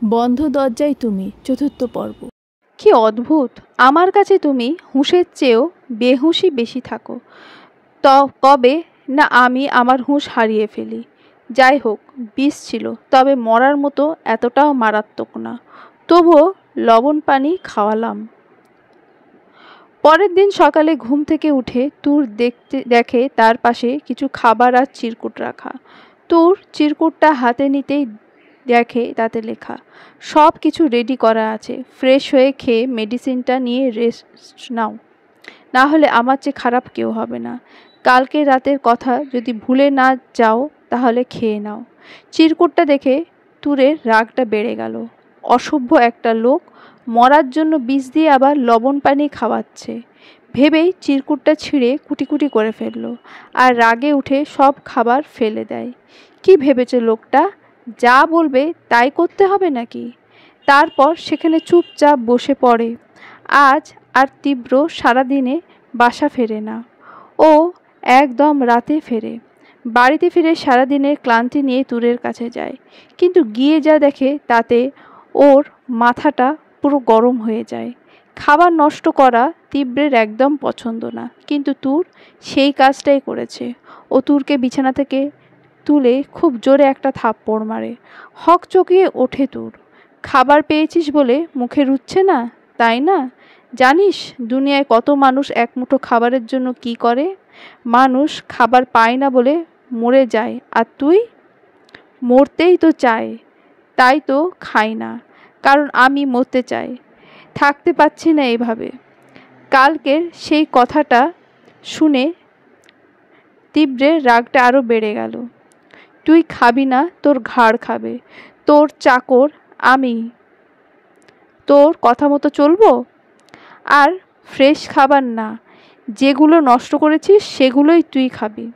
বন্ধ দরজায় তুমি, চতুর্থ পর্ব। কি অদ্ভুত, আমার কাছে তুমি হুঁশের চেয়েও বেহুঁশই বেশি থাকো। কবে না আমি আমার হুঁশ হারিয়ে ফেলি। যাই হোক, বিষ ছিল, তবে মরার মতো এতটাও মারাত্মক না। তবুও লবণ পানি খাওয়ালাম। পরের দিন সকালে ঘুম থেকে উঠে তুর দেখে তার পাশে কিছু খাবার আর চিরকুট রাখা। তুর চিরকুটটা হাতে নিতেই দেখে তাতে লেখা, সব কিছু রেডি করা আছে, ফ্রেশ হয়ে খেয়ে মেডিসিনটা নিয়ে রেস্ট নাও, না হলে আমার চেয়ে খারাপ কেউ হবে না। কালকে রাতের কথা যদি ভুলে না যাও তাহলে খেয়ে নাও। চিরকুটটা দেখে তুরের রাগটা বেড়ে গেল। অসভ্য একটা লোক মরার জন্য বিষ দিয়ে আবার লবণ পানি খাওয়াচ্ছে ভেবেই চিরকুটটা ছিঁড়ে কুটি কুটি করে ফেললো আর রাগে উঠে সব খাবার ফেলে দেয়। কি ভেবেছে লোকটা, যা বলবে তাই করতে হবে নাকি? তারপর সেখানে চুপচাপ বসে পড়ে। আজ আর তীব্র সারাদিনে বাসা ফেরে না, ও একদম রাতে ফেরে। বাড়িতে ফিরে সারাদিনের ক্লান্তি নিয়ে তুরের কাছে যায়, কিন্তু গিয়ে যা দেখে তাতে ওর মাথাটা পুরো গরম হয়ে যায়। খাবার নষ্ট করা তীব্রের একদম পছন্দ না, কিন্তু তুর সেই কাজটাই করেছে। ও তুরকে বিছানা থেকে তুলে খুব জোরে একটা থাপ্পড় মারে। হকচকিয়ে ওঠে তুর। খাবার পেয়েছিস বলে মুখে রুচ্ছে না, তাই না? জানিস দুনিয়ায় কত মানুষ এক মুঠো খাবারের জন্য কি করে? মানুষ খাবার পায় না বলে মরে যায়, আর তুই? মরতেই তো চায়, তাই তো খাই না, কারণ আমি মরতে চাই, থাকতে পাচ্ছি না এভাবে। কালকের সেই কথাটা শুনে তীব্রের রাগটা আরও বেড়ে গেল। তুই খাবি না, তোর ঘাড় খাবে, তোর চাকর আমি, তোর কথা মতো চলবো? আর ফ্রেশ খাবার না, যেগুলো নষ্ট করেছিস সেগুলোই তুই খাবি।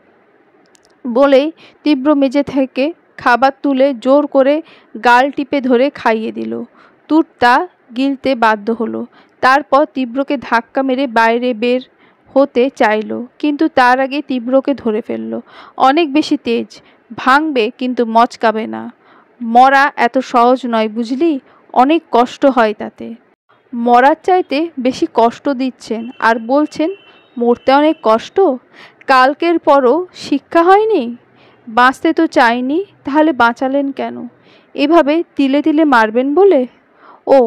বলেই তীব্র মেঝে থেকে খাবার তুলে জোর করে গাল টিপে ধরে খাইয়ে দিল। তুর তা গিলতে বাধ্য হলো। তারপর তীব্রকে ধাক্কা মেরে বাইরে বের হতে চাইল, কিন্তু তার আগে তীব্রকে ধরে ফেলল। অনেক বেশি তেজ, ভাঙবে কিন্তু মচকাবে না। মরা এত সহজ নয় বুঝলি, অনেক কষ্ট হয় তাতে। মরার চাইতে বেশি কষ্ট দিচ্ছেন আর বলছেন মরতে অনেক কষ্ট। কালকের পরও শিক্ষা হয়নি? বাঁচতে তো চাইনি, তাহলে বাঁচালেন কেন? এভাবে তিলে তিলে মারবেন বলে? ও,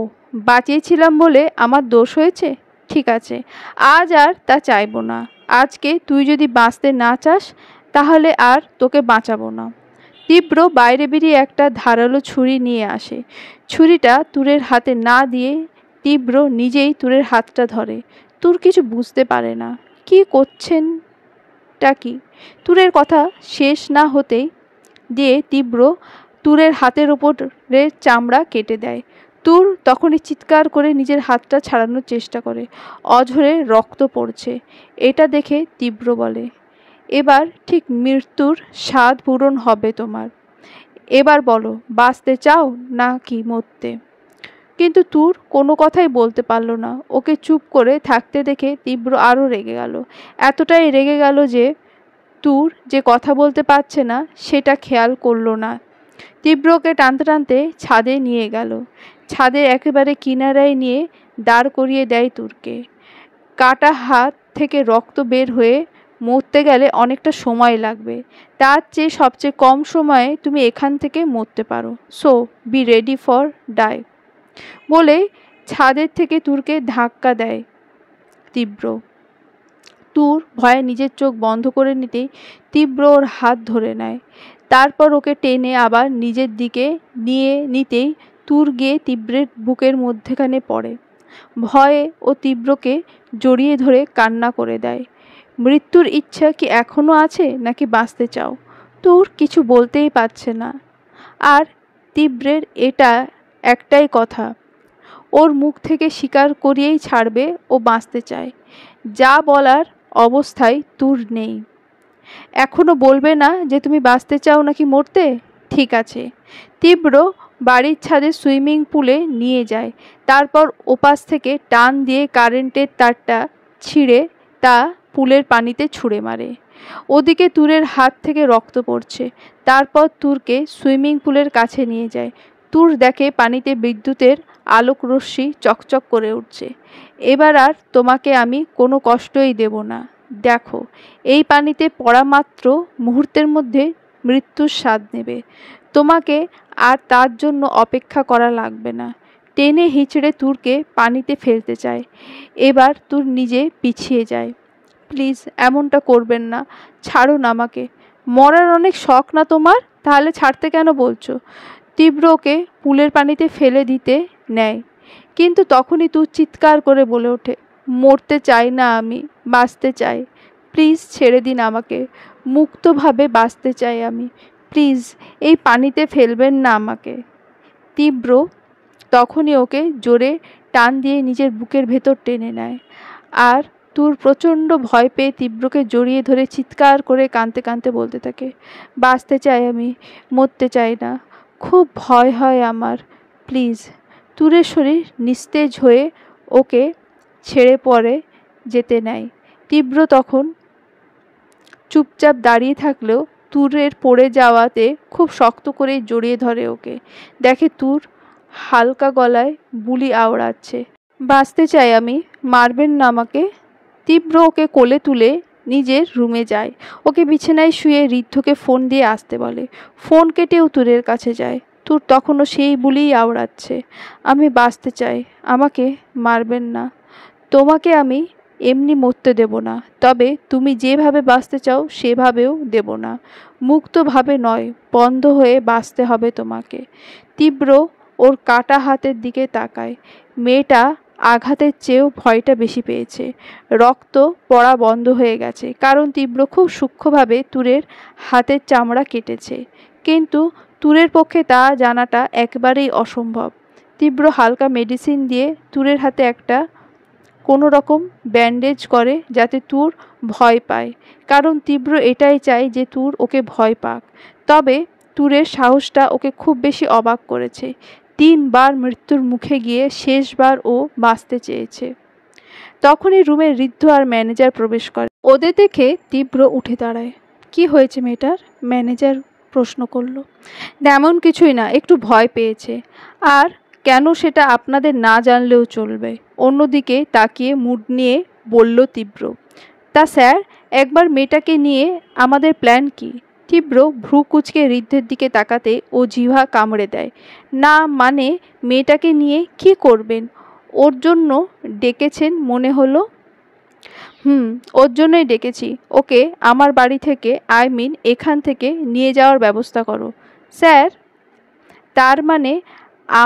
বাঁচিয়েছিলাম বলে আমার দোষ হয়েছে? ঠিক আছে, আজ আর তা চাইব না। আজকে তুই যদি বাঁচতে না চাস তাহলে আর তোকে বাঁচাবো না। তীব্র বাইরে বেরিয়ে একটা ধারালো ছুরি নিয়ে আসে। ছুরিটা তুরের হাতে না দিয়ে তীব্র নিজেই তুরের হাতটা ধরে। তুর কিছু বুঝতে পারে না কি করছেনটা কি। তুরের কথা শেষ না হতেই দিয়ে তীব্র তুরের হাতের ওপরের চামড়া কেটে দেয়। তুর তখনই চিৎকার করে নিজের হাতটা ছাড়ানোর চেষ্টা করে। অঝরে রক্ত পড়ছে। এটা দেখে তীব্র বলে, এবার ঠিক মৃত্যুর স্বাদ পূরণ হবে তোমার। এবার বলো, বাঁচতে চাও না কি মরতে? কিন্তু তুর কোনো কথাই বলতে পারল না। ওকে চুপ করে থাকতে দেখে তীব্র আরও রেগে গেল। এতটাই রেগে গেল যে তুর যে কথা বলতে পারছে না সেটা খেয়াল করলো না। তীব্রকে টানতে টানতে ছাদে নিয়ে গেল। ছাদের একেবারে কিনারায় নিয়ে দাঁড় করিয়ে দেয় তুরকে। কাটা হাত থেকে রক্ত বের হয়ে মরতে গেলে অনেকটা সময় লাগবে, তার চেয়ে সবচেয়ে কম সময়ে তুমি এখান থেকে মরতে পারো। So B ready for die. বলে ছাদের থেকে তুরকে ধাক্কা দেয় তীব্র। তুর ভয়ে নিজের চোখ বন্ধ করে নিতেই তীব্র ওর হাত ধরে নেয়। তারপর ওকে টেনে আবার নিজের দিকে নিয়ে নিতেই তুর গিয়ে তীব্রের বুকের মধ্যেখানে পড়ে। ভয়ে ও তীব্রকে জড়িয়ে ধরে কান্না করে দেয়। মৃত্যুর ইচ্ছা কি এখনো আছে নাকি বাঁচতে চাও? তুর কিছু বলতেই পারছে না। আর তীব্রের এটা একটাই কথা, ওর মুখ থেকে স্বীকার করিয়েই ছাড়বে ও বাঁচতে চায়। যা বলার অবস্থায় তুর নেই। এখনো বলবে না যে তুমি বাঁচতে চাও নাকি মরতে? ঠিক আছে। তীব্র বাড়ির ছাদে সুইমিং পুলে নিয়ে যায়। তারপর ওপাশ থেকে টান দিয়ে কারেন্টের তারটা ছিঁড়ে তা পুলের পানিতে ছুঁড়ে মারে। ওদিকে তুরের হাত থেকে রক্ত পড়ছে। তারপর তুরকে সুইমিং পুলের কাছে নিয়ে যায়। তুর দেখে পানিতে বিদ্যুতের আলোক রশ্মি চকচক করে উঠছে। এবার আর তোমাকে আমি কোনো কষ্টই দেব না। দেখো, এই পানিতে পড়া মাত্র মুহূর্তের মধ্যে মৃত্যুর স্বাদ নেবে। তোমাকে আর তার জন্য অপেক্ষা করা লাগবে না। টেনে হিঁচড়ে তুরকে পানিতে ফেলতে চায়। এবার তুর নিজে পিছিয়ে যায়। প্লিজ এমনটা করবেন না, ছাড়ুন আমাকে। মরার অনেক শখ না তোমার? তাহলে ছাড়তে কেন বলছো? তীব্র ওকে পুলের পানিতে ফেলে দিতে নেয়, কিন্তু তখনই তুর চিৎকার করে বলে ওঠে, মরতে চাই না আমি, বাঁচতে চাই। প্লিজ ছেড়ে দিন আমাকে, মুক্তভাবে বাঁচতে চাই আমি। প্লিজ এই পানিতে ফেলবেন না আমাকে। তীব্র তখনই ওকে জোরে টান দিয়ে নিজের বুকের ভেতর টেনে নেয়। আর তুর প্রচণ্ড ভয় পেয়ে তীব্রকে জড়িয়ে ধরে চিৎকার করে কাঁদতে কাঁদতে বলতে থাকে, বাঁচতে চাই আমি, মরতে চাই না, খুব ভয় হয় আমার, প্লিজ। তুরের শরীর নিস্তেজ হয়ে ওকে ছেড়ে পড়ে যেতে নেয়। তীব্র তখন চুপচাপ দাঁড়িয়ে থাকলেও তুরের পড়ে যাওয়াতে খুব শক্ত করে জড়িয়ে ধরে ওকে। দেখে তুর হালকা গলায় বুলি আওড়াচ্ছে, বাঁচতে চাই আমি, মারবেন না আমাকে। তীব্র ওকে কোলে তুলে নিজের রুমে যায়। ওকে বিছানায় শুয়ে ঋদ্ধকে ফোন দিয়ে আসতে বলে। ফোন কেটেও তুরের কাছে যায়। তুর তখনও সেই বুলিই আওড়াচ্ছে, আমি বাঁচতে চাই, আমাকে মারবেন না। তোমাকে আমি এমনি মরতে দেব না, তবে তুমি যেভাবে বাঁচতে চাও সেভাবেও দেব না। মুক্তভাবে নয়, বন্ধ হয়ে বাঁচতে হবে তোমাকে। তীব্র ওর কাটা হাতের দিকে তাকায়। মেয়েটা আঘাতের চেয়েও ভয়টা বেশি পেয়েছে। রক্ত পড়া বন্ধ হয়ে গেছে, কারণ তীব্র খুব সূক্ষ্মভাবে তুরের হাতের চামড়া কেটেছে। কিন্তু তুরের পক্ষে তা জানাটা একেবারেই অসম্ভব। তীব্র হালকা মেডিসিন দিয়ে তুরের হাতে একটা কোনো রকম ব্যান্ডেজ করে, যাতে তুর ভয় পায়, কারণ তীব্র এটাই চায় যে তুর ওকে ভয় পাক। তবে তুরের সাহসটা ওকে খুব বেশি অবাক করেছে। 3 বার মৃত্যুর মুখে গিয়ে শেষবার ও বাঁচতে চেয়েছে। তখনই রুমে ঋদ্ধ আর ম্যানেজার প্রবেশ করে। ওদের দেখে তীব্র উঠে দাঁড়ায়। কি হয়েছে মেয়েটার? ম্যানেজার প্রশ্ন করল। তেমন কিছুই না, একটু ভয় পেয়েছে। আর কেন সেটা আপনাদের না জানলেও চলবে। অন্যদিকে তাকিয়ে মুড নিয়ে বলল তীব্র। তা স্যার, একবার মেয়েটাকে নিয়ে আমাদের প্ল্যান কি? তীব্র ভ্রু কুঁচকে ঋদ্ধের দিকে তাকাতে ও জিহ্বা কামড়ে দেয়। না মানে মেয়েটাকে নিয়ে কি করবেন? ওর জন্য ডেকেছেন মনে হলো। ওর জন্যই ডেকেছি। ওকে আমার বাড়ি থেকে, এখান থেকে নিয়ে যাওয়ার ব্যবস্থা করো। স্যার, তার মানে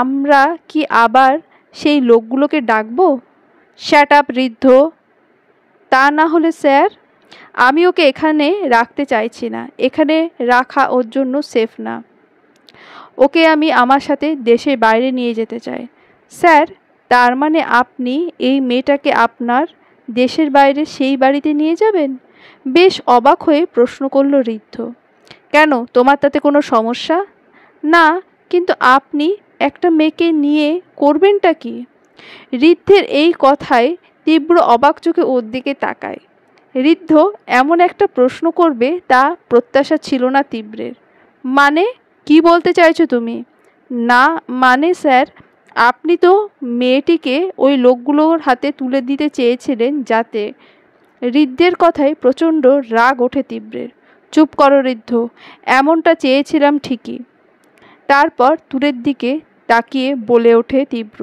আমরা কি আবার সেই লোকগুলোকে ডাকবো? Shut up Riddho. তা না হলে স্যার, আমি ওকে এখানে রাখতে চাইছি না। এখানে রাখা ওর জন্য সেফ না। ওকে আমি আমার সাথে দেশের বাইরে নিয়ে যেতে চাই। স্যার, তার মানে আপনি এই মেয়েটাকে আপনার দেশের বাইরে সেই বাড়িতে নিয়ে যাবেন? বেশ অবাক হয়ে প্রশ্ন করল ঋদ্ধ। কেন, তোমার তাতে কোনো সমস্যা? না, কিন্তু আপনি একটা মেয়েকে নিয়ে করবেনটা কি? ঋদ্ধের এই কথায় তীব্র অবাক চোখে ওর দিকে তাকায়। ঋদ্ধ এমন একটা প্রশ্ন করবে তা প্রত্যাশা ছিল না তীব্রের। মানে কি বলতে চাইছো তুমি? না মানে স্যার, আপনি তো মেয়েটিকে ওই লোকগুলোর হাতে তুলে দিতে চেয়েছিলেন যাতে। ঋদ্ধের কথায় প্রচণ্ড রাগ ওঠে তীব্রের। চুপ করো ঋদ্ধ, এমনটা চেয়েছিলাম ঠিকই। তারপর তুরের দিকে তাকিয়ে বলে ওঠে তীব্র,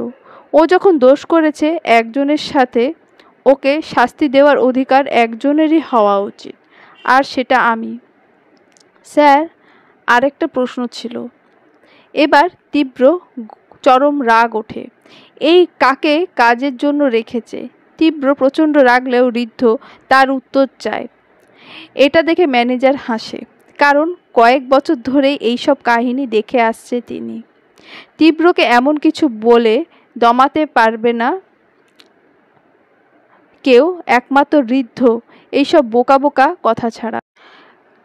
ও যখন দোষ করেছে একজনের সাথে, ওকে শাস্তি দেওয়ার অধিকার একজনেরই হওয়া উচিত, আর সেটা আমি। স্যার, আরেকটা প্রশ্ন ছিল। এবার তীব্র চরম রাগ ওঠে। এই কাকে কাজের জন্য রেখেছে? তীব্র প্রচণ্ড রাগলেও ঋদ্ধ তার উত্তর চায়। এটা দেখে ম্যানেজার হাসে, কারণ কয়েক বছর ধরেই এইসব কাহিনী দেখে আসছে তিনি। তীব্রকে এমন কিছু বলে দমাতে পারবে না কেউ, একমাত্র ঋদ্ধ, এইসব বোকা বোকা কথা ছাড়া।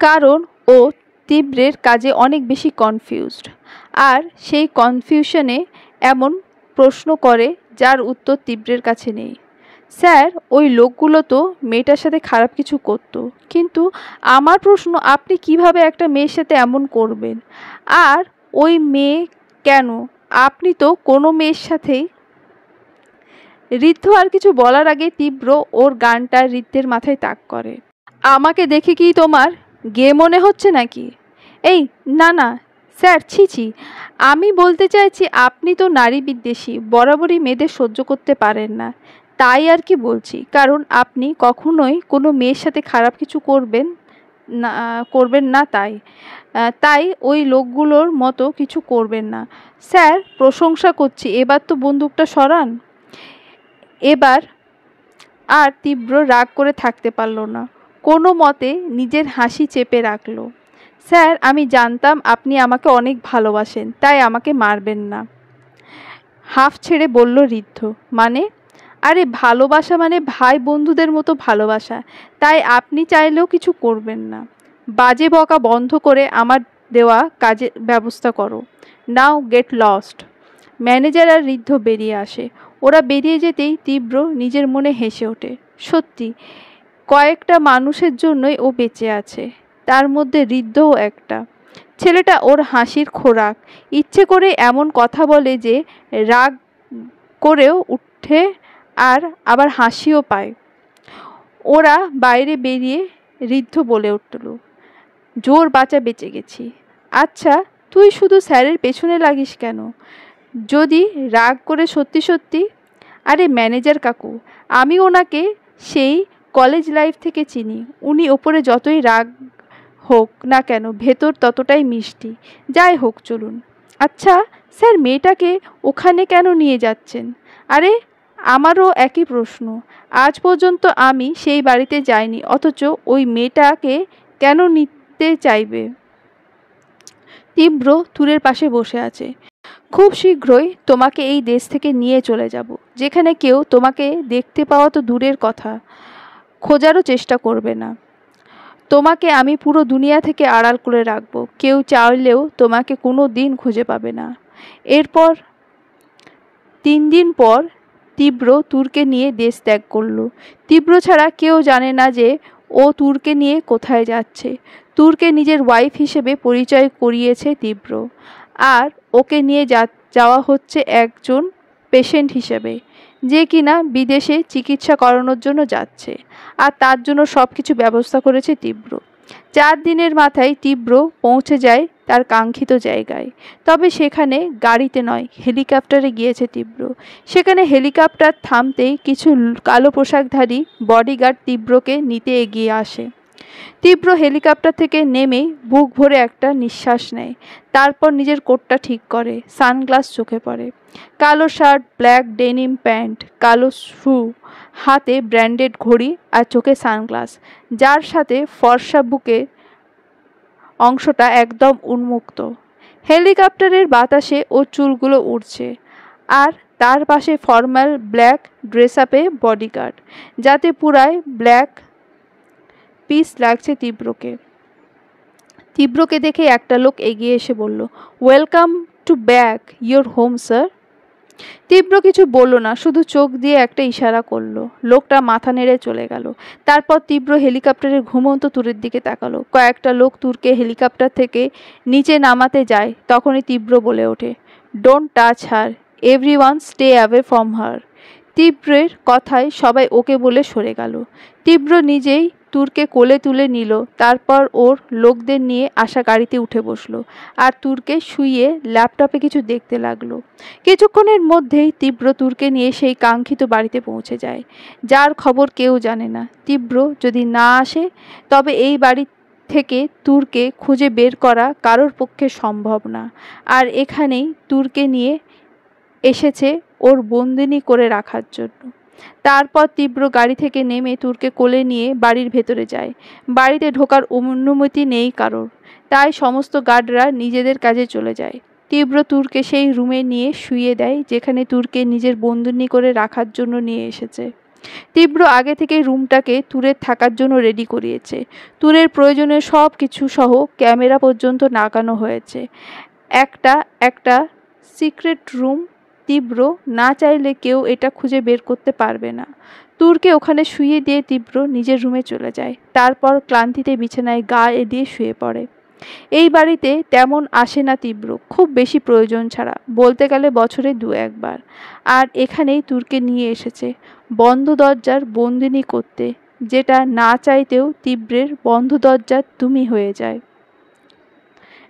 কারণ ও তীব্রের কাজে অনেক বেশি কনফিউজড, আর সেই কনফিউশনে এমন প্রশ্ন করে যার উত্তর তীব্রের কাছে নেই। স্যার, ওই লোকগুলো তো মেয়েটার সাথে খারাপ কিছু করতো, কিন্তু আমার প্রশ্ন, আপনি কিভাবে একটা মেয়ের সাথে এমন করবেন? আর ওই মেয়ে কেন? আপনি তো কোনো মেয়ের সাথেই। ঋদ্ধ আর কিছু বলার আগে তীব্র ওর গানটা ঋদ্ধের মাথায় তাক করে। আমাকে দেখে কি তোমার গে মনে হচ্ছে নাকি? এই না না স্যার, ছি ছি। আমি বলতে চাইছি আপনি তো নারী বিদ্বেষী, বরাবরই মেয়েদের সহ্য করতে পারেন না, তাই আর কি বলছি। কারণ আপনি কখনোই কোনো মেয়ের সাথে খারাপ কিছু করবেন না তাই ওই লোকগুলোর মতো কিছু করবেন না। স্যার প্রশংসা করছি, এবার তো বন্দুকটা সরান। এবার আর তীব্র রাগ করে থাকতে পারল না, কোনো মতে নিজের হাসি চেপে রাখল। স্যার আমি জানতাম আপনি আমাকে অনেক ভালোবাসেন, তাই আমাকে মারবেন না, হাফ ছেড়ে বলল ঋদ্ধ। মানে? আরে ভালোবাসা মানে ভাই বন্ধুদের মতো ভালোবাসা, তাই আপনি চাইলেও কিছু করবেন না। বাজে বকা বন্ধ করে আমার দেওয়া কাজের ব্যবস্থা করো। নাও গেট লস্ট। ম্যানেজার আর ঋদ্ধ বেরিয়ে আসে। ওরা বেরিয়ে যেতেই তীব্র নিজের মনে হেসে ওঠে। সত্যি কয়েকটা মানুষের জন্যই ও বেঁচে আছে, তার মধ্যে ঋদ্ধও একটা। ছেলেটা ওর হাসির খোরাক, ইচ্ছে করে এমন কথা বলে যে রাগ করেও উঠে আর আবার হাসিও পায়। ওরা বাইরে বেরিয়ে ঋদ্ধ বলে উঠল, জোর বাঁচা বেঁচে গেছি। আচ্ছা তুই শুধু স্যারের পেছনে লাগিস কেন? যদি রাগ করে সত্যি সত্যি। আরে ম্যানেজার কাকু, আমি ওনাকে সেই কলেজ লাইফ থেকে চিনি। উনি ওপরে যতই রাগ হোক না কেন ভেতর ততটাই মিষ্টি। যাই হোক চলুন। আচ্ছা স্যার মেয়েটাকে ওখানে কেন নিয়ে যাচ্ছেন? আরে আমারও একই প্রশ্ন। আজ পর্যন্ত আমি সেই বাড়িতে যাইনি, অথচ ওই মেয়েটাকে কেন নিতে চাইবে? তীব্র তুরের পাশে বসে আছে। খুব শীঘ্রই তোমাকে এই দেশ থেকে নিয়ে চলে যাব, যেখানে কেউ তোমাকে দেখতে পাওয়া তো দূরের কথা, খোঁজারও চেষ্টা করবে না। তোমাকে আমি পুরো দুনিয়া থেকে আড়াল করে রাখবো, কেউ চাইলেও তোমাকে কোনো দিন খুঁজে পাবে না। এরপর 3 দিন পর তীব্র তুরকে নিয়ে দেশ ত্যাগ করলো। তীব্র ছাড়া কেউ জানে না যে ও তুরকে নিয়ে কোথায় যাচ্ছে। তুরকে নিজের ওয়াইফ হিসেবে পরিচয় করিয়েছে তীব্র, আর ওকে নিয়ে যাওয়া হচ্ছে একজন পেশেন্ট হিসেবে, যে কিনা বিদেশে চিকিৎসা করানোর জন্য যাচ্ছে, আর তার জন্য সব কিছু ব্যবস্থা করেছে তীব্র। 4 দিনের মাথায় তীব্র পৌঁছে যায় তার কাঙ্ক্ষিত জায়গায়। তবে সেখানে গাড়িতে নয়, হেলিকপ্টারে গিয়েছে তীব্র। সেখানে হেলিকপ্টার থামতেই কিছু কালো পোশাকধারী বডিগার্ড তীব্রকে নিতে এগিয়ে আসে। তীব্র হেলিকপ্টার থেকে নেমেই বুক ভরে একটা নিঃশ্বাস নেয়। তারপর নিজের কোটটা ঠিক করে, সানগ্লাস চোখে পড়ে। কালো শার্ট, ব্ল্যাক ডেনিম প্যান্ট, কালো শু, হাতে ব্র্যান্ডেড ঘড়ি আর চোখে সানগ্লাস, যার সাথে ফর্সা বুকের অংশটা একদম উন্মুক্ত। হেলিকপ্টারের বাতাসে ওর চুলগুলো উড়ছে, আর তার পাশে ফর্মাল ব্ল্যাক ড্রেস আপে বডিগার্ড, যাতে পুরাই ব্ল্যাক পিস লাগছে তীব্রকে। তীব্রকে দেখে একটা লোক এগিয়ে এসে বলল, welcome to back your home sir. তীব্র কিছু বলল না, শুধু চোখ দিয়ে একটা ইশারা করলো। লোকটা মাথা নেড়ে চলে গেল। তারপর তীব্র হেলিকপ্টারের ঘুমন্ত তুরের দিকে তাকালো। কয়েকটা লোক তুরকে হেলিকপ্টার থেকে নিচে নামাতে যায়। তখনই তীব্র বলে ওঠে, don't touch her, everyone stay away from her. তীব্রের কথায় সবাই ওকে বলে সরে গেল। তীব্র নিজেই তুরকে কোলে তুলে নিল। তারপর ওর লোকদের নিয়ে আসা গাড়িতে উঠে বসলো, আর তুরকে শুইয়ে ল্যাপটপে কিছু দেখতে লাগলো। কিছুক্ষণের মধ্যেই তীব্র তুরকে নিয়ে সেই কাঙ্ক্ষিত বাড়িতে পৌঁছে যায়, যার খবর কেউ জানে না। তীব্র যদি না আসে তবে এই বাড়ি থেকে তুরকে খুঁজে বের করা কারোর পক্ষে সম্ভব না। আর এখানেই তুরকে নিয়ে এসেছে ওর বন্দিনী করে রাখার জন্য। তারপর তীব্র গাড়ি থেকে নেমে তুরকে কোলে নিয়ে বাড়ির ভেতরে যায়। বাড়িতে ঢোকার অনুমতি নেই কারোর, তাই সমস্ত গার্ডরা নিজেদের কাজে চলে যায়। তীব্র তুরকে সেই রুমে নিয়ে শুইয়ে দেয়, যেখানে তুরকে নিজের বন্দিনী করে রাখার জন্য নিয়ে এসেছে। তীব্র আগে থেকে রুমটাকে তুরের থাকার জন্য রেডি করিয়েছে। তুরের প্রয়োজনীয় সব কিছু সহ ক্যামেরা পর্যন্ত লাগানো হয়েছে। একটা সিক্রেট রুম, তীব্র না চাইলে কেউ এটা খুঁজে বের করতে পারবে না। তুরকে ওখানে শুইয়ে দিয়ে তীব্র নিজের রুমে চলে যায়। তারপর ক্লান্তিতে বিছানায় গা এলিয়ে শুয়ে পড়ে। এই বাড়িতে তেমন আসে না তীব্র, খুব বেশি প্রয়োজন ছাড়া, বলতে গেলে বছরে 2-1 বার। আর এখানেই তুরকে নিয়ে এসেছে বন্ধ দরজার বন্দিনী করতে, যেটা না চাইতেও তীব্রের বন্ধ দরজার তুমি হয়ে যায়।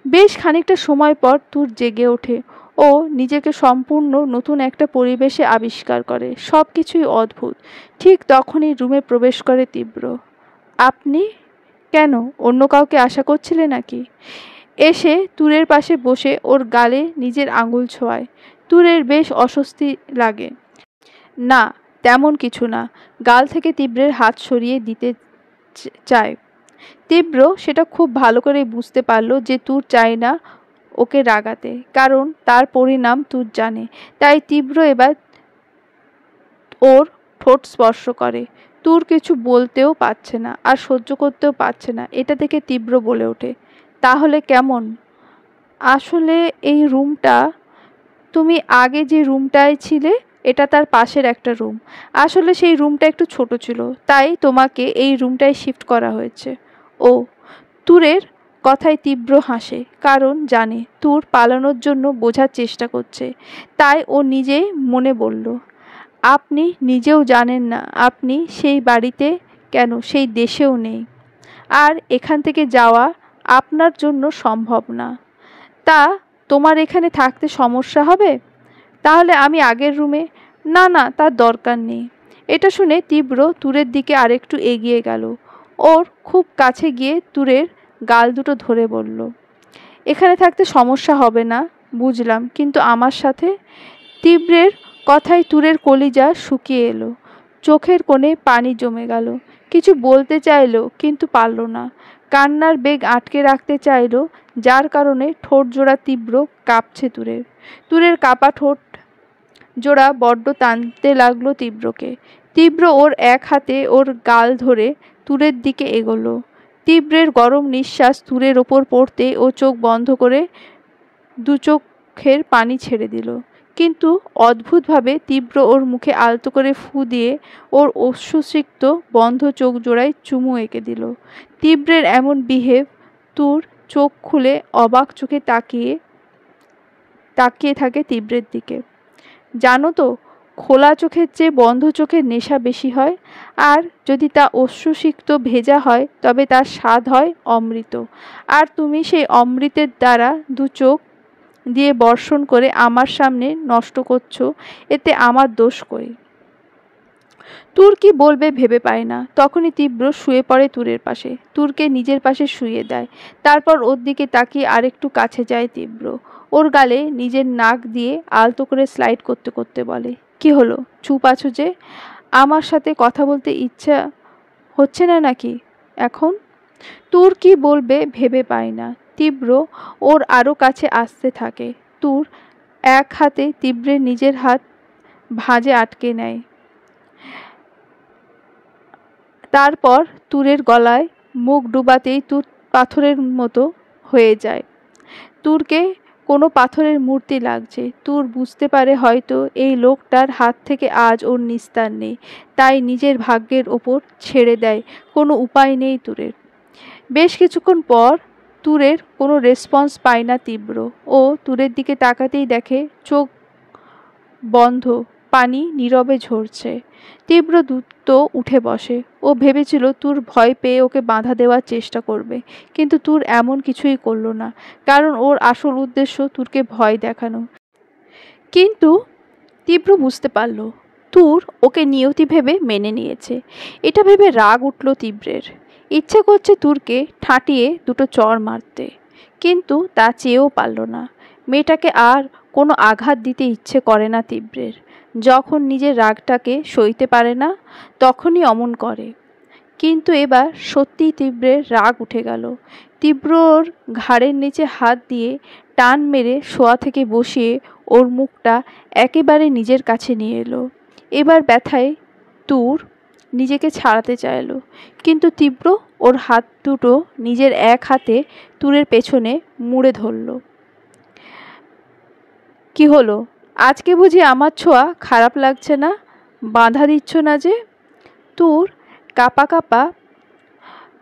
বেশ খানিকটা সময় পর তুর জেগে ওঠে ও নিজেকে সম্পূর্ণ নতুন একটা পরিবেশে আবিষ্কার করে। সব কিছুই অদ্ভুত। ঠিক তখনই রুমে প্রবেশ করে তীব্র। আপনি? কেন, অন্য কাউকে আশা করছিলে নাকি? এসে তুরের পাশে বসে ওর গালে নিজের আঙুল ছোঁয়ায়। তুরের বেশ অস্বস্তি লাগে। না, তেমন কিছু না। গাল থেকে তীব্রের হাত সরিয়ে দিতে চায়। তীব্র সেটা খুব ভালো করে বুঝতে পারল যে তুর চায় না ওকে রাগাতে, কারণ তার পরিণাম তুর জানে। তাই তীব্র এবার ওর ঠোঁট স্পর্শ করে। তুর কিছু বলতেও পারছে না আর সহ্য করতেও পারছে না। এটা দেখে তীব্র বলে ওঠে, তাহলে কেমন? আসলে এই রুমটা, তুমি আগে যে রুমটায় ছিলে এটা তার পাশের একটা রুম। আসলে সেই রুমটা একটু ছোট ছিল, তাই তোমাকে এই রুমটায় শিফট করা হয়েছে। ও। তুরের কথায় তীব্র হাসে, কারণ জানে তুর পালানোর জন্য বোঝার চেষ্টা করছে। তাই ও নিজেই মনে বলল, আপনি নিজেও জানেন না আপনি সেই বাড়িতে কেন, সেই দেশেও নেই, আর এখান থেকে যাওয়া আপনার জন্য সম্ভব না। তা তোমার এখানে থাকতে সমস্যা হবে? তাহলে আমি আগের রুমে। না না, তার দরকার নেই। এটা শুনে তীব্র তুরের দিকে আরেকটু এগিয়ে গেল। ওর খুব কাছে গিয়ে তুরের গাল দুটো ধরে বলল, এখানে থাকতে সমস্যা হবে না বুঝলাম, কিন্তু আমার সাথে? তীব্রের কথায় তুরের কলিজা শুকিয়ে এলো, চোখের কোণে পানি জমে গেল। কিছু বলতে চাইল কিন্তু পারল না। কান্নার বেগ আটকে রাখতে চাইল, যার কারণে ঠোঁট জোড়া তীব্র কাঁপছে তুরের। তুরের কাঁপা ঠোঁট জোড়া বড্ড টানতে লাগলো তীব্রকে। তীব্র ওর এক হাতে ওর গাল ধরে তুরের দিকে এগোলো। তীব্রের গরম নিঃশ্বাস তুরের ওপর পড়তে ও চোখ বন্ধ করে দু চোখের পানি ছেড়ে দিল। কিন্তু অদ্ভুতভাবে তীব্র ওর মুখে আলতো করে ফু দিয়ে ওর অশ্রুসিক্ত বন্ধ চোখ জোড়ায় চুমু এঁকে দিল। তীব্রের এমন বিহেভ, তুর চোখ খুলে অবাক চোখে তাকিয়ে থাকে তীব্রের দিকে। জানো তো, খোলা চোখের চেয়ে বন্ধ চোখের নেশা বেশি হয়, আর যদি তা অশ্রুসিক্ত ভেজা হয় তবে তার স্বাদ হয় অমৃত। আর তুমি সেই অমৃতের দ্বারা দু চোখ দিয়ে বর্ষণ করে আমার সামনে নষ্ট করছো, এতে আমার দোষ কই? তুর কি বলবে ভেবে পায় না। তখনই তীব্র শুয়ে পড়ে তুরের পাশে, তুরকে নিজের পাশে শুয়ে দেয়। তারপর ওর দিকে তাকিয়ে আরেকটু কাছে যায় তীব্র। ওর গালে নিজের নাক দিয়ে আলতো করে স্লাইড করতে করতে বলে, কি হলো, চুপ আছো যে? আমার সাথে কথা বলতে ইচ্ছা হচ্ছে না নাকি এখন? তুর কি বলবে ভেবে পায় না। তীব্র ওর আরও কাছে আসতে থাকে। তুর এক হাতে তীব্রের নিজের হাত ভাঁজে আটকে নেয়। তারপর তুরের গলায় মুখ ডুবাতেই তুর পাথরের মতো হয়ে যায়। তুরকে কোনো পাথরের মূর্তি লাগছে। তুর বুঝতে পারে হয়তো এই লোকটার হাত থেকে আজ ওর নিস্তার নেই, তাই নিজের ভাগ্যের ওপর ছেড়ে দেয়। কোনো উপায় নেই তুরের। বেশ কিছুক্ষণ পর তুরের কোনো রেসপন্স পায় না তীব্র। ও তুরের দিকে তাকাতেই দেখে চোখ বন্ধ, পানি নীরবে ঝরছে। তীব্র দ্রুত উঠে বসে। ও ভেবেছিল তুর ভয় পেয়ে ওকে বাধা দেওয়ার চেষ্টা করবে, কিন্তু তুর এমন কিছুই করলো না, কারণ ওর আসল উদ্দেশ্য তুরকে ভয় দেখানো। কিন্তু তীব্র বুঝতে পারল তুর ওকে নিয়তি ভেবে মেনে নিয়েছে। এটা ভেবে রাগ উঠল তীব্রের। ইচ্ছে করছে তুরকে ঠাঁটিয়ে দুটো চড় মারতে, কিন্তু তা চেয়েও পারল না। মেয়েটাকে আর কোনো আঘাত দিতে ইচ্ছে করে না তীব্রের। যখন নিজের রাগটাকে সইতে পারে না তখনই অমন করে। কিন্তু এবার সত্যিই তীব্রের রাগ উঠে গেল। তীব্রর ঘাড়ের নিচে হাত দিয়ে টান মেরে শোয়া থেকে বসিয়ে ওর মুখটা একেবারে নিজের কাছে নিয়ে এলো। এবার ব্যথায় তুর নিজেকে ছাড়াতে চাইল, কিন্তু তীব্র ওর হাত দুটো নিজের এক হাতে তুরের পেছনে মুড়ে ধরল। কি হলো, আজকে বুঝি আমার ছোঁয়া খারাপ লাগছে না? বাধা দিচ্ছ না যে? তুর কাঁপা কাঁপা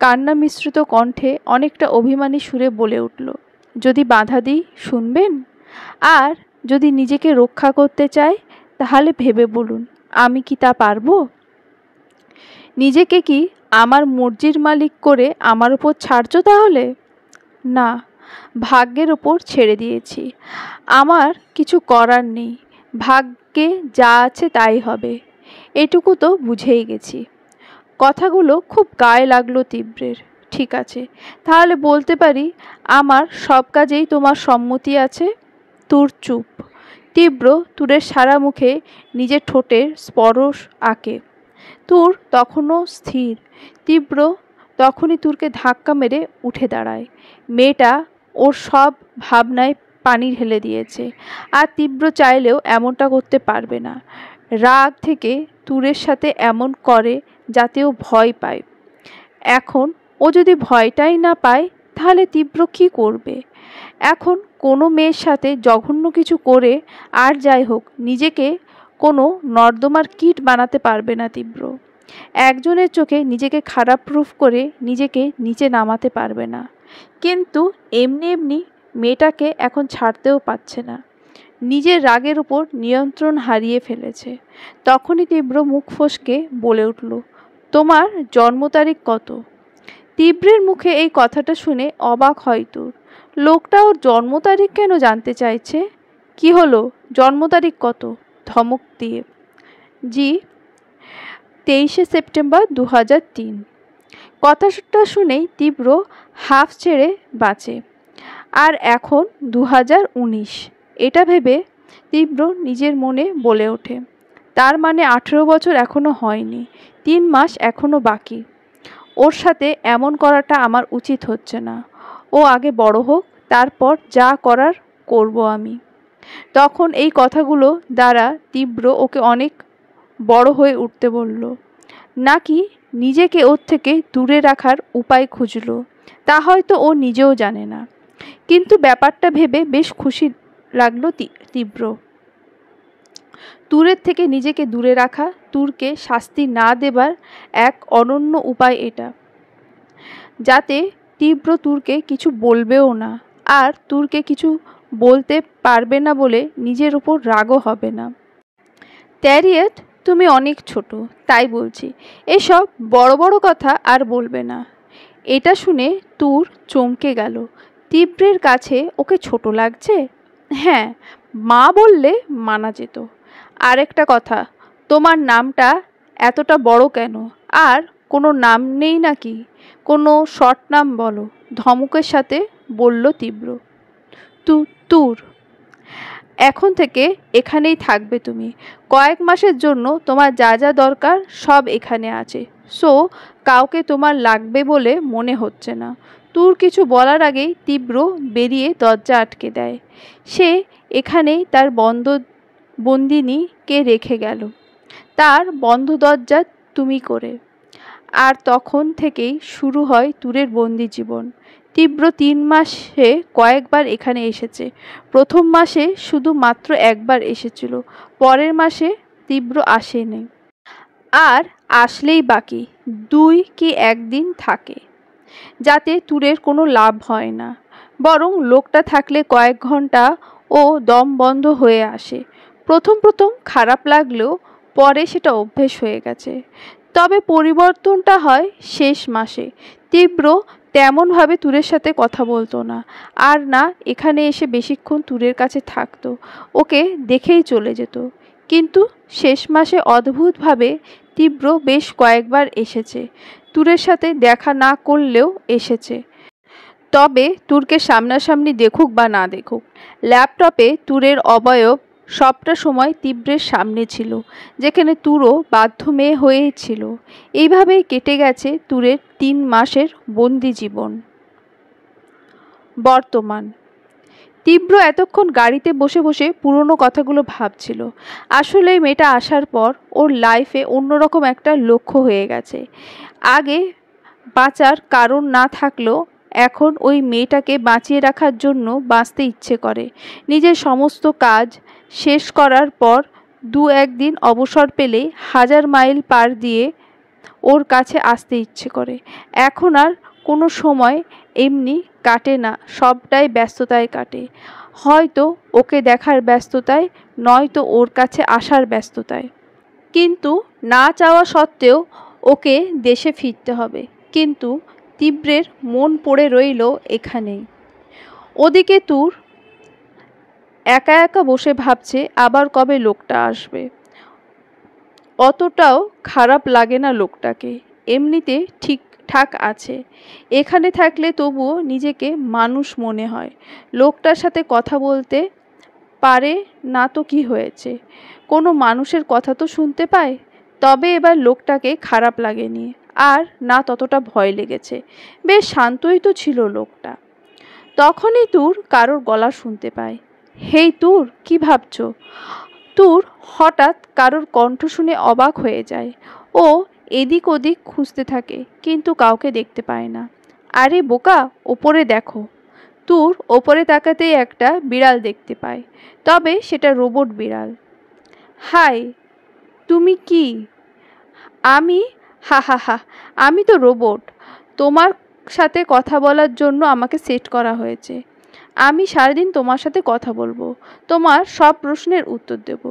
কান্না মিশ্রিত কণ্ঠে অনেকটা অভিমানী সুরে বলে উঠল, যদি বাধা দিই শুনবেন? আর যদি নিজেকে রক্ষা করতে চাই তাহলে ভেবে বলুন, আমি কি তা পারবো? নিজেকে কি আমার মর্জির মালিক করে আমার উপর ছাড়ছো তাহলে? না, ভাগ্যের ওপর ছেড়ে দিয়েছি। আমার কিছু করার নেই, ভাগ্যে যা আছে তাই হবে, এটুকু তো বুঝেই গেছি। কথাগুলো খুব গায়ে লাগলো তীব্রের। ঠিক আছে, তাহলে বলতে পারি আমার সব কাজেই তোমার সম্মতি আছে? তুর চুপ। তীব্র তুরের সারা মুখে নিজের ঠোঁটের স্পর্শ আঁকে। তুর তখনও স্থির। তীব্র তখনই তুরকে ধাক্কা মেরে উঠে দাঁড়ায়। মেয়েটা ওর সব ভাবনায় পানি ঢেলে দিয়েছে, আর তীব্র চাইলেও এমনটা করতে পারবে না। রাগ থেকে তুরের সাথে এমন করে যাতে ও ভয় পায়। এখন ও যদি ভয়টাই না পায় তাহলে তীব্র কী করবে? এখন কোনো মেয়ের সাথে জঘন্য কিছু করে আর যাই হোক নিজেকে কোনো নর্দমার কীট বানাতে পারবে না তীব্র। একজনের চোখে নিজেকে খারাপ প্রুফ করে নিজেকে নিচে নামাতে পারবে না। কিন্তু এমনি এমনি মেয়েটাকে এখন ছাড়তেও পারছে না। নিজের রাগের উপর নিয়ন্ত্রণ হারিয়ে ফেলেছে। তখনই তীব্র মুখ ফসকে বলে উঠল, তোমার জন্ম তারিখ কত? তীব্রের মুখে এই কথাটা শুনে অবাক হয় তুর। লোকটা ওর জন্ম তারিখ কেন জানতে চাইছে? কি হলো, জন্ম তারিখ কত? ধমক দিয়ে। জি, 23শে সেপ্টেম্বর 2003। কথাটা শুনেই তীব্র হাফ ছেড়ে বাঁচে। আর এখন 2019, এটা ভেবে তীব্র নিজের মনে বলে ওঠে, তার মানে 18 বছর এখনো হয়নি, 3 মাস এখনো বাকি। ওর সাথে এমন করাটা আমার উচিত হচ্ছে না। ও আগে বড় হোক, তারপর যা করার করব আমি। তখন এই কথাগুলো দ্বারা তীব্র ওকে অনেক বড় হয়ে উঠতে বলল, নাকি নিজেকে ওর থেকে দূরে রাখার উপায় খুঁজল, তা হয়তো ও নিজেও জানে না। কিন্তু ব্যাপারটা ভেবে বেশ খুশি লাগলো তীব্র। তুরের থেকে নিজেকে দূরে রাখা, তুরকে শাস্তি না দেবার এক অনন্য উপায় এটা, যাতে তীব্র তুরকে কিছু বলবেও না, আর তুরকে কিছু বলতে পারবে না বলে নিজের উপর রাগও হবে না। ট্যারিয়েট, তুমি অনেক ছোট, তাই বলছি, এসব বড় বড় কথা আর বলবে না। এটা শুনে তুর চমকে গেল। তীব্রের কাছে ওকে ছোট লাগছে? হ্যাঁ, মা বললে মানা যেত। আরেকটা কথা, তোমার নামটা এতটা বড় কেন? আর কোনো নাম নেই নাকি? কোনো শর্ট নাম বলো, ধমকের সাথে বলল তীব্র। তুর। এখন থেকে এখানেই থাকবে তুমি। কয়েক মাসের জন্য তোমার যা যা দরকার সব এখানে আছে। সো কাউকে তোমার লাগবে বলে মনে হচ্ছে না। তুর কিছু বলার আগেই তীব্র বেরিয়ে দরজা আটকে দেয়। সে এখানেই তার বন্দিনীকে রেখে গেল, তার বন্ধ দরজা তুমি করে। আর তখন থেকেই শুরু হয় তুরের বন্দি জীবন। তীব্র 3 মাসে কয়েকবার এখানে এসেছে। প্রথম মাসে শুধু মাত্র একবার এসেছিল, পরের মাসে তীব্র আসেনি। আর আসলেই বাকি 2 কি 1 দিন থাকে, যাতে তুরের কোনো লাভ হয় না। বরং লোকটা থাকলে কয়েক ঘন্টা ও দম বন্ধ হয়ে আসে। প্রথম খারাপ লাগলেও পরে সেটা অভ্যেস হয়ে গেছে। তবে পরিবর্তনটা হয় শেষ মাসে। তীব্র তেমনভাবে তুরের সাথে কথা বলতো না, আর না এখানে এসে বেশিক্ষণ তুরের কাছে থাকতো। ওকে দেখেই চলে যেত। কিন্তু শেষ মাসে অদ্ভুতভাবে তীব্র বেশ কয়েকবার এসেছে। তুরের সাথে দেখা না করলেও এসেছে। তবে তুরকে সামনাসামনি দেখুক বা না দেখুক, ল্যাপটপে তুরের অবয়ব সবটা সময় তীব্রের সামনে ছিল, যেখানে তুরও বাধ্য মেয়ে হয়েছিল। এইভাবেই কেটে গেছে তুরের 3 মাসের বন্দি জীবন। বর্তমান। তীব্র এতক্ষণ গাড়িতে বসে বসে পুরনো কথাগুলো ভাবছিল। আসলে মেয়েটা আসার পর ওর লাইফে অন্যরকম একটা লক্ষ্য হয়ে গেছে। আগে বাঁচার কারণ না থাকলেও এখন ওই মেয়েটাকে বাঁচিয়ে রাখার জন্য বাঁচতে ইচ্ছে করে। নিজের সমস্ত কাজ শেষ করার পর 2-1 দিন অবসর পেলেই 1000 মাইল পার দিয়ে ওর কাছে আসতে ইচ্ছে করে। এখন আর কোনো সময় এমনি কাটে না, সবটাই ব্যস্ততায় কাটে। হয়তো ওকে দেখার ব্যস্ততায়, নয়তো ওর কাছে আসার ব্যস্ততায়। কিন্তু না চাওয়া সত্ত্বেও ওকে দেশে ফিরতে হবে। কিন্তু তীব্রের মন পড়ে রইল এখানেই। ওদিকে তুর একা একা বসে ভাবছে আবার কবে লোকটা আসবে। অতটাও খারাপ লাগে না লোকটাকে, এমনিতে ঠিকঠাক আছে। এখানে থাকলে তবুও নিজেকে মানুষ মনে হয়। লোকটার সাথে কথা বলতে পারে না তো কি হয়েছে, কোনো মানুষের কথা তো শুনতে পায়। তবে এবার লোকটাকে খারাপ লাগেনি, আর না ততটা ভয় লেগেছে। বেশ শান্তই তো ছিল লোকটা। তখনই তুর কারোর গলা শুনতে পায়। হেই তুর, কি ভাবছ? তুর হঠাৎ কারোর কণ্ঠ শুনে অবাক হয়ে যায়। ও এদিক ওদিক খুঁজতে থাকে, কিন্তু কাউকে দেখতে পায় না। আরে বোকা, ওপরে দেখো। তুর ওপরে তাকাতেই একটা বিড়াল দেখতে পায়, তবে সেটা রোবট বিড়াল। হাই, তুমি কি? আমি? হা হা হা, আমি তো রোবট। তোমার সাথে কথা বলার জন্য আমাকে সেট করা হয়েছে। আমি সারাদিন তোমার সাথে কথা বলবো, তোমার সব প্রশ্নের উত্তর দেব।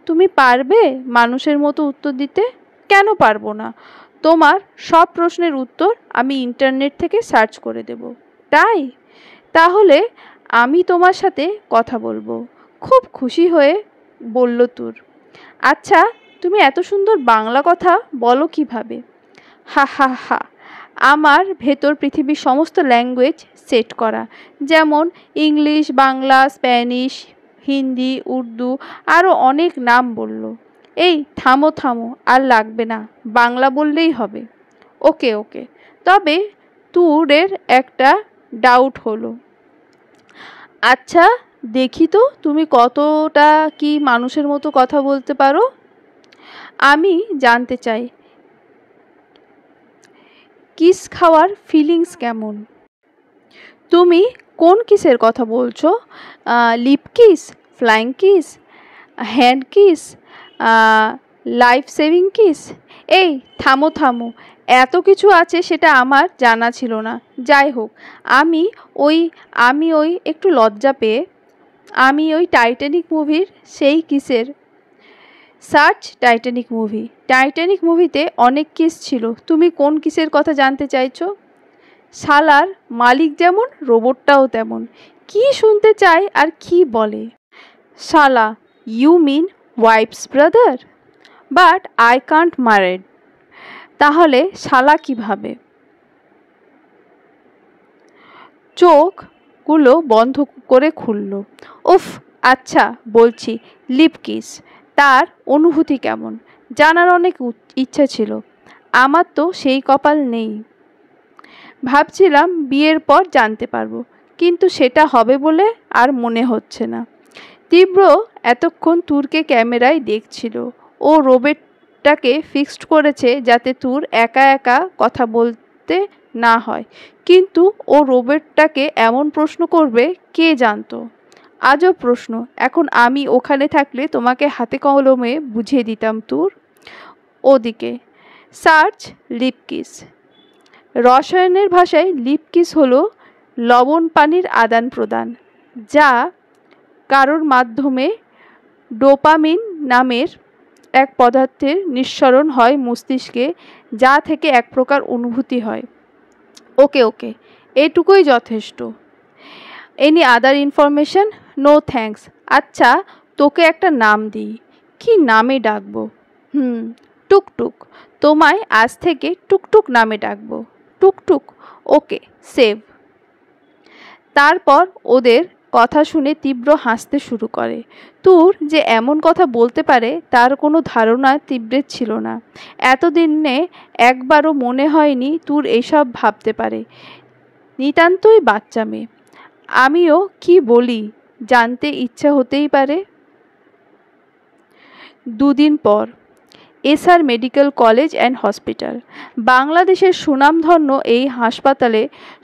তুমি পারবে মানুষের মতো উত্তর দিতে? কেন পারবো না? তোমার সব প্রশ্নের উত্তর আমি ইন্টারনেট থেকে সার্চ করে দেব। তাই? তাহলে আমি তোমার সাথে কথা বলবো। খুব খুশি হয়ে বলল তুর। আচ্ছা, তুমি এত সুন্দর বাংলা কথা বলো কিভাবে? হা হা হা, আমার ভেতর পৃথিবীর সমস্ত ল্যাঙ্গুয়েজ সেট করা, যেমন ইংলিশ, বাংলা, স্প্যানিশ, হিন্দি, উর্দু, আরও অনেক নাম বলল। এই থামো থামো, আর লাগবে না, বাংলা বললেই হবে। ওকে ওকে। তবে তুরের একটা ডাউট হলো। আচ্ছা দেখি তো, তুমি কতটা কি মানুষের মতো কথা বলতে পারো? আমি জানতে চাই কিস খাওয়ার ফিলিংস কেমন। তুমি কোন কিসের কথা বলছো? Lip kiss, flying kiss, hand kiss, life saving kiss? এই থামো থামো, এত কিছু আছে সেটা আমার জানা ছিল না। যাই হোক, আমি ওই একটু লজ্জা পেয়ে আমি ওই টাইটানিক মুভির সেই কিসের সার্চ টাইটানিক মুভি। টাইটানিক মুভিতে অনেক কিস ছিল, তুমি কোন কিসের কথা জানতে চাইছো? শালার মালিক যেমন রোবটটাও তেমন, কি শুনতে চায় আর কি বলে। শালা, you mean wife's brother? But I can't married. তাহলে শালা কিভাবে? চোখগুলো বন্ধ করে খুলল। উফ, আচ্ছা বলছি, লিপ কিস, তার অনুভূতি কেমন জানার অনেক ইচ্ছা ছিল। আমার তো সেই কপাল নেই। ভাবছিলাম বিয়ের পর জানতে পারবো, কিন্তু সেটা হবে বলে আর মনে হচ্ছে না। তীব্র এতক্ষণ তুরকে ক্যামেরায় দেখছিল। ও রোবটটাকে ফিক্সড করেছে যাতে তুর একা একা কথা বলতে না হয়, কিন্তু ও রোবটটাকে এমন প্রশ্ন করবে কে জানতো। আজব প্রশ্ন। এখন আমি ওখানে থাকলে তোমাকে হাতে কলমে বুঝিয়ে দিতাম তুর। ওদিকে সার্চ লিপ কিস। রসায়নের ভাষায় লিপ কিস হলো লবণ পানির আদান প্রদান, যা কারোর মাধ্যমে ডোপামিন নামের এক পদার্থের নিঃসরণ হয় মস্তিষ্কে, যা থেকে এক প্রকার অনুভূতি হয়। ওকে ওকে, এটুকুই যথেষ্ট। Any other information? No thanks. আচ্ছা তোকে একটা নাম দিই, কি নামে ডাকবো? টুকটুক। তোমায় আজ থেকে টুকটুক নামে ডাকবো। টুকটুক, ওকে, সেভ। তারপর ওদের কথা শুনে তীব্র হাসতে শুরু করে। তুর যে এমন কথা বলতে পারে তার কোনো ধারণা তীব্রের ছিল না। এতদিনে একবারও মনে হয়নি তুর এইসব ভাবতে পারে। নিতান্তই বাচ্চা মেয়ে। আমিও কি বলি জানতে ইচ্ছা হতেই পারে। দুদিন পর SR medical college and hospital. বাংলাদেশের সুনামধন্য এই হাসপাতালে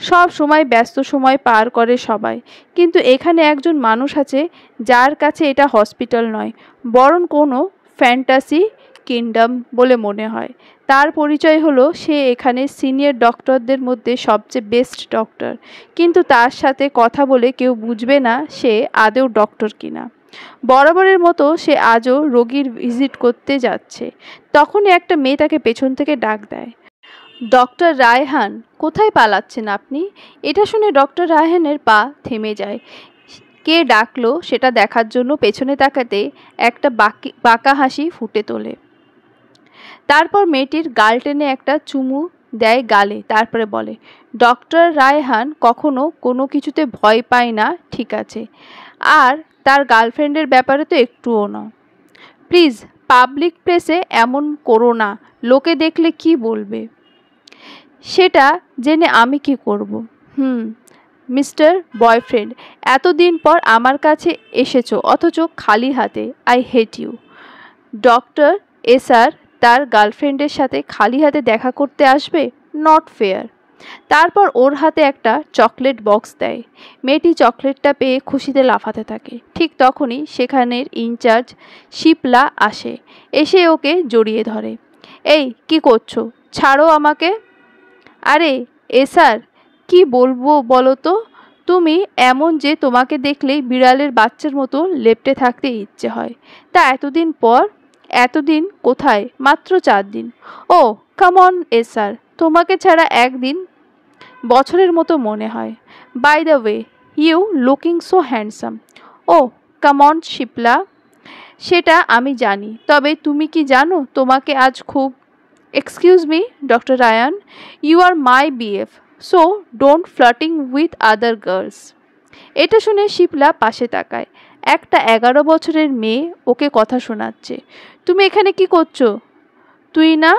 সব সময় ব্যস্ত সময় পার করে সবাই, কিন্তু এখানে একজন মানুষ আছে যার কাছে এটা হসপিটাল নয়, বরং কোনো ফ্যান্টাসি কিংডম বলে মনে হয়। তার পরিচয় হলো সে এখানে সিনিয়র ডক্টরদের মধ্যে সবচেয়ে বেস্ট ডক্টর, কিন্তু তার সাথে কথা বলে কেউ বুঝবে না সে আদৌ ডক্টর কিনা। বরাবরের মতো সে আজও রোগীর ভিজিট করতে যাচ্ছে। তখনই একটা মেয়ে তাকে পেছন থেকে ডাক দেয়, ডক্টর রায়হান, কোথায় পালাচ্ছেন আপনি? এটা শুনে ডক্টর রায়হানের পা থেমে যায়। কে ডাকলো সেটা দেখার জন্য পেছনে তাকাতে একটা বাঁকা হাসি ফুটে তোলে। তারপর মেয়েটির গাল টেনে একটা চুমু দেয় গালে, তারপরে বলে, ডক্টর রায়হান কখনো কোনো কিছুতে ভয় পায় না, ঠিক আছে? আর তার গার্লফ্রেন্ডের ব্যাপারে তো একটুও না। প্লিজ পাবলিক প্লেসে এমন করো না, লোকে দেখলে কি বলবে? সেটা জেনে আমি কি করব? মিস্টার বয়ফ্রেন্ড, এতদিন পর আমার কাছে এসেছো অথচ খালি হাতে। I hate you. Doctor SR তার গার্লফ্রেন্ডের সাথে খালি হাতে দেখা করতে আসবে? Not fair. তারপর ওর হাতে একটা চকলেট বক্স দেয়। মেয়েটি চকলেটটা পেয়ে খুশিতে লাফাতে থাকে। ঠিক তখনই সেখানের ইনচার্জ শিপলা আসে, এসে ওকে জড়িয়ে ধরে। এই কি করছো? ছাড়ো আমাকে। আরে এসআর, কি বলবো বলো তো? তুমি এমন যে তোমাকে দেখলেই বিড়ালের বাচ্চার মতো লেপ্টে থাকতে ইচ্ছে হয়। তা এতদিন কোথায়? মাত্র 4 দিন। ও কাম অন এসআর, তোমাকে ছাড়া একদিন বছরের মতো মনে হয়। By the way, you looking so handsome. Oh come on Shipla, সেটা আমি জানি, তবে তুমি কি জানো তোমাকে আজ খুব... excuse me doctor Ryan, you are my BF, so don't flirting with other girls. এটা শুনে শিপলা পাশে তাকায়। একটা 11 বছরের মেয়ে ওকে কথা শোনাচ্ছে। তুমি এখানে কি করছো? তুই না,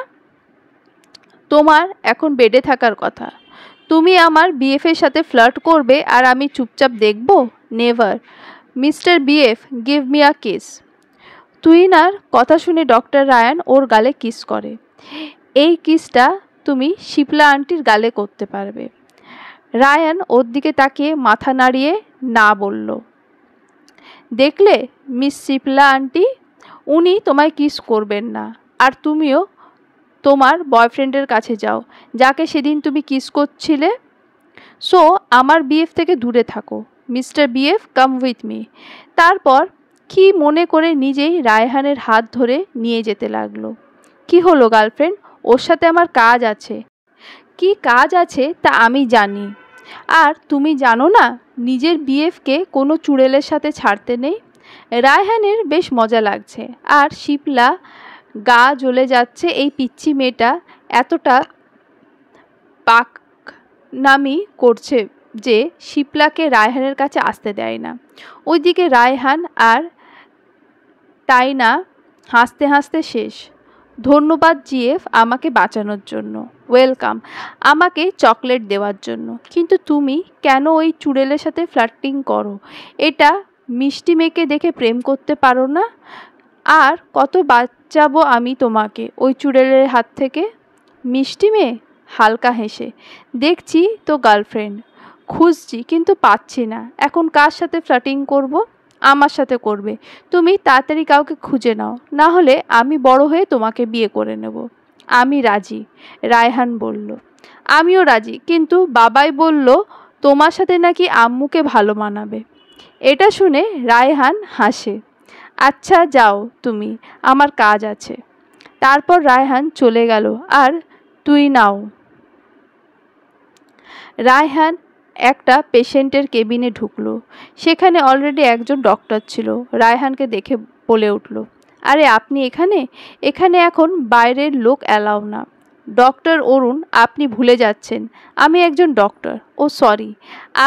তোমার এখন বেডে থাকার কথা। তুমি আমার বিএফের সাথে ফ্লার্ট করবে আর আমি চুপচাপ দেখব? Never. Mister BF, give me a kiss. তুইনার কথা শুনে ডক্টর রায়ান ওর গালে কিস করে। এই কিসটা তুমি শিপলা আন্টির গালে করতে পারবে। রায়ান ওর দিকে তাকিয়ে মাথা নাড়িয়ে না বলল। দেখলে মিস শিপলা আন্টি, উনি তোমায় কিস করবেন না। আর তুমিও তোমার বয়ফ্রেন্ডের কাছে যাও, যাকে সেদিন তুমি কিস করছিলে। সো আমার বিএফ থেকে দূরে থাকো। Mister BF, come with me. তারপর কি মনে করে নিজেই রায়হানের হাত ধরে নিয়ে যেতে লাগলো। কি হলো গার্লফ্রেন্ড, ওর সাথে আমার কাজ আছে। কি কাজ আছে তা আমি জানি। আর তুমি জানো না নিজের বিএফকে কোনো চুড়েলের সাথে ছাড়তে নেই। রায়হানের বেশ মজা লাগছে, আর শিপলা গা জ্বলে যাচ্ছে। এই পিচ্চি মেয়েটা এতটা পাকনামি করছে যে শিপলাকে রায়হানের কাছে আসতে দেয় না। ওইদিকে রায়হান আর তাইনা হাসতে হাসতে শেষ। ধন্যবাদ জিএফ আমাকে বাঁচানোর জন্য। ওয়েলকাম আমাকে চকলেট দেওয়ার জন্য। কিন্তু তুমি কেন ওই চুড়েলের সাথে ফ্লার্টিং করো? এটা মিষ্টি মেয়েকে দেখে প্রেম করতে পারো না? আর কত বাঁচাবো আমি তোমাকে ওই চুড়েলের হাত থেকে? মিষ্টি মেয়ে হালকা হেসে, দেখছি তো গার্লফ্রেন্ড খুঁজছি কিন্তু পাচ্ছি না। এখন কার সাথে ফ্লার্টিং করব? আমার সাথে করবে। তুমি তাড়াতাড়ি কাউকে খুঁজে নাও, না হলে আমি বড় হয়ে তোমাকে বিয়ে করে নেব। আমি রাজি, রায়হান বলল। আমিও রাজি, কিন্তু বাবাই বলল তোমার সাথে নাকি আম্মুকে ভালো মানাবে। এটা শুনে রায়হান হাসে। আচ্ছা যাও তুমি, আমার কাজ আছে। তারপর রায়হান চলে গেল। আর তুই নাও। রায়হান একটা পেশেন্টের কেবিনে ঢুকলো। সেখানে অলরেডি একজন ডক্টর ছিল। রায়হানকে দেখে বলে উঠল, আরে আপনি এখানে? এখানে এখন বাইরের লোক অ্যালাউ না। ডক্টর অরুণ, আপনি ভুলে যাচ্ছেন আমি একজন ডক্টর। ও সরি,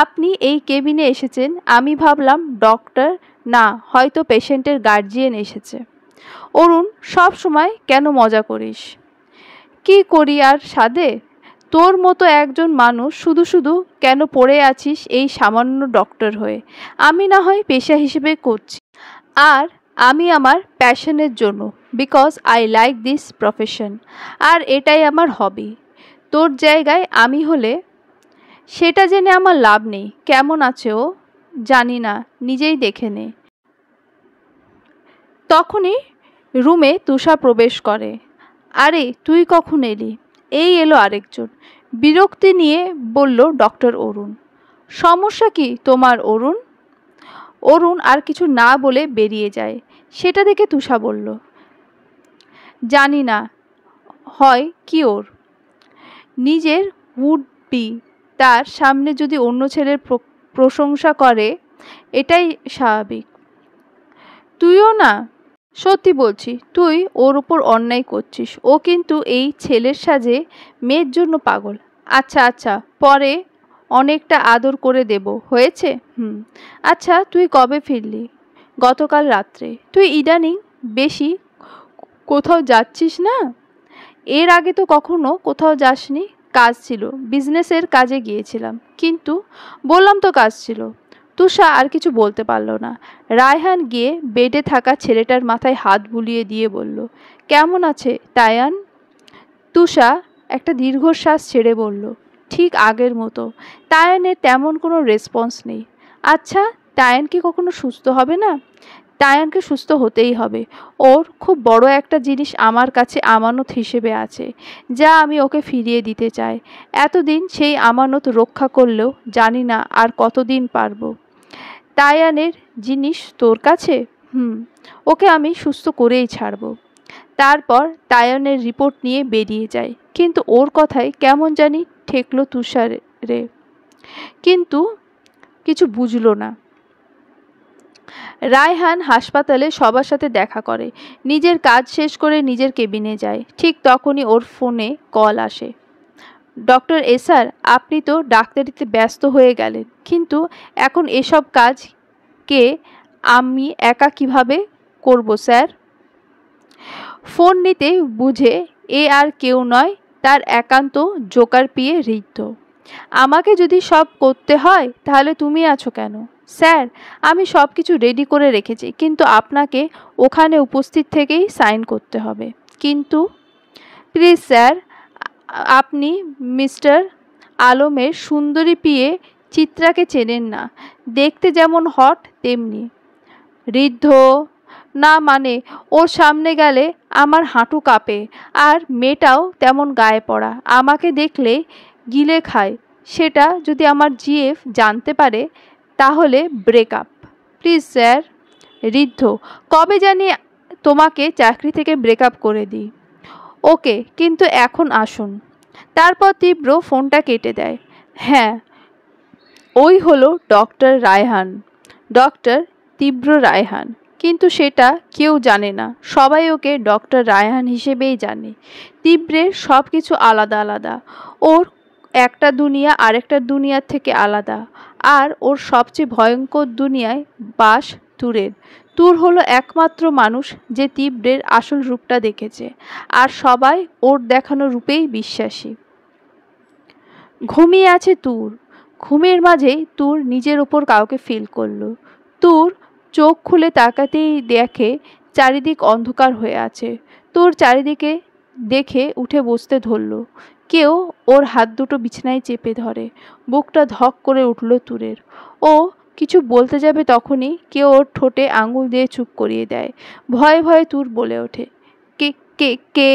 আপনি এই কেবিনে এসেছেন, আমি ভাবলাম ডক্টর না, হয়তো পেশেন্টের গার্জিয়ান এসেছে। অরুণ, সব সময় কেন মজা করিস? কি করি আর সাধে? তোর মতো একজন মানুষ শুধু শুধু কেন পড়ে আছিস এই সামান্য ডক্টর হয়ে? আমি না হয় পেশা হিসেবে করছি, আর আমি আমার প্যাশনের জন্য, because I like this profession, আর এটাই আমার হবি। তোর জায়গায় আমি হলে সেটা জেনে আমার লাভ নেই। কেমন আছে ও জানি না, নিজেই দেখে নে। তখনই রুমে তুষা প্রবেশ করে। আরে তুই কখন এলি? এই এলো আরেকজন, বিরক্তি নিয়ে বলল ডক্টর অরুণ। সমস্যা কি তোমার অরুণ? অরুণ আর কিছু না বলে বেরিয়ে যায়। সেটা দেখে তুষা বলল, জানি না হয় কি ওর। নিজের উড বি তার সামনে যদি অন্য ছেলের প্রশংসা করে, এটাই স্বাভাবিক। তুইও না, সত্যি বলছি, তুই ওর উপর অন্যায় করছিস। ও কিন্তু এই ছেলের সাজে মেয়ের জন্য পাগল। আচ্ছা আচ্ছা, পরে অনেকটা আদর করে দেব, হয়েছে? আচ্ছা, তুই কবে ফিরলি? গতকাল রাত্রে। তুই ইদানিং বেশি কোথাও যাচ্ছিস না? এর আগে তো কখনো কোথাও যাসনি। কাজ ছিল, বিজনেসের কাজে গিয়েছিলাম। কিন্তু বললাম তো কাজ ছিল। তুষা আর কিছু বলতে পারল না। রায়হান গিয়ে বেডে থাকা ছেলেটার মাথায় হাত বুলিয়ে দিয়ে বলল, কেমন আছে তায়ান? তুষা একটা দীর্ঘশ্বাস ছেড়ে বলল, ঠিক আগের মতো। তায়ানের তেমন কোনো রেসপন্স নেই। আচ্ছা, তায়ান কি কখনো সুস্থ হবে না? তায়ানকে সুস্থ হতেই হবে। ওর খুব বড় একটা জিনিস আমার কাছে আমানত হিসেবে আছে, যা আমি ওকে ফিরিয়ে দিতে চাই। এতদিন সেই আমানত রক্ষা করলেও জানি না আর কতদিন পারবো। তায়ানের জিনিস তোর কাছে? ওকে আমি সুস্থ করেই ছাড়ব। তারপর তায়ানের রিপোর্ট নিয়ে বেরিয়ে যায়। কিন্তু ওর কথায় কেমন জানি ঠেকলো তুষারে, কিন্তু কিছু বুঝলো না। রায়হান হাসপাতালে সবার সাথে দেখা করে, নিজের কাজ শেষ করে নিজের কেবিনে যায়। ঠিক তখনই ওর ফোনে কল আসে। ডক্টর এসআর, আপনি তো ডাক্তারিতে ব্যস্ত হয়ে গেলেন, কিন্তু এখন এসব কাজ আমি একা কিভাবে করব স্যার? ফোন নিতে বুঝে এ আর কেউ নয়, তার একান্ত জোকার পিয়ে ঋদ্ধ। আমাকে যদি সব করতে হয় তাহলে তুমি আছো কেন? স্যার, আমি সব কিছু রেডি করে রেখেছি, কিন্তু আপনাকে ওখানে উপস্থিত থেকেই সাইন করতে হবে। কিন্তু প্লিজ স্যার, আপনি মিস্টার আলমের সুন্দরী পিয়ে চিত্রাকে চেনেন না। দেখতে যেমন হট তেমনি ঋদ্ধ। না মানে, ওর সামনে গেলে আমার হাঁটু কাঁপে। আর মেয়েটাও তেমন গায়ে পড়া, আমাকে দেখলে গিলে খায়। সেটা যদি আমার জিএফ জানতে পারে তাহলে ব্রেকআপ। Please sir. ঋদ্ধ, কবে জানি তোমাকে চাকরি থেকে ব্রেকআপ করে দিই। ওকে, কিন্তু এখন আসুন। তারপর তীব্র ফোনটা কেটে দেয়। হ্যাঁ, ওই হলো ডক্টর রায়হান, ডক্টর তীব্র রায়হান। কিন্তু সেটা কেউ জানে না, সবাই ওকে ডক্টর রায়হান হিসেবেই জানে। তীব্রের সব কিছু আলাদা আলাদা। ওর একটা দুনিয়া আরেকটা দুনিয়ার থেকে আলাদা। আর ওর সবচেয়ে ভয়ঙ্কর দুনিয়ায় বাস তুরের। তুর হলো একমাত্র মানুষ যে তীব্রের আসল রূপটা দেখেছে, আর সবাই ওর দেখানো রূপেই বিশ্বাসী। ঘুমিয়ে আছে তুর। ঘুমের মাঝেই তুর নিজের ওপর কাউকে ফিল করলো। তুর চোখ খুলে তাকাতেই দেখে চারিদিক অন্ধকার হয়ে আছে। তুর চারিদিকে দেখে উঠে বসতে ধরল। কেউ ওর হাত দুটো বিছানায় চেপে ধরে। বুকটা ধক করে উঠল তুরের। ও কিছু বলতে যাবে তখনই কেউ ওর ঠোঁটে আঙুল দিয়ে চুপ করিয়ে দেয়। ভয়ে ভয়ে তুর বলে ওঠে, কে কে কে?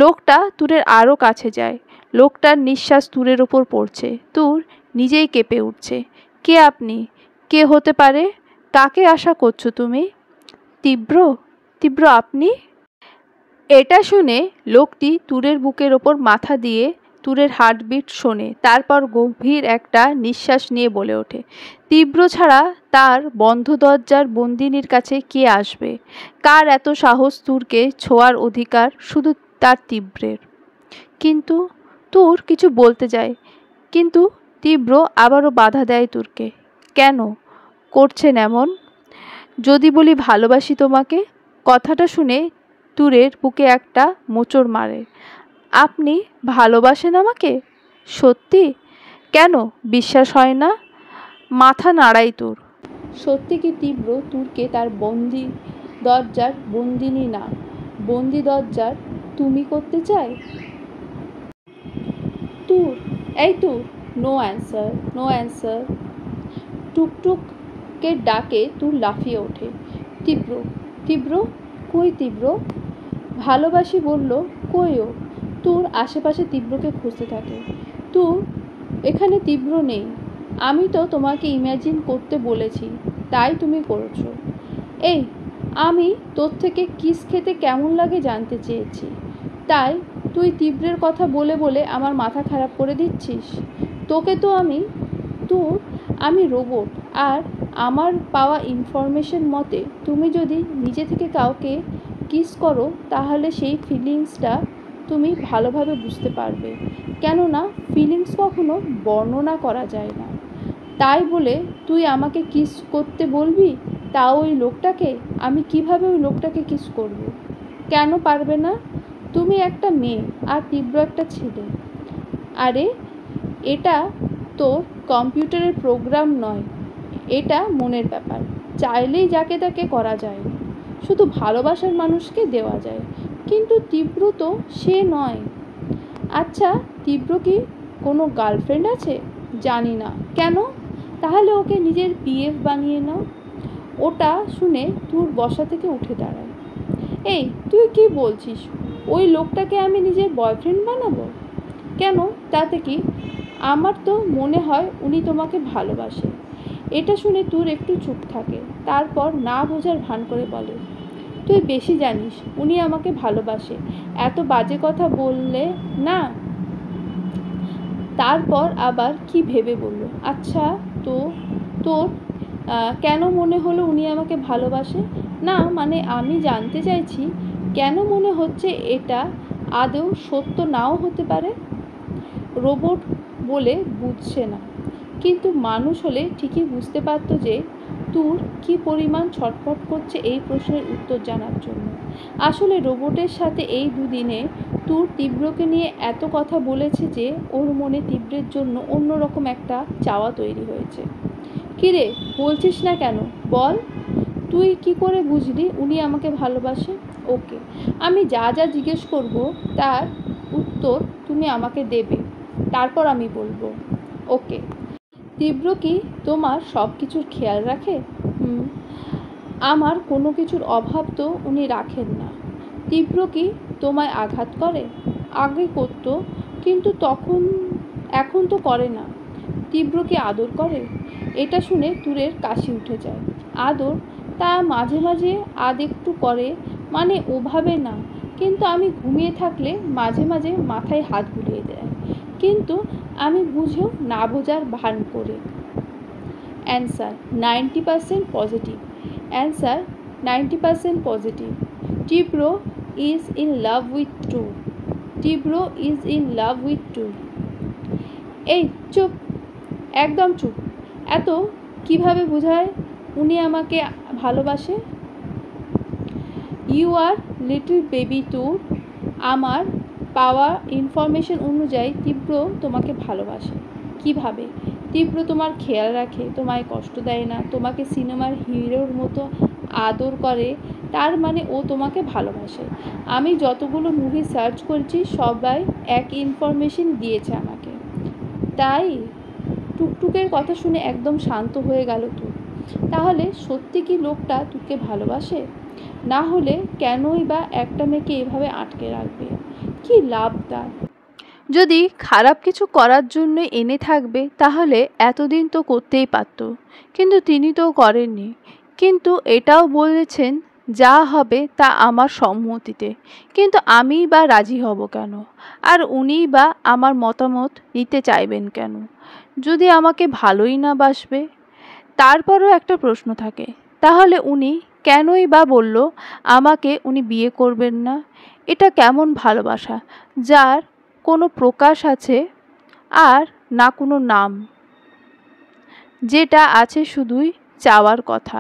লোকটা তুরের আরও কাছে যায়। লোকটার নিঃশ্বাস তুরের ওপর পড়ছে। তুর নিজেই কেঁপে উঠছে। কে আপনি? কে হতে পারে? কাকে আশা করছো তুমি? তীব্র? তীব্র আপনি? এটা শুনে লোকটি তুরের বুকের ওপর মাথা দিয়ে তুরের হার্টবিট শোনে। তারপর গভীর একটা নিঃশ্বাস নিয়ে বলে ওঠে, তীব্র ছাড়া তার বন্ধ দরজার বন্দিনীর কাছে কে আসবে? কার এত সাহস তুরকে ছোঁয়ার অধিকার? শুধু তার তীব্রের। কিন্তু তুর কিছু বলতে যায়, কিন্তু তীব্র আবারও বাধা দেয় তুরকে। কেন করছেন এমন? যদি বলি ভালোবাসি তোমাকে? কথাটা শুনে তুরের বুকে একটা মোচড় মারে। আপনি ভালোবাসেন আমাকে? সত্যি? কেন বিশ্বাস হয় না? মাথা নাড়াই তুর। সত্যি কি তীব্র তুরকে তার বন্দি দরজার বন্দিনী না, বন্দি দরজার তুমি করতে চায়? তুর, এই তুর, নো অ্যান্সার, নো অ্যান্সার। টুকটুককে ডাকে তুর লাফিয়ে ওঠে। তীব্র, তীব্র কই তীব্র? ভালোবাসি বলল, কইও? তোর আশেপাশে তীব্রকে খুঁজতে থাকে। তুই এখানে তীব্র নেই। আমি তো তোমাকে ইমাজিন করতে বলেছি, তাই তুমি করছো। এই, আমি তোর থেকে কিস খেতে কেমন লাগে জানতে চেয়েছি, তাই তুই তীব্রের কথা বলে বলে আমার মাথা খারাপ করে দিচ্ছিস। তোকে তো আমি রোবট, আর আমার পাওয়া ইনফরমেশন মতে তুমি যদি নিজে থেকে কাউকে কিস করো তাহলে সেই ফিলিংসটা তুমি ভালোভাবে বুঝতে পারবে, কেননা ফিলিংস কখনো বর্ণনা করা যায় না। তাই বলে তুই আমাকে কিস করতে বলবি, তাও ওই লোকটাকে? আমি কিভাবে ওই লোকটাকে কিস করব? কেন পারবে না? তুমি একটা মেয়ে আর তীব্র একটা ছেলে। আরে এটা তোর কম্পিউটারের প্রোগ্রাম নয়, এটা মনের ব্যাপার। চাইলেই যাকে তাকে করা যায়, শুধু ভালোবাসার মানুষকে দেওয়া যায়। কিন্তু তীব্র তো সে নয়। আচ্ছা, তীব্র কি কোনো গার্লফ্রেন্ড আছে? জানি না। কেন? তাহলে ওকে নিজের পিএফ বানিয়ে নাও। ওটা শুনে তোর বসা থেকে উঠে দাঁড়ায়। এই, তুই কি বলছিস? ওই লোকটাকে আমি নিজের বয়ফ্রেন্ড বানাবো? কেন, তাতে কি? আমার তো মনে হয় উনি তোমাকে ভালোবাসে। এটা শুনে তোর একটু চুপ থাকে, তারপর না বোঝার ভান করে বলে, তুই বেশি জানিস উনি আমাকে ভালোবাসে, এত বাজে কথা বললে না। তারপর আবার কি ভেবে বলল, আচ্ছা তো তোর কেন মনে হলো উনি আমাকে ভালোবাসে? না মানে আমি জানতে চাইছি কেন মনে হচ্ছে এটা আদৌ সত্য নাও হতে পারে। রোবট বলে বুঝছে না, কিন্তু মানুষ হলে ঠিকই বুঝতে পারতো যে তোর কি পরিমাণ ছটফট করছে এই প্রশ্নের উত্তর জানার জন্য। আসলে রোবটের সাথে এই দুদিনে তোর তীব্রকে নিয়ে এত কথা বলেছে যে ওর মনে তীব্রের জন্য অন্যরকম একটা চাওয়া তৈরি হয়েছে। কিরে, বলছিস না কেন? বল, তুই কি করে বুঝলি উনি আমাকে ভালোবাসে? ওকে, আমি যা যা জিজ্ঞেস করব তার উত্তর তুমি আমাকে দেবে, তারপর আমি বলবো। ওকে। তীব্র কি তোমার সব কিছুর খেয়াল রাখে? আমার কোনো কিছুর অভাব তো উনি রাখেন না। তীব্র কি তোমায় আঘাত করে? আগে করতো, কিন্তু এখন তো করে না। তীব্র কি আদর করে? এটা শুনে তুরের কাশি উঠে যায়। আদর? তা মাঝে মাঝে একটু করে, মানে ওভাবে না, কিন্তু আমি ঘুমিয়ে থাকলে মাঝে মাঝে মাথায় হাত বুলিয়ে দেয়, কিন্তু আমি বুঝেও না বোঝার ভান করে। Answer 90% positive. Answer 90% positive. Tibro is in love with two. Tibro is in love with two. এই চুপ, একদম চুপ। এত কিভাবে বোঝায় উনি আমাকে ভালোবাসে? ইউ আর লিটল বেবি টুর। আমার পাওয়া ইনফরমেশন অনুযায়ী তীব্র তোমাকে ভালোবাসে। কিভাবে? তীব্র তোমার খেয়াল রাখে, তোমায় কষ্ট দেয় না, তোমাকে সিনেমার হিরোর মতো আদর করে, তার মানে ও তোমাকে ভালোবাসে। আমি যতগুলো মুভি সার্চ করেছি সবাই এক ইনফরমেশন দিয়েছে আমাকে। তাই? টুকটুকের কথা শুনে একদম শান্ত হয়ে গেল তুই। তাহলে সত্যি কি লোকটা তোকে ভালোবাসে? না হলে কেনই বা একটা মেয়েকে এভাবে আটকে রাখবে? কি লাভ তার? যদি খারাপ কিছু করার জন্য এনে থাকবে তাহলে এতদিন তো করতেই পারত, কিন্তু তিনি তো করেননি। কিন্তু এটাও বলেছেন যা হবে তা আমার সম্মতিতে, কিন্তু আমিই বা রাজি হব কেন? আর উনিই বা আমার মতামত নিতে চাইবেন কেন যদি আমাকে ভালোই না বাসবে? তারপরও একটা প্রশ্ন থাকে, তাহলে উনি কেনই বা বলল আমাকে উনি বিয়ে করবেন না? এটা কেমন ভালোবাসা যার কোনো প্রকাশ আছে আর না কোনো নাম, যেটা আছে শুধুই চাওয়ার কথা,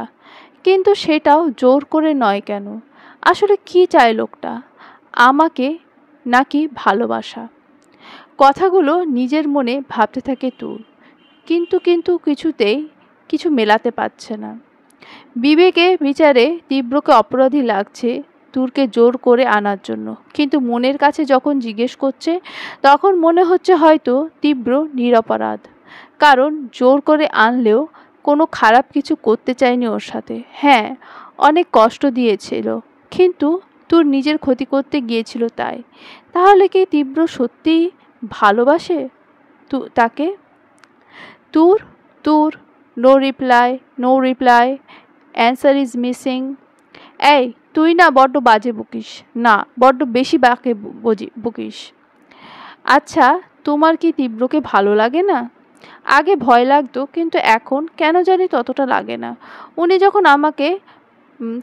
কিন্তু সেটাও জোর করে নয় কেন? আসলে কি চায় লোকটা, আমাকে নাকি ভালোবাসা? কথাগুলো নিজের মনে ভাবতে থাকে তুর, কিন্তু কিছুতেই কিছু মেলাতে পারছে না। বিবেকে বিচারে তীব্রকে অপরাধী লাগছে তুরকে জোর করে আনার জন্য, কিন্তু মনের কাছে যখন জিজ্ঞেস করছে তখন মনে হচ্ছে হয়তো তীব্র নিরপরাধ, কারণ জোর করে আনলেও কোনো খারাপ কিছু করতে চায়নি ওর সাথে। হ্যাঁ, অনেক কষ্ট দিয়েছিল, কিন্তু তোর নিজের ক্ষতি করতে গিয়েছিল তাই। তাহলে কি তীব্র সত্যিই ভালোবাসে তাকে? তোর তোর no reply, answer is missing. এই তুই না বড্ড বাজে বকিস, না বড্ড বেশি বকিস। আচ্ছা, তোমার কি তীব্রকে ভালো লাগে না? আগে ভয় লাগতো, কিন্তু এখন কেন জানি ততটা লাগে না। উনি যখন আমাকে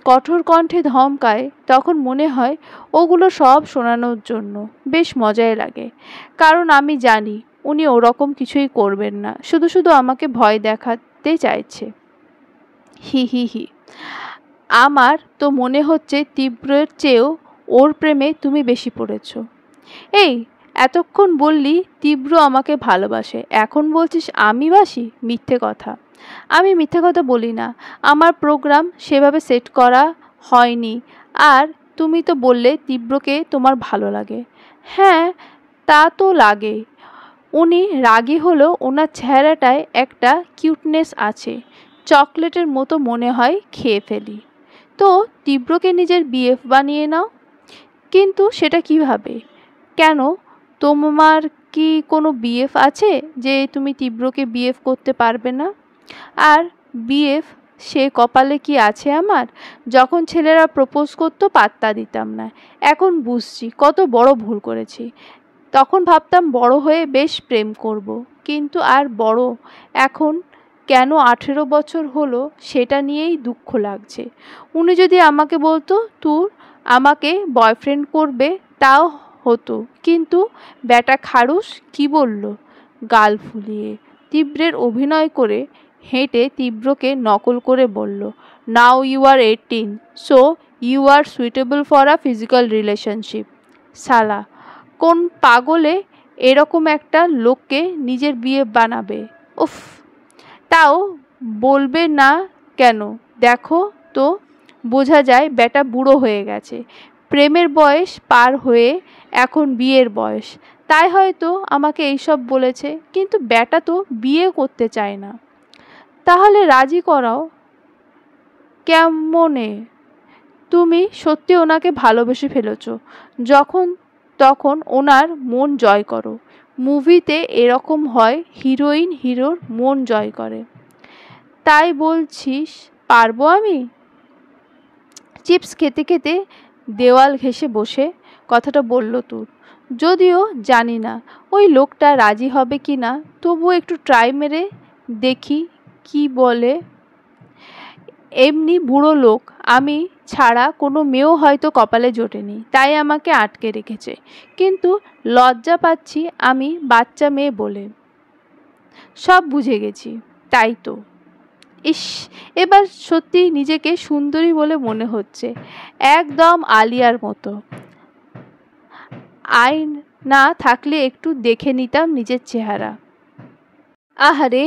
কঠোর কণ্ঠে ধমকায় তখন মনে হয় ওগুলো সব শোনানোর জন্য। বেশ মজাই লাগে, কারণ আমি জানি উনি ওরকম কিছুই করবেন না, শুধু শুধু আমাকে ভয় দেখাতে চাইছে। হি হি হি। আমার তো মনে হচ্ছে তীব্রের চেয়েও ওর প্রেমে তুমি বেশি পড়েছ। এই এতক্ষণ বললি তীব্র আমাকে ভালোবাসে, এখন বলছিস আমি বাসি? মিথ্যে কথা। আমি মিথ্যে কথা বলি না, আমার প্রোগ্রাম সেভাবে সেট করা হয়নি। আর তুমি তো বললে তীব্রকে তোমার ভালো লাগে। হ্যাঁ, তা তো লাগে। উনি রাগী হলেও ওনার চেহারাটায় একটা কিউটনেস আছে, চকলেটের মতো মনে হয় খেয়ে ফেলি। তো তীব্রকে নিজের বিএফ বানিয়ে নাও। কিন্তু সেটা কিভাবে? কেন, তোমার কি কোনো বিএফ আছে যে তুমি তীব্রকে বিএফ করতে পারবে না? আর বিএফ সে কপালে কি আছে আমার? যখন ছেলেরা প্রপোজ করতো পাত্তা দিতাম না, এখন বুঝছি কত বড় ভুল করেছি। তখন ভাবতাম বড় হয়ে বেশ প্রেম করব, কিন্তু আর বড় এখন কেন 18 বছর হলো সেটা নিয়েই দুঃখ লাগছে। উনি যদি আমাকে বলতো তুই আমাকে বয়ফ্রেন্ড করবে তাও হতো, কিন্তু ব্যাটা খারুস কি বলল? গাল ফুলিয়ে তীব্রের অভিনয় করে হেঁটে তীব্রকে নকল করে বলল, now you are 18, so you are suitable for a physical relationship. শালা কোন পাগলে এরকম একটা লোককে নিজের বিয়ে বানাবে? উফ, তাও বলবে না কেন? দেখো তো, বোঝা যায় ব্যাটা বুড়ো হয়ে গেছে, প্রেমের বয়স পার হয়ে এখন বিয়ের বয়স, তাই হয়তো আমাকে এইসব বলেছে। কিন্তু ব্যাটা তো বিয়ে করতে চায় না। তাহলে রাজি করাও কেমনে? তুমি সত্যি ওনাকে ভালোবেসে ফেলেছ, যখন তখন ওনার মন জয় করো। মুভিতে এরকম হয়, হিরোইন হিরোর মন জয় করে। তাই বলছিস পারবো আমি? চিপস খেতে খেতে দেওয়াল ঘেঁষে বসে কথাটা বলল তোর। যদিও জানি না ওই লোকটা রাজি হবে কি না, তবুও একটু ট্রাই মেরে দেখি কি বলে। এমনি বুড়ো লোক আমি ছাড়া কোনো মেয়েও হয়তো কপালে জোটেনি, তাই আমাকে আটকে রেখেছে। কিন্তু লজ্জা পাচ্ছি আমি বাচ্চা মেয়ে বলে। সব বুঝে গেছি, তাই তো। ইস, এবার সত্যি নিজেকে সুন্দরী বলে মনে হচ্ছে, একদম আলিয়ার মতো। আইন না থাকলে একটু দেখে নিতাম নিজের চেহারা। আহারে,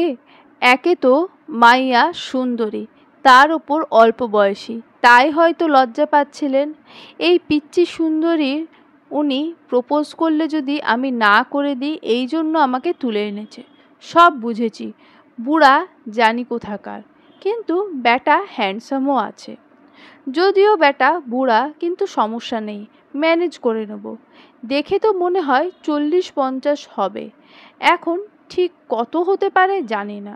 একে তো মাইয়া সুন্দরী, তার ওপর অল্প বয়সী, তাই হয়তো লজ্জা পাচ্ছিলেন। এই পিচ্চি সুন্দরীর উনি প্রপোজ করলে যদি আমি না করে দিই, এই জন্য আমাকে তুলে এনেছে। সব বুঝেছি, বুড়া জানি কোথাকার। কিন্তু ব্যাটা হ্যান্ডসামও আছে। যদিও ব্যাটা বুড়া, কিন্তু সমস্যা নেই, ম্যানেজ করে নেব। দেখে তো মনে হয় 40-50 হবে, এখন ঠিক কত হতে পারে জানি না।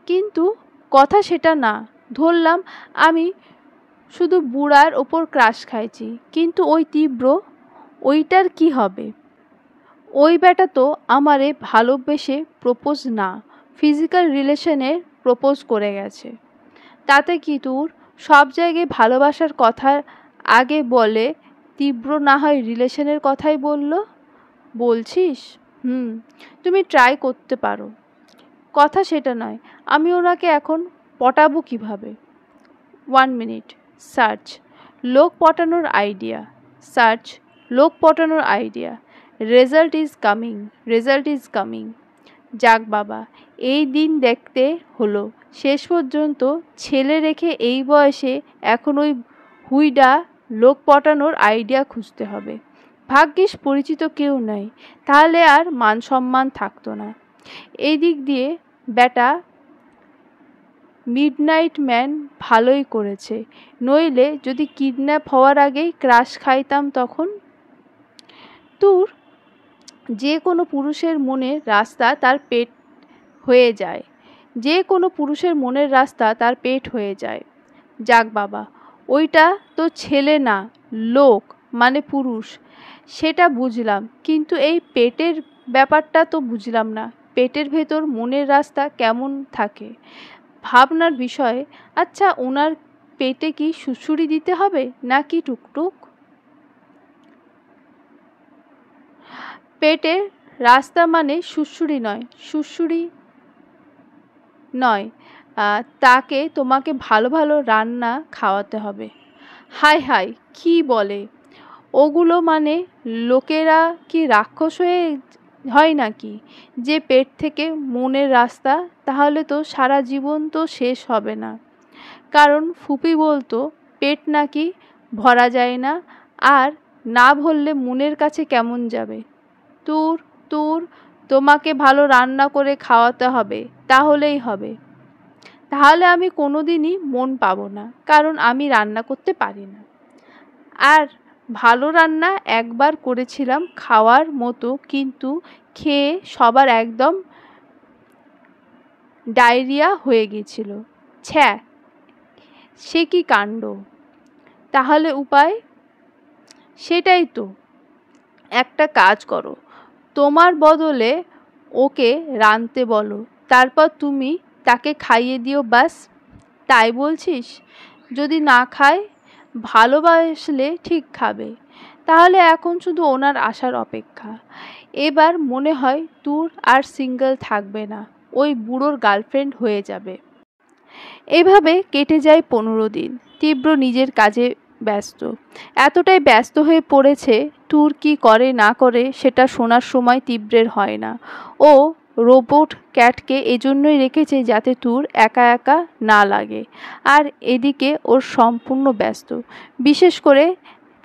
কিন্তু কথা সেটা না, ধরলাম আমি শুধু বুড়ার ওপর ক্রাশ খাইছি, কিন্তু ওই তীব্র, ওইটার কি হবে? ওই ব্যাটা তো আমারে ভালোবেসে প্রপোজ না, ফিজিক্যাল রিলেশনের প্রপোজ করে গেছে। তাতে কি তোর? সব জায়গায় ভালোবাসার কথা আগে বলে, তীব্র না হয় রিলেশনের কথাই বলল। বলছিস? তুমি ট্রাই করতে পারো। কথা সেটা নয়, আমি ওনাকে এখন পটাবো কিভাবে? 1 মিনিট, সার্চ লোক পটানোর আইডিয়া, সার্চ লোক পটানোর আইডিয়া, রেজাল্ট ইজ কামিং। যাক বাবা, এই দিন দেখতে হলো। শেষ পর্যন্ত ছেলে রেখে এই বয়সে এখন ওই হুইডা লোক পটানোর আইডিয়া খুঁজতে হবে। ভাগ্যিস পরিচিত কেউ নয়, তাহলে আর মান সম্মান থাকতো না। এই দিক দিয়ে ব্যাটা মিডনাইট ম্যান ভালোই করেছে, নইলে যদি কিডন্যাপ হওয়ার আগেই ক্রাশ খাইতাম তখন। তোর যে কোনো পুরুষের মনের রাস্তা তার পেট হয়ে যায়, যে কোনো পুরুষের মনের রাস্তা তার পেট হয়ে যায়। যাক বাবা, ওইটা তো ছেলে না, লোক মানে পুরুষ, সেটা বুঝলাম, কিন্তু এই পেটের ব্যাপারটা তো বুঝলাম না। পেটের ভেতর মনের রাস্তা কেমন থাকে, ভাবনার বিষয়। আচ্ছা, ওনার পেটে কি সুড়সুড়ি দিতে হবে নাকি টুকটুক? পেটের রাস্তা মানে সুড়সুড়ি নয়, সুড়সুড়ি নয়, তাকে তোমাকে ভালো ভালো রান্না খাওয়াতে হবে। হায় হায়, কি বলে ওগুলো? মানে লোকেরা কি রাক্ষস হয়ে হয় নাকি যে পেট থেকে মনের রাস্তা? তাহলে তো সারা জীবন তো শেষ হবে না। কারণ ফুপি বলতো পেট নাকি ভরা যায় না, আর না ভরলে মনের কাছে কেমন যাবে। তোর তোর তোমাকে ভালো রান্না করে খাওয়াতে হবে, তাহলেই হবে। তাহলে আমি কোনোদিনই মন পাবো না, কারণ আমি রান্না করতে পারি না। আর ভালো রান্না একবার করেছিলাম খাওয়ার মতো, কিন্তু খেয়ে সবার একদম ডায়রিয়া হয়ে গিয়েছিল। ছ্যা, সে কি কাণ্ড! তাহলে উপায়? সেটাই তো, একটা কাজ করো, তোমার বদলে ওকে রাঁধতে বলো, তারপর তুমি তাকে খাইয়ে দিও, বাস। তাই বলছিস? যদি না খায়, ভালোবাসলে ঠিক খাবে। তাহলে এখন শুধু ওনার আসার অপেক্ষা। এবার মনে হয় তোর আর সিঙ্গেল থাকবে না, ওই বুড়োর গার্লফ্রেন্ড হয়ে যাবে। এভাবে কেটে যায় 15 দিন। তীব্র নিজের কাজে ব্যস্ত, এতটাই ব্যস্ত হয়ে পড়েছে তোর কি করে না করে সেটা শোনার সময় তীব্রের হয় না। ও রোবট ক্যাটকে এজন্যই রেখেছে যাতে তোর একা একা না লাগে। আর এদিকে ওর সম্পূর্ণ ব্যস্ত, বিশেষ করে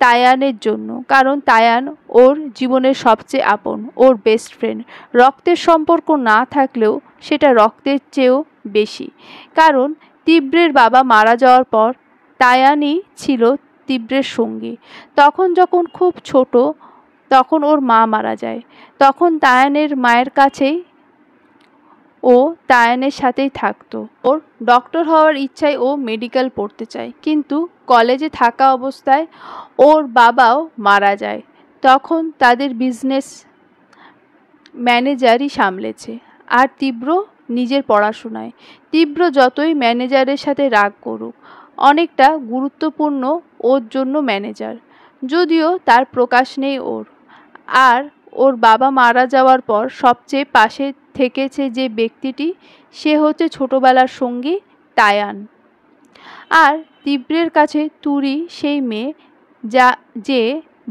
তায়ানের জন্য, কারণ তায়ান ওর জীবনের সবচেয়ে আপন, ওর বেস্ট ফ্রেন্ড। রক্তের সম্পর্ক না থাকলেও সেটা রক্তের চেয়েও বেশি, কারণ তীব্রের বাবা মারা যাওয়ার পর তায়ানই ছিল তীব্রের সঙ্গী। তখন যখন খুব ছোট, তখন ওর মা মারা যায়, তখন তায়ানের মায়ের কাছেই ও তায়ানের সাথেই থাকতো। ওর ডক্টর হওয়ার ইচ্ছায় ও মেডিকেল পড়তে চায়, কিন্তু কলেজে থাকা অবস্থায় ওর বাবাও মারা যায়। তখন তাদের বিজনেস ম্যানেজারই সামলেছে, আর তীব্র নিজের পড়াশোনায়। তীব্র যতই ম্যানেজারের সাথে রাগ করুক, অনেকটা গুরুত্বপূর্ণ ওর জন্য ম্যানেজার, যদিও তার প্রকাশ নেই ওর। আর ওর বাবা মারা যাওয়ার পর সবচেয়ে পাশে থেকেছে যে ব্যক্তিটি, সে হচ্ছে ছোটবেলার সঙ্গী তায়ান। আর তীব্রের কাছে তুরি সেই মেয়ে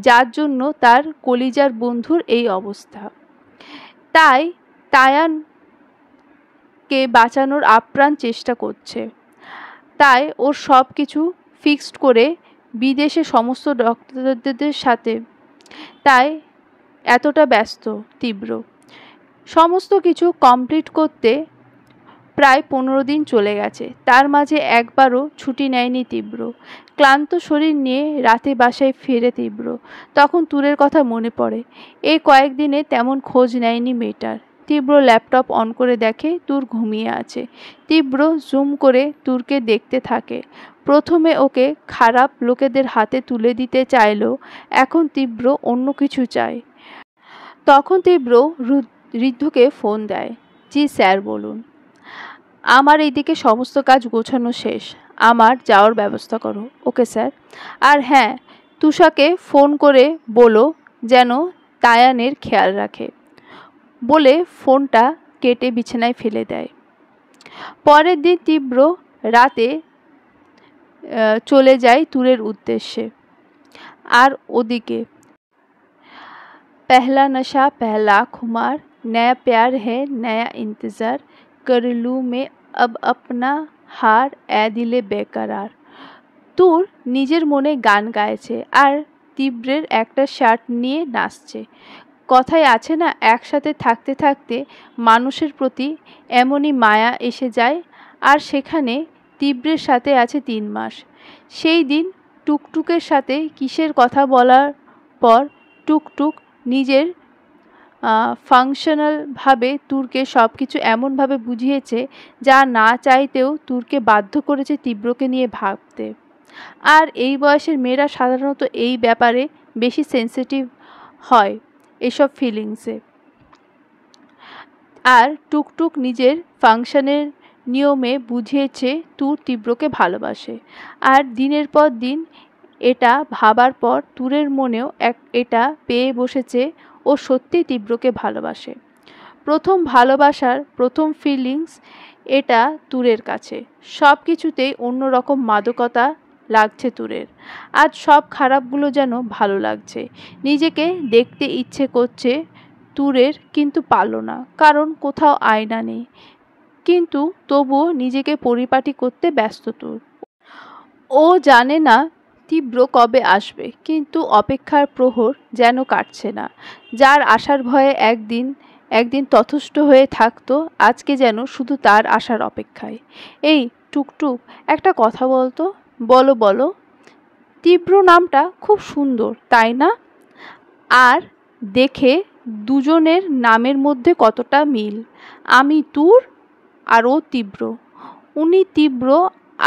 যার জন্য তার কলিজার বন্ধুর এই অবস্থা। তাই তায়ানকে বাঁচানোর আপ্রাণ চেষ্টা করছে। তাই ওর সব কিছু ফিক্সড করে বিদেশে সমস্ত ডক্টরদের সাথে। তাই এতটা ব্যস্ত তীব্র। সমস্ত কিছু কমপ্লিট করতে প্রায় 15 দিন চলে গেছে, তার মাঝে একবারও ছুটি নেয়নি তীব্র। ক্লান্ত শরীর নিয়ে রাতে বাসায় ফিরে তীব্র, তখন তুরের কথা মনে পড়ে। এই কয়েকদিনে তেমন খোঁজ নেয়নি মেয়েটার। তীব্র ল্যাপটপ অন করে দেখে তুর ঘুমিয়ে আছে। তীব্র জুম করে তুরকে দেখতে থাকে। প্রথমে ওকে খারাপ লোকেদের হাতে তুলে দিতে চাইলেও এখন তীব্র অন্য কিছু চায়। তখন তীব্র ঋদ্ধকে ফোন দেয়। জি স্যার, বলুন। আমার এইদিকে সমস্ত কাজ গোছানো শেষ, আমার যাওয়ার ব্যবস্থা করো। Okay sir. আর হ্যাঁ, তুষাকে ফোন করে বলো যেন তায়ানের খেয়াল রাখে, বলে ফোনটা কেটে বিছানায় ফেলে দেয়। পরের দিন তীব্র রাতে চলে যায় তুরের উদ্দেশ্যে। আর ওদিকে पहला नशा पहला खुमार, नया प्यार है नया इंतज़ार, कर लूँ मैं अब अपना हार ए दिले बेकरार। তুর নিজের মনে গান গাইছে আর তীব্রের একটা শার্ট নিয়ে নাচছে। কথায় আছে না, একসাথে থাকতে থাকতে মানুষের প্রতি এমনই মায়া এসে যায়। আর সেখানে তীব্রের সাথে আছে 3 মাস। সেই দিন টুকটুকের সাথে কিসের কথা বলার পর টুকটুক নিজের ফাংশনালভাবে তুরকে সব কিছু এমনভাবে বুঝিয়েছে যা না চাইতেও তুরকে বাধ্য করেছে তীব্রকে নিয়ে ভাবতে। আর এই বয়সের মেয়েরা সাধারণত এই ব্যাপারে বেশি সেন্সিটিভ হয় এসব ফিলিংসে। আর টুকটুক নিজের ফাংশনের নিয়মে বুঝিয়েছে তুর তীব্রকে ভালোবাসে। আর দিনের পর দিন এটা ভাবার পর তুরের মনেও এটা পেয়ে বসেছে ও সত্যি তীব্রকে ভালোবাসে। প্রথম ভালোবাসার প্রথম ফিলিংস এটা তুরের কাছে। সব কিছুতেই অন্যরকম মাদকতা লাগছে তুরের। আজ সব খারাপগুলো যেন ভালো লাগছে। নিজেকে দেখতে ইচ্ছে করছে তুরের, কিন্তু পারল না, কারণ কোথাও আয়না নেই। কিন্তু তবুও নিজেকে পরিপাটি করতে ব্যস্ত তুর। ও জানে না তীব্র কবে আসবে, কিন্তু অপেক্ষার প্রহর যেন কাটছে না। যার আসার ভয়ে একদিন তথস্থ হয়ে থাকতো, আজকে যেন শুধু তার আসার অপেক্ষায়। এই টুকটুক, একটা কথা বলতো। বলো বলো। তীব্র নামটা খুব সুন্দর, তাই না? আর দেখে দুজনের নামের মধ্যে কতটা মিল। আমি তুর আর ও তীব্র। উনি তীব্র,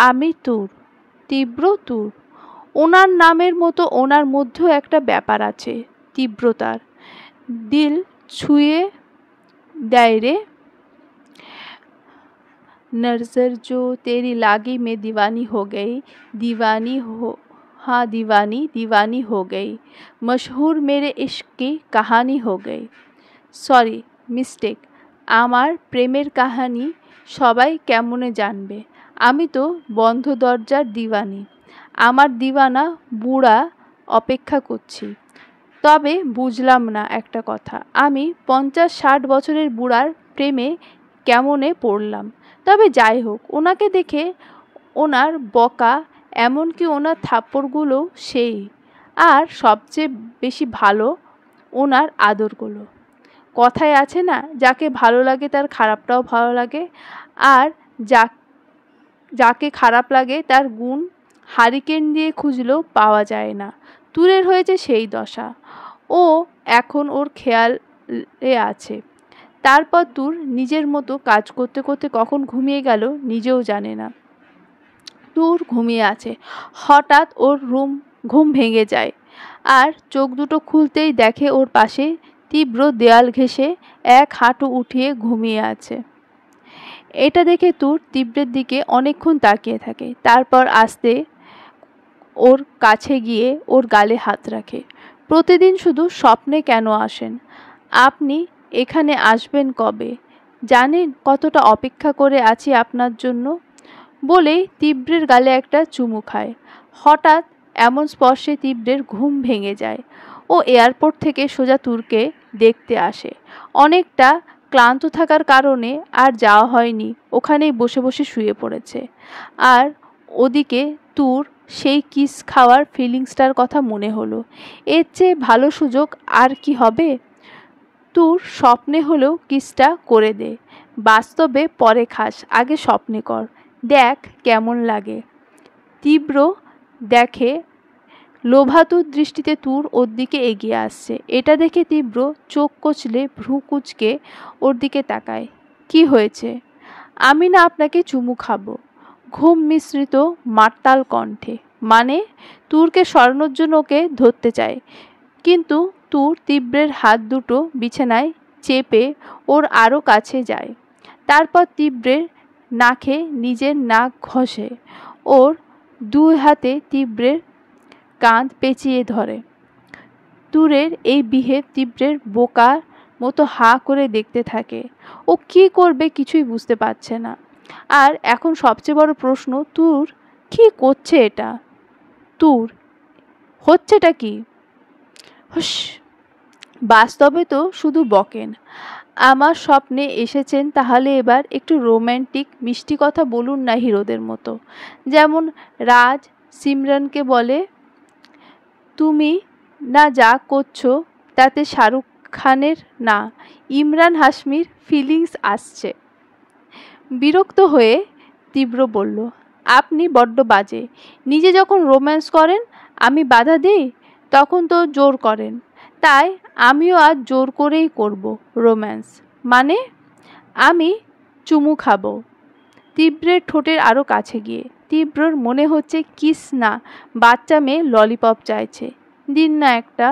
আমি তুর। তীব্র তুর। ওনার নামের মতো ওনার মধ্যেও একটা ব্যাপার আছে, তীব্রতার। দিল ছুঁয়ে দেয় রে। नज़र जो तेरी लागी मैं दीवानी हो गई, दीवानी हो हाँ दीवानी दीवानी हो गई, मशहूर मेरे इश्क की कहानी हो गई। Sorry mistake. আমার প্রেমের কাহিনী সবাই কেমনে জানবে? আমি তো বন্ধ দরজার দিওয়ানি। আমার দিওয়ানা বুড়া অপেক্ষা করছি। তবে বুঝলাম না একটা কথা, আমি 50-60 বছরের বুড়ার প্রেমে কেমনে পড়লাম? তবে যাই হোক, ওনাকে দেখে ওনার বকা, এমনকি ওনার থাপ্পড়গুলো সেই। আর সবচেয়ে বেশি ভালো ওনার আদরগুলো। কথায় আছে না, যাকে ভালো লাগে তার খারাপটাও ভালো লাগে, আর যাকে খারাপ লাগে তার গুণ হারিকেন দিয়ে খুঁজলেও পাওয়া যায় না। তুরের হয়েছে সেই দশা। ও এখন ওর খেয়ালে আছে। তারপর তুর নিজের মতো কাজ করতে করতে কখন ঘুমিয়ে গেল নিজেও জানে না। তুর ঘুমিয়ে আছে, হঠাৎ ওর ঘুম ভেঙে যায়। আর চোখ দুটো খুলতেই দেখে ওর পাশে তীব্র দেয়াল ঘেঁষে এক হাঁটু উঠিয়ে ঘুমিয়ে আছে। এটা দেখে তুর তীব্রের দিকে অনেকক্ষণ তাকিয়ে থাকে। তারপর আস্তে ওর কাছে গিয়ে ওর গালে হাত রাখে। প্রতিদিন শুধু স্বপ্নে কেন আসেন? আপনি এখানে আসবেন কবে? জানেন কতটা অপেক্ষা করে আছি আপনার জন্য? বলেই তীব্রের গালে একটা চুমু খায়। হঠাৎ এমন স্পর্শে তীব্রের ঘুম ভেঙে যায়। ও এয়ারপোর্ট থেকে সোজা তুরকে দেখতে আসে। অনেকটা ক্লান্ত থাকার কারণে আর যাওয়া হয়নি, ওখানেই বসে বসে শুয়ে পড়েছে। আর ওদিকে তুর সেই কিস খাওয়ার ফিলিংসটার কথা মনে হলো। এর চেয়ে ভালো সুযোগ আর কি হবে? তুর স্বপ্নে হলেও কিসটা করে দে। বাস্তবে পরে খাস, আগে স্বপ্নে কর, দেখ কেমন লাগে। তীব্র দেখে লোভাতুর দৃষ্টিতে তুর ওর দিকে এগিয়ে আসছে। এটা দেখে তীব্র চোখ কচলে ভ্রু কুঁচকে ওর দিকে তাকায়। কি হয়েছে? আমি না আপনাকে চুমু খাবো? ঘুম মিশ্রিত মাতাল কণ্ঠে। মানে? তুরকে সরানোর জন্য ওকে ধরতে চায়, কিন্তু তুর তীব্রের হাত দুটো বিছানায় চেপে ওর আরও কাছে যায়। তারপর তীব্রের নাকে নিজের নাক ঘষে ওর 2 হাতে তীব্রের কাঁধ পেঁচিয়ে ধরে। তুরের এই বিহেভ তীব্রের বোকার মতো হাঁ করে দেখতে থাকে। ও কি করবে কিছুই বুঝতে পারছে না। আর এখন সবচেয়ে বড় প্রশ্ন, তুর কি করছে এটা? তুর হচ্ছেটা কি? হুস, বাস্তবে তো শুধু বকেন। আমার স্বপ্নে এসেছেন, তাহলে এবার একটু রোম্যান্টিক মিষ্টি কথা বলুন না হিরোদের মতো। যেমন রাজ সিমরনকে বলে, তুমি না যা করছো তাতে শাহরুখ খানের না ইমরান হাশমির ফিলিংস আসছে। বিরক্ত হয়ে তীব্র বলল, আপনি বড্ড বাজে। নিজে যখন রোম্যান্স করেন আমি বাধা দিই তখন তো জোর করেন, তাই আমিও আজ জোর করেই করব রোম্যান্স। মানে? আমি চুমু খাবো। তীব্রের ঠোঁটের আরও কাছে গিয়ে। তীব্রর মনে হচ্ছে কিস না, বাচ্চা মেয়ে ললিপপ চাইছে। দিন না একটা।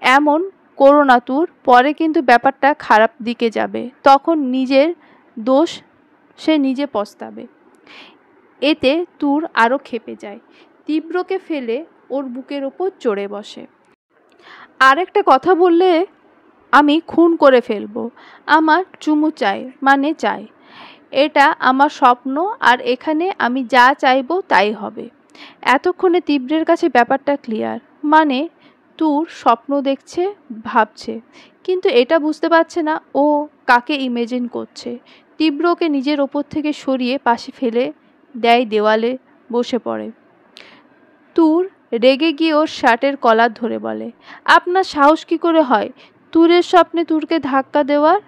এমন করো না তুর, পরে কিন্তু ব্যাপারটা খারাপ দিকে যাবে, তখন নিজের দোষ সে নিজে পস্তাবে। এতে তুর আরও ক্ষেপে যায়, তীব্রকে ফেলে ওর বুকের ওপর চড়ে বসে। আরেকটা কথা বললে আমি খুন করে ফেলবো। আমার চুমু চাই, মানে চাই। এটা আমার স্বপ্ন, আর এখানে আমি যা চাইবো তাই হবে। এতক্ষণে তীব্রের কাছে ব্যাপারটা ক্লিয়ার। মানে তুর স্বপ্ন দেখছে, ভাবছে, কিন্তু এটা বুঝতে পারছে না ও কাকে ইমেজিন করছে। তীব্রকে নিজের ওপর থেকে সরিয়ে পাশে ফেলে দেয়, দেওয়ালে বসে পড়ে। তুর রেগে গিয়ে ওর শার্টের কলার ধরে বলে, আপনার সাহস কী করে হয় তুরের স্বপ্নে তুরকে ধাক্কা দেওয়ার?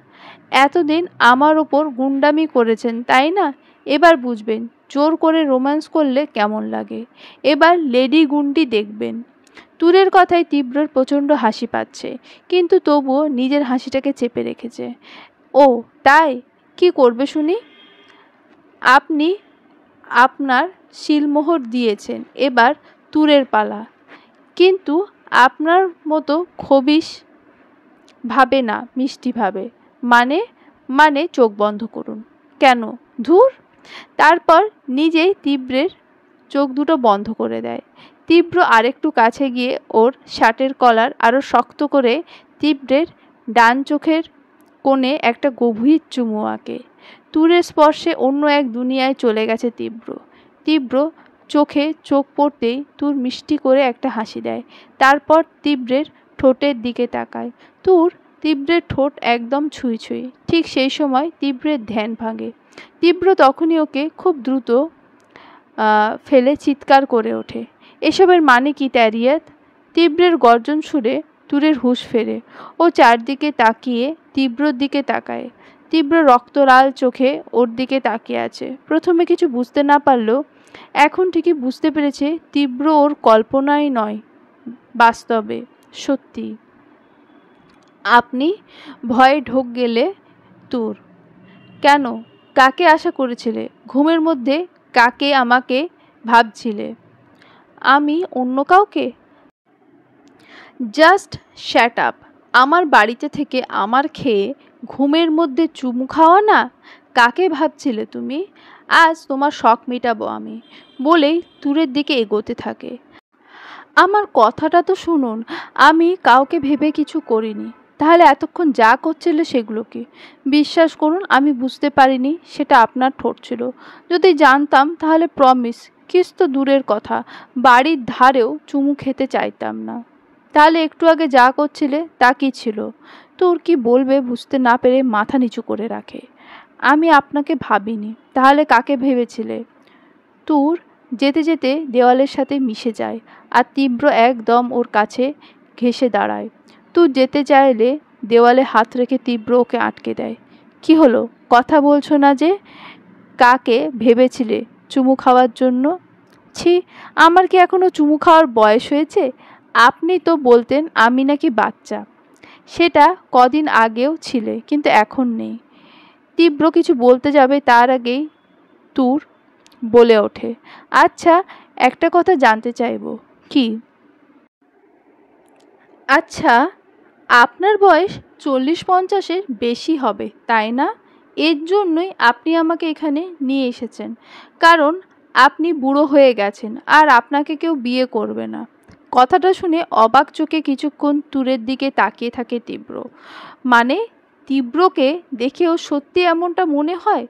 এতদিন আমার ওপর গুন্ডামি করেছেন তাই না? এবার বুঝবেন জোর করে রোম্যান্স করলে কেমন লাগে। এবার লেডি গুন্ডি দেখবেন। তুরের কথায় তীব্রর প্রচণ্ড হাসি পাচ্ছে, কিন্তু তবুও নিজের হাসিটাকে চেপে রেখেছে। ও তাই, কি করবে শুনি? আপনি আপনার শিলমোহর দিয়েছেন, এবার তুরের পালা। কিন্তু আপনার মতো খবিশ ভাবে না, মিষ্টি ভাবে। মানে? মানে চোখ বন্ধ করুন। কেন? ধুর। তারপর নিজেই তীব্রের চোখ দুটো বন্ধ করে দেয়। তীব্র আরেকটু কাছে গিয়ে ওর শার্টের কলার আরও শক্ত করে তীব্রের ডান চোখের কোণে একটা গভীর চুমু আঁকে। তুরের স্পর্শে অন্য এক দুনিয়ায় চলে গেছে তীব্র। তীব্র চোখে চোখ পড়তেই তুর মিষ্টি করে একটা হাসি দেয়, তারপর তীব্রের ঠোঁটের দিকে তাকায়। তুর তীব্রের ঠোঁট একদম ছুঁই ছুঁই। ঠিক সেই সময় তীব্রের ধ্যান ভাঙে। তীব্র তখনই ওকে খুব দ্রুত ফেলে চিৎকার করে ওঠে, এসবের মানে কি ট্যারিয়াত? তীব্রের গর্জন শুনে তুরের হুঁশ ফেরে। ও চারদিকে তাকিয়ে তীব্রর দিকে তাকায়। তীব্র রক্তলাল চোখে ওর দিকে তাকিয়ে আছে। প্রথমে কিছু বুঝতে না পারলেও এখন ঠিকই বুঝতে পেরেছে তীব্র ওর কল্পনাই নয়, বাস্তবে, সত্যি। আপনি ভয়ে ঢোক গেলে তুর। কেন? কাকে আশা করেছিলে? ঘুমের মধ্যে কাকে আমাকে ভাবছিলে? আমি অন্য কাউকে? Just shut up. আমার বাড়িতে থেকে আমার খেয়ে ঘুমের মধ্যে চুমু খাওয়া না? কাকে ভাবছিলে তুমি? আজ তোমার শখ মেটাবো আমি, বলেই তুরের দিকে এগোতে থাকে। আমার কথাটা তো শুনুন, আমি কাউকে ভেবে কিছু করিনি। তাহলে এতক্ষণ যা করছিলে সেগুলো কি? বিশ্বাস করুন আমি বুঝতে পারিনি সেটা আপনার ঠোঁট ছিল। যদি জানতাম তাহলে প্রমিস, কিস তো দূরের কথা, বাড়ির ধারেও চুমু খেতে চাইতাম না। তাহলে একটু আগে যা করছিলে তা কি ছিল? তোর কি বলবে বুঝতে না পেরে মাথা নিচু করে রাখে। আমি আপনাকে ভাবিনি। তাহলে কাকে ভেবেছিলে? তুর যেতে যেতে দেওয়ালের সাথে মিশে যায়, আর তীব্র একদম ওর কাছে ঘেঁষে দাঁড়ায়। তুর যেতে চাইলে দেওয়ালে হাত রেখে তীব্র ওকে আটকে দেয়। কি হলো, কথা বলছো না যে? কাকে ভেবেছিলে চুমু খাওয়ার জন্য? ছি, আমার কি এখনো চুমু খাওয়ার বয়স হয়েছে? আপনি তো বলতেন আমি নাকি বাচ্চা। সেটা কদিন আগেও ছিলে, কিন্তু এখন নেই। তীব্র কিছু বলতে যাবে তার আগেই তুর বলে ওঠে, আচ্ছা একটা কথা জানতে চাইবো। কি? আচ্ছা, আপনার বয়স 40-50-এর বেশি হবে তাই না? এর জন্যই আপনি আমাকে এখানে নিয়ে এসেছেন, কারণ আপনি বুড়ো হয়ে গেছেন আর আপনাকে কেউ বিয়ে করবে না। কথাটা শুনে অবাক চোখে কিছুক্ষণ তুরের দিকে তাকিয়ে থাকে তীব্র। মানে তীব্রকে দেখেও সত্যি এমনটা মনে হয়?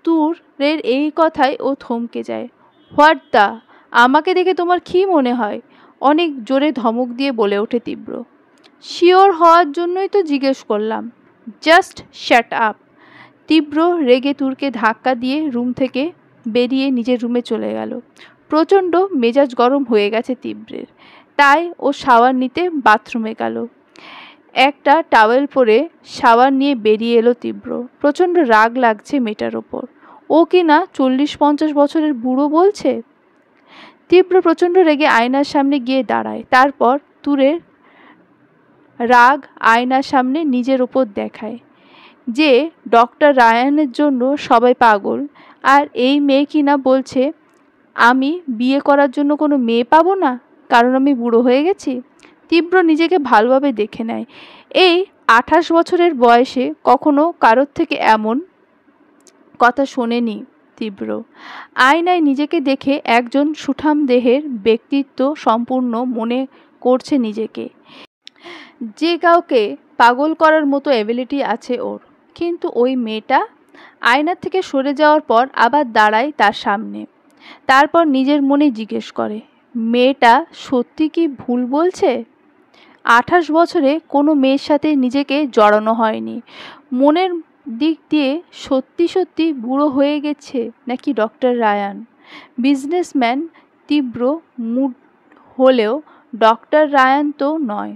তুরের এই কথায় ও থমকে যায়। What the? আমাকে দেখে তোমার কী মনে হয়? অনেক জোরে ধমক দিয়ে বলে ওঠে তীব্র। শিওর হওয়ার জন্যই তো জিজ্ঞেস করলাম। Just shut up. তীব্র রেগে তুরকে ধাক্কা দিয়ে রুম থেকে বেরিয়ে নিজের রুমে চলে গেল। প্রচণ্ড মেজাজ গরম হয়ে গেছে তীব্রের, তাই ও শাওয়ার নিতে বাথরুমে গেল। একটা টাওয়েল পরে শাওয়ার নিয়ে বেরিয়ে এলো তীব্র। প্রচণ্ড রাগ লাগছে মেয়েটার ওপর। ও কি না 40-50 বছরের বুড়ো বলছে। তীব্র প্রচণ্ড রেগে আয়নার সামনে গিয়ে দাঁড়ায়। তারপর তুরের রাগ আয়নার সামনে নিজের ওপর দেখায় যে ডক্টর রায়ানের জন্য সবাই পাগল, আর এই মেয়ে কিনা বলছে আমি বিয়ে করার জন্য কোনো মেয়ে পাবো না কারণ আমি বুড়ো হয়ে গেছি। তীব্র নিজেকে ভালোভাবে দেখে নেয়। এই 28 বছরের বয়সে কখনো কারোর থেকে এমন কথা শোনেনি তীব্র। আয়নায় নিজেকে দেখে একজন সুঠাম দেহের ব্যক্তিত্ব সম্পূর্ণ মনে করছে নিজেকে, যে কাউকে পাগল করার মতো এবিলিটি আছে ওর। কিন্তু ওই মেয়েটা আয়নার থেকে সরে যাওয়ার পর আবার দাঁড়ায় তার সামনে। তারপর নিজের মনে জিজ্ঞেস করে, মেয়েটা সত্যি কি ভুল বলছে? 28 বছরে কোনো মেয়ের সাথে নিজেকে জড়ানো হয়নি। মনের দিক দিয়ে সত্যি সত্যি বুড়ো হয়ে গেছে নাকি ডক্টর রায়ান? বিজনেসম্যান তীব্র মুড হলেও ডক্টর রায়ান তো নয়।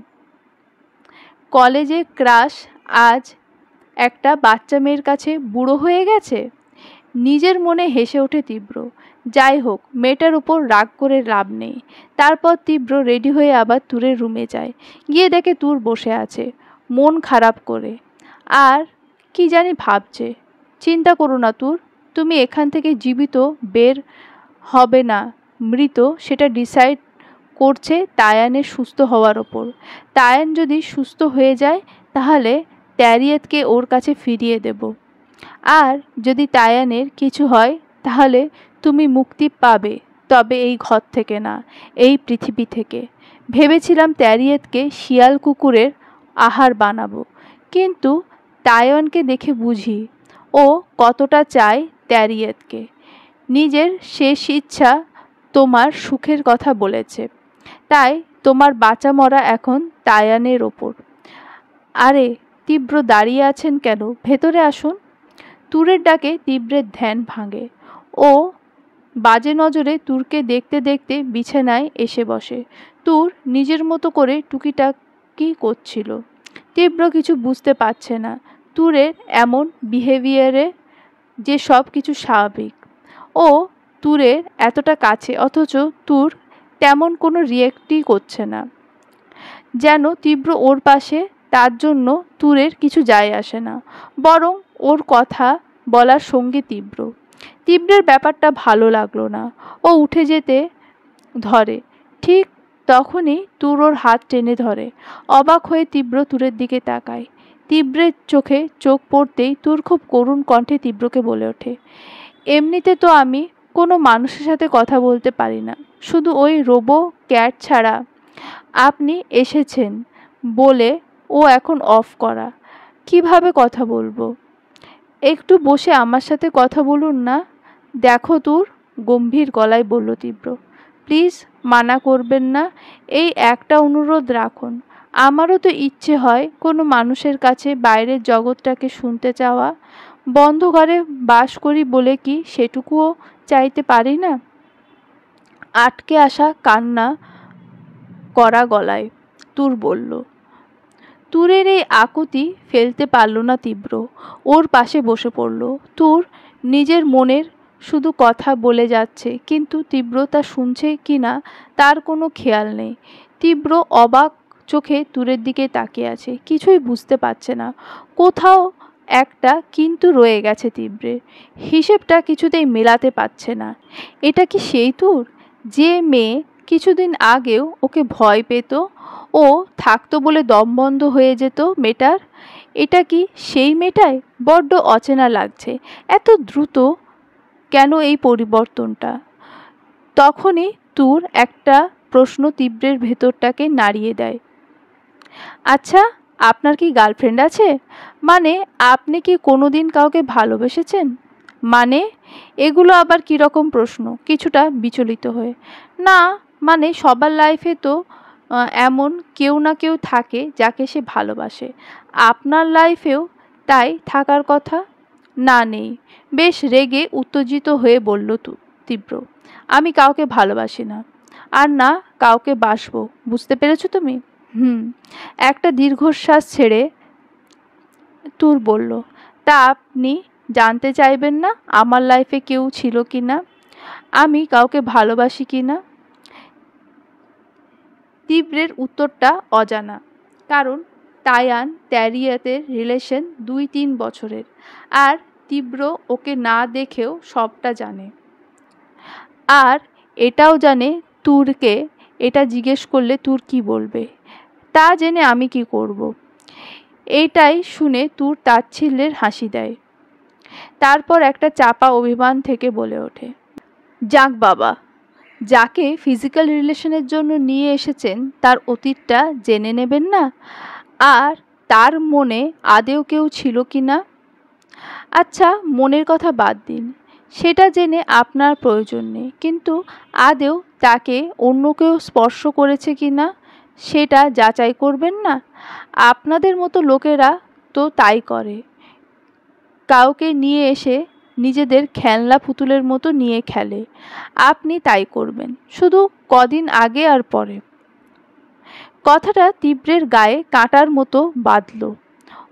কলেজে ক্রাশ আজ একটা বাচ্চা মেয়ের কাছে বুড়ো হয়ে গেছে। নিজের মনে হেসে ওঠে তীব্র। যাই হোক, মেয়েটার উপর রাগ করে লাভ নেই। তারপর তীব্র রেডি হয়ে আবার তুরের রুমে যায়। গিয়ে দেখে তুর বসে আছে মন খারাপ করে, আর কি জানি ভাবছে। চিন্তা করো না তুর, তুমি এখান থেকে জীবিত বের হবে না মৃত সেটা ডিসাইড করছে তায়ানের সুস্থ হওয়ার ওপর। তায়ান যদি সুস্থ হয়ে যায় তাহলে ট্যারিয়েতকে ওর কাছে ফিরিয়ে দেব, আর যদি তায়ানের কিছু হয় তাহলে তুমি মুক্তি পাবে, তবে এই ঘর থেকে না, এই পৃথিবী থেকে। ভেবেছিলাম ট্যারিয়েতকে শিয়াল কুকুরের আহার বানাবো, কিন্তু তায়ানকে দেখে বুঝি ও কতটা চায় ট্যারিয়েতকে। নিজের শেষ ইচ্ছা তোমার সুখের কথা বলেছে, তাই তোমার বাঁচা মরা এখন তায়ানের ওপর। আরে তীব্র দাঁড়িয়ে আছেন কেন, ভেতরে আসুন। তুরের ডাকে তীব্রের ধ্যান ভাঙে। ও বাজে নজরে তুরকে দেখতে দেখতে বিছানায় এসে বসে। তুর নিজের মতো করে টুকিটাকি করছিল। তীব্র কিছু বুঝতে পারছে না তুরের এমন বিহেভিয়ারে, যে সব কিছু স্বাভাবিক। ও তুরের এতটা কাছে অথচ তুর তেমন কোনো রিয়েক্টই করছে না, যেন তীব্র ওর পাশে। তার জন্য তুরের কিছু যায় আসে না, বরং ওর কথা বলার সঙ্গে তীব্র। তীব্রের ব্যাপারটা ভালো লাগলো না। ও উঠে যেতে ধরে, ঠিক তখনই তুর ওর হাত টেনে ধরে। অবাক হয়ে তীব্র তুরের দিকে তাকায়। তীব্রের চোখে চোখ পড়তেই তুর খুব করুণ কণ্ঠে তীব্রকে বলে ওঠে, এমনিতে তো আমি কোনো মানুষের সাথে কথা বলতে পারি না, শুধু ওই রোবো ক্যাট ছাড়া। আপনি এসেছেন বলে ও এখন অফ করা, কিভাবে কথা বলবো? একটু বসে আমার সাথে কথা বলুন না। দেখো তুর, গম্ভীর গলায় বলল তীব্র, প্লিজ মানা করবেন না, এই একটা অনুরোধ রাখুন। আমারও তো ইচ্ছে হয় কোনো মানুষের কাছে বাইরের জগৎটাকে শুনতে চাওয়া। বন্ধ ঘরে বাস করি বলে কি সেটুকুও চাইতে পারি না? আটকে আসা কান্না করা গলায় তুর বলল। তুরের এই আকুতি ফেলতে পারল না তীব্র, ওর পাশে বসে পড়ল। তুর নিজের মনের শুধু কথা বলে যাচ্ছে, কিন্তু তীব্র তা শুনছে কি না তার কোনো খেয়াল নেই। তীব্র অবাক চোখে তুরের দিকে তাকিয়ে আছে, কিছুই বুঝতে পারছে না। কোথাও একটা কিন্তু রয়ে গেছে তীব্রের, হিসেবটা কিছুতেই মেলাতে পারছে না। এটা কি সেই তুর, যে মেয়ে কিছুদিন আগেও ওকে ভয় পেত, ও থাকতো বলে দম বন্ধ হয়ে যেত মেয়েটার? এটা কি সেই মেয়েটাই? বড্ড অচেনা লাগছে। এত দ্রুত কেন এই পরিবর্তনটা? তখনই তুর একটা প্রশ্ন তীব্রের ভেতরটাকে নাড়িয়ে দেয়। আচ্ছা, আপনার কি গার্লফ্রেন্ড আছে? মানে আপনি কি কোনোদিন কাউকে ভালোবেসেছেন? মানে এগুলো আবার কীরকম প্রশ্ন? কিছুটা বিচলিত হয়ে। না, মানে সবার লাইফে তো এমন কেউ না কেউ থাকে যাকে সে ভালোবাসে। আপনার লাইফেও তাই থাকার কথা? না, নেই। বেশ রেগে উত্তেজিত হয়ে বলল তীব্র, আমি কাউকে ভালোবাসি না, আর না কাউকে বাসবো। বুঝতে পেরেছো তুমি? একটা দীর্ঘশ্বাস ছেড়ে তুর বলল, তা আপনি জানতে চাইবেন না আমার লাইফে কেউ ছিল কি না, আমি কাউকে ভালোবাসি কি না? তীব্রের উত্তরটা অজানা, কারণ তায়ান ত্যারিয়াতের রিলেশন 2-3 বছরের, আর তীব্র ওকে না দেখেও সবটা জানে। আর এটাও জানে তুরকে এটা জিজ্ঞেস করলে তুর কি বলবে, তা জেনে আমি কি করব। এইটাই শুনে তুর তাচ্ছিল্যের হাসি দেয়। তারপর একটা চাপা অভিমান থেকে বলে ওঠে, যাক বাবা, যাকে ফিজিক্যাল রিলেশনের জন্য নিয়ে এসেছেন তার অতীতটা জেনে নেবেন না, আর তার মনে আদেও কেউ ছিল কি না? আচ্ছা, মনের কথা বাদ দিন, সেটা জেনে আপনার প্রয়োজন নেই, কিন্তু আদেও তাকে অন্য কেউ স্পর্শ করেছে কি না সেটা যাচাই করবেন না? আপনাদের মতো লোকেরা তো তাই করে, কাউকে নিয়ে এসে নিজেদের খেলনা পুতুলের মতো নিয়ে খেলে। আপনি তাই করবেন, শুধু কদিন আগে আর পরে। কথাটা তীব্রের গায়ে কাঁটার মতো বাঁধল।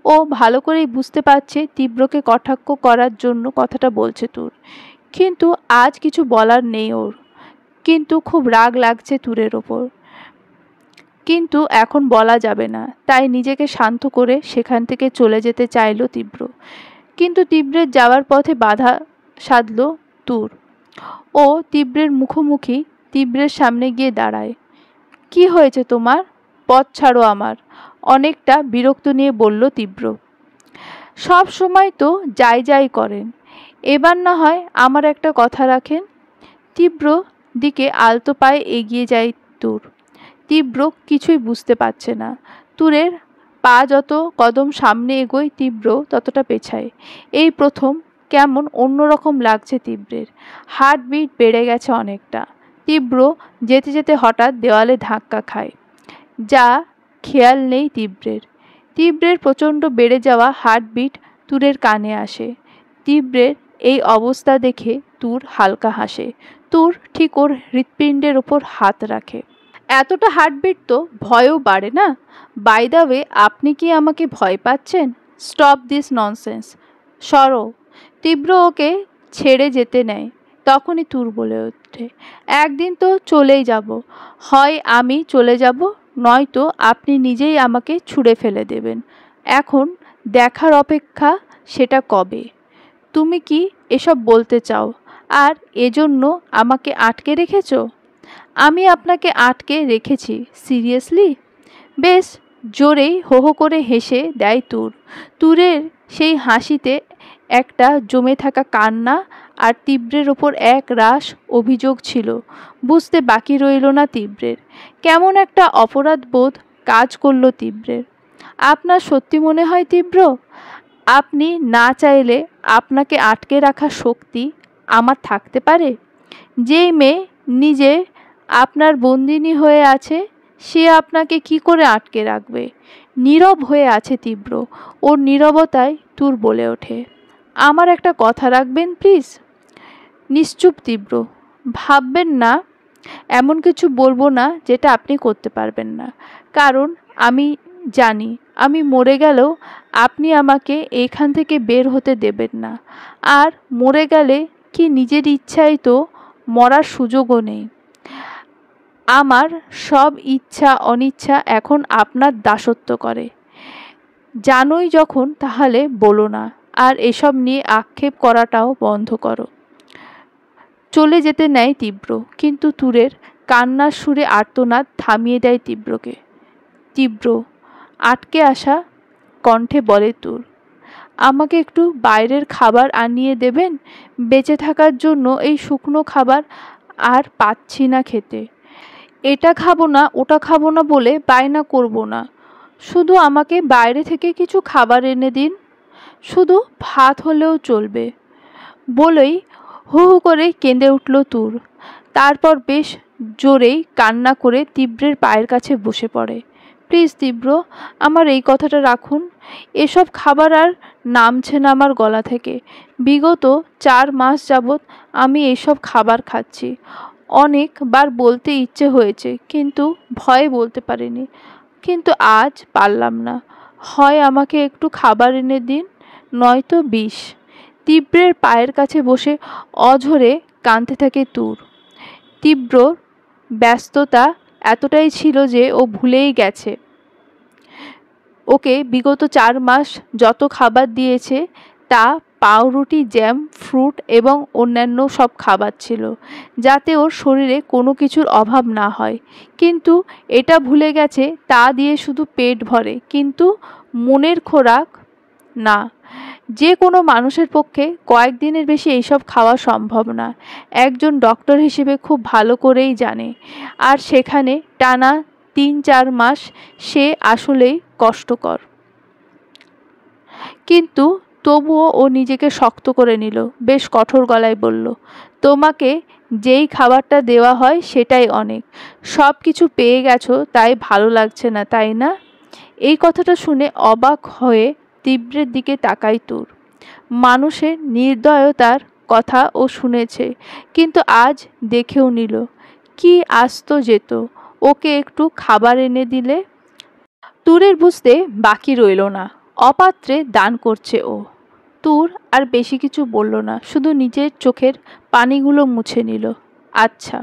ও ভালো করেই বুঝতে পারছে তীব্রকে কটাক্ষ করার জন্য কথাটা বলছে তুর, কিন্তু আজ কিছু বলার নেই ওর। কিন্তু খুব রাগ লাগছে তুরের ওপর, কিন্তু এখন বলা যাবে না, তাই নিজেকে শান্ত করে সেখান থেকে চলে যেতে চাইল তীব্র। কিন্তু তীব্রের যাওয়ার পথে বাধা সাধল তুর। ও তীব্রের মুখোমুখি তীব্রের সামনে গিয়ে দাঁড়ায়। কি হয়েছে তোমার? পথ ছাড়ো আমার, অনেকটা বিরক্ত নিয়ে বলল তীব্র। সব সময় তো যাই যাই করেন, এবার না হয় আমার একটা কথা রাখেন। তীব্র দিকে আলতো পায়ে এগিয়ে যায় তুর। তীব্র কিছুই বুঝতে পারছে না। তুরের পা যত কদম সামনে এগোয় তীব্র ততটা পেছায়। এই প্রথম কেমন অন্যরকম লাগছে তীব্রের। হার্টবিট বেড়ে গেছে অনেকটা। তীব্র যেতে যেতে হঠাৎ দেওয়ালে ধাক্কা খায়, যা খেয়াল নেই তীব্রের। তীব্রের প্রচণ্ড বেড়ে যাওয়া হার্টবিট তুরের কানে আসে। তীব্রের এই অবস্থা দেখে তুর হালকা হাসে। তুর ঠিক ওর হৃৎপিণ্ডের ওপর হাত রাখে। এতটা হার্টবিট তো ভয়ও বাড়ে না। বাই দ্য ওয়ে, আপনি কি আমাকে ভয় পাচ্ছেন? স্টপ দিস ননসেন্স, সরো। তীব্র ওকে ছেড়ে যেতে নেয়, তখনই তুর বলে ওঠে, একদিন তো চলেই যাব, হয় আমি চলে যাব, নয়তো আপনি নিজেই আমাকে ছুঁড়ে ফেলে দেবেন। এখন দেখার অপেক্ষা সেটা কবে। তুমি কি এসব বলতে চাও, আর এজন্য আমাকে আটকে রেখেছো? আমি আপনাকে আটকে রেখেছি সিরিয়াসলি? বেশ জোরেই হো হো করে হেসে দেয় তুর। তুরের সেই হাসিতে একটা জমে থাকা কান্না আর তীব্রের ওপর এক রাশ অভিযোগ ছিল। বুঝতে বাকি রইল না তীব্রের। কেমন একটা অপরাধ বোধ কাজ করল তীব্রের। আপনার সত্যি মনে হয় তীব্র, আপনি না চাইলে আপনাকে আটকে রাখার শক্তি আমার থাকতে পারে? যেই মেয়ে নিজে আপনার বন্দিনী হয়ে আছে, সে আপনাকে কি করে আটকে রাখবে? নীরব হয়ে আছে তীব্র। ওর নীরবতায় তুর বলে ওঠে, আমার একটা কথা রাখবেন প্লিজ। নিশ্চুপ তীব্র। ভাববেন না, এমন কিছু বলবো না যেটা আপনি করতে পারবেন না, কারণ আমি জানি আমি মরে গেলেও আপনি আমাকে এইখান থেকে বের হতে দেবেন না। আর মরে গেলে কি নিজের ইচ্ছায় তো মরার সুযোগও নেই। আমার সব ইচ্ছা অনিচ্ছা এখন আপনার দাসত্ব করে। জানোই যখন, তাহলে বলো না, আর এসব নিয়ে আক্ষেপ করাটাও বন্ধ করো। চলে যেতে নেয় তীব্র, কিন্তু তুরের কান্নার সুরে আর্তনাদ থামিয়ে দেয় তীব্রকে। তীব্র আটকে আসা কণ্ঠে বলে তুর, আমাকে একটু বাইরের খাবার আনিয়ে দেবেন? বেঁচে থাকার জন্য এই শুকনো খাবার আর পাচ্ছি না খেতে। এটা খাবো না ওটা খাবো না বলে বায়না করব না, শুধু আমাকে বাইরে থেকে কিছু খাবার এনে দিন, শুধু ভাত হলেও চলবে। বলেই হু হু করে কেঁদে উঠল তুর। তারপর বেশ জোরেই কান্না করে তীব্রের পায়ের কাছে বসে পড়ে। প্লিজ তীব্র, আমার এই কথাটা রাখুন। এসব খাবার আর নামছে না আমার গলা থেকে। বিগত 4 মাস যাবৎ আমি এইসব খাবার খাচ্ছি। অনেকবার বলতে ইচ্ছে হয়েছে, কিন্তু ভয়ে বলতে পারিনি, কিন্তু আজ পারলাম না। হয় আমাকে একটু খাবার এনে দিন, নয়তো বিষ। তীব্রের পায়ের কাছে বসে অঝরে কাঁদতে থাকে তুর। তীব্র ব্যস্ততা এতটাই ছিল যে ও ভুলেই গেছে ওকে বিগত 4 মাস যত খাবার দিয়েছে তা পাউরুটি, জ্যাম, ফ্রুট এবং অন্যান্য সব খাবার ছিল, যাতে ওর শরীরে কোনো কিছুর অভাব না হয়। কিন্তু এটা ভুলে গেছে তা দিয়ে শুধু পেট ভরে, কিন্তু মনের খোরাক না। যে কোনো মানুষের পক্ষে কয়েকদিনের বেশি এইসব খাওয়া সম্ভব না, একজন ডক্টর হিসেবে খুব ভালো করেই জানে। আর সেখানে টানা 3-4 মাস সে আসলেই কষ্টকর। কিন্তু তবুও ও নিজেকে শক্ত করে নিল, বেশ কঠোর গলায় বলল, তোমাকে যেই খাবারটা দেওয়া হয় সেটাই অনেক। সব কিছু পেয়ে গেছো তাই ভালো লাগছে না, তাই না? এই কথাটা শুনে অবাক হয়ে তীব্রের দিকে তাকাই তুর। মানুষের নির্দয়তার কথা ও শুনেছে, কিন্তু আজ দেখেও নিল। কি আসতো যেত, ওকে একটু খাবার এনে দিলে। তুরের বুঝতে বাকি রইল না, অপাত্রে দান করছে ও। তুর আর বেশি কিছু বলল না, শুধু নিজের চোখের পানিগুলো মুছে নিল। আচ্ছা।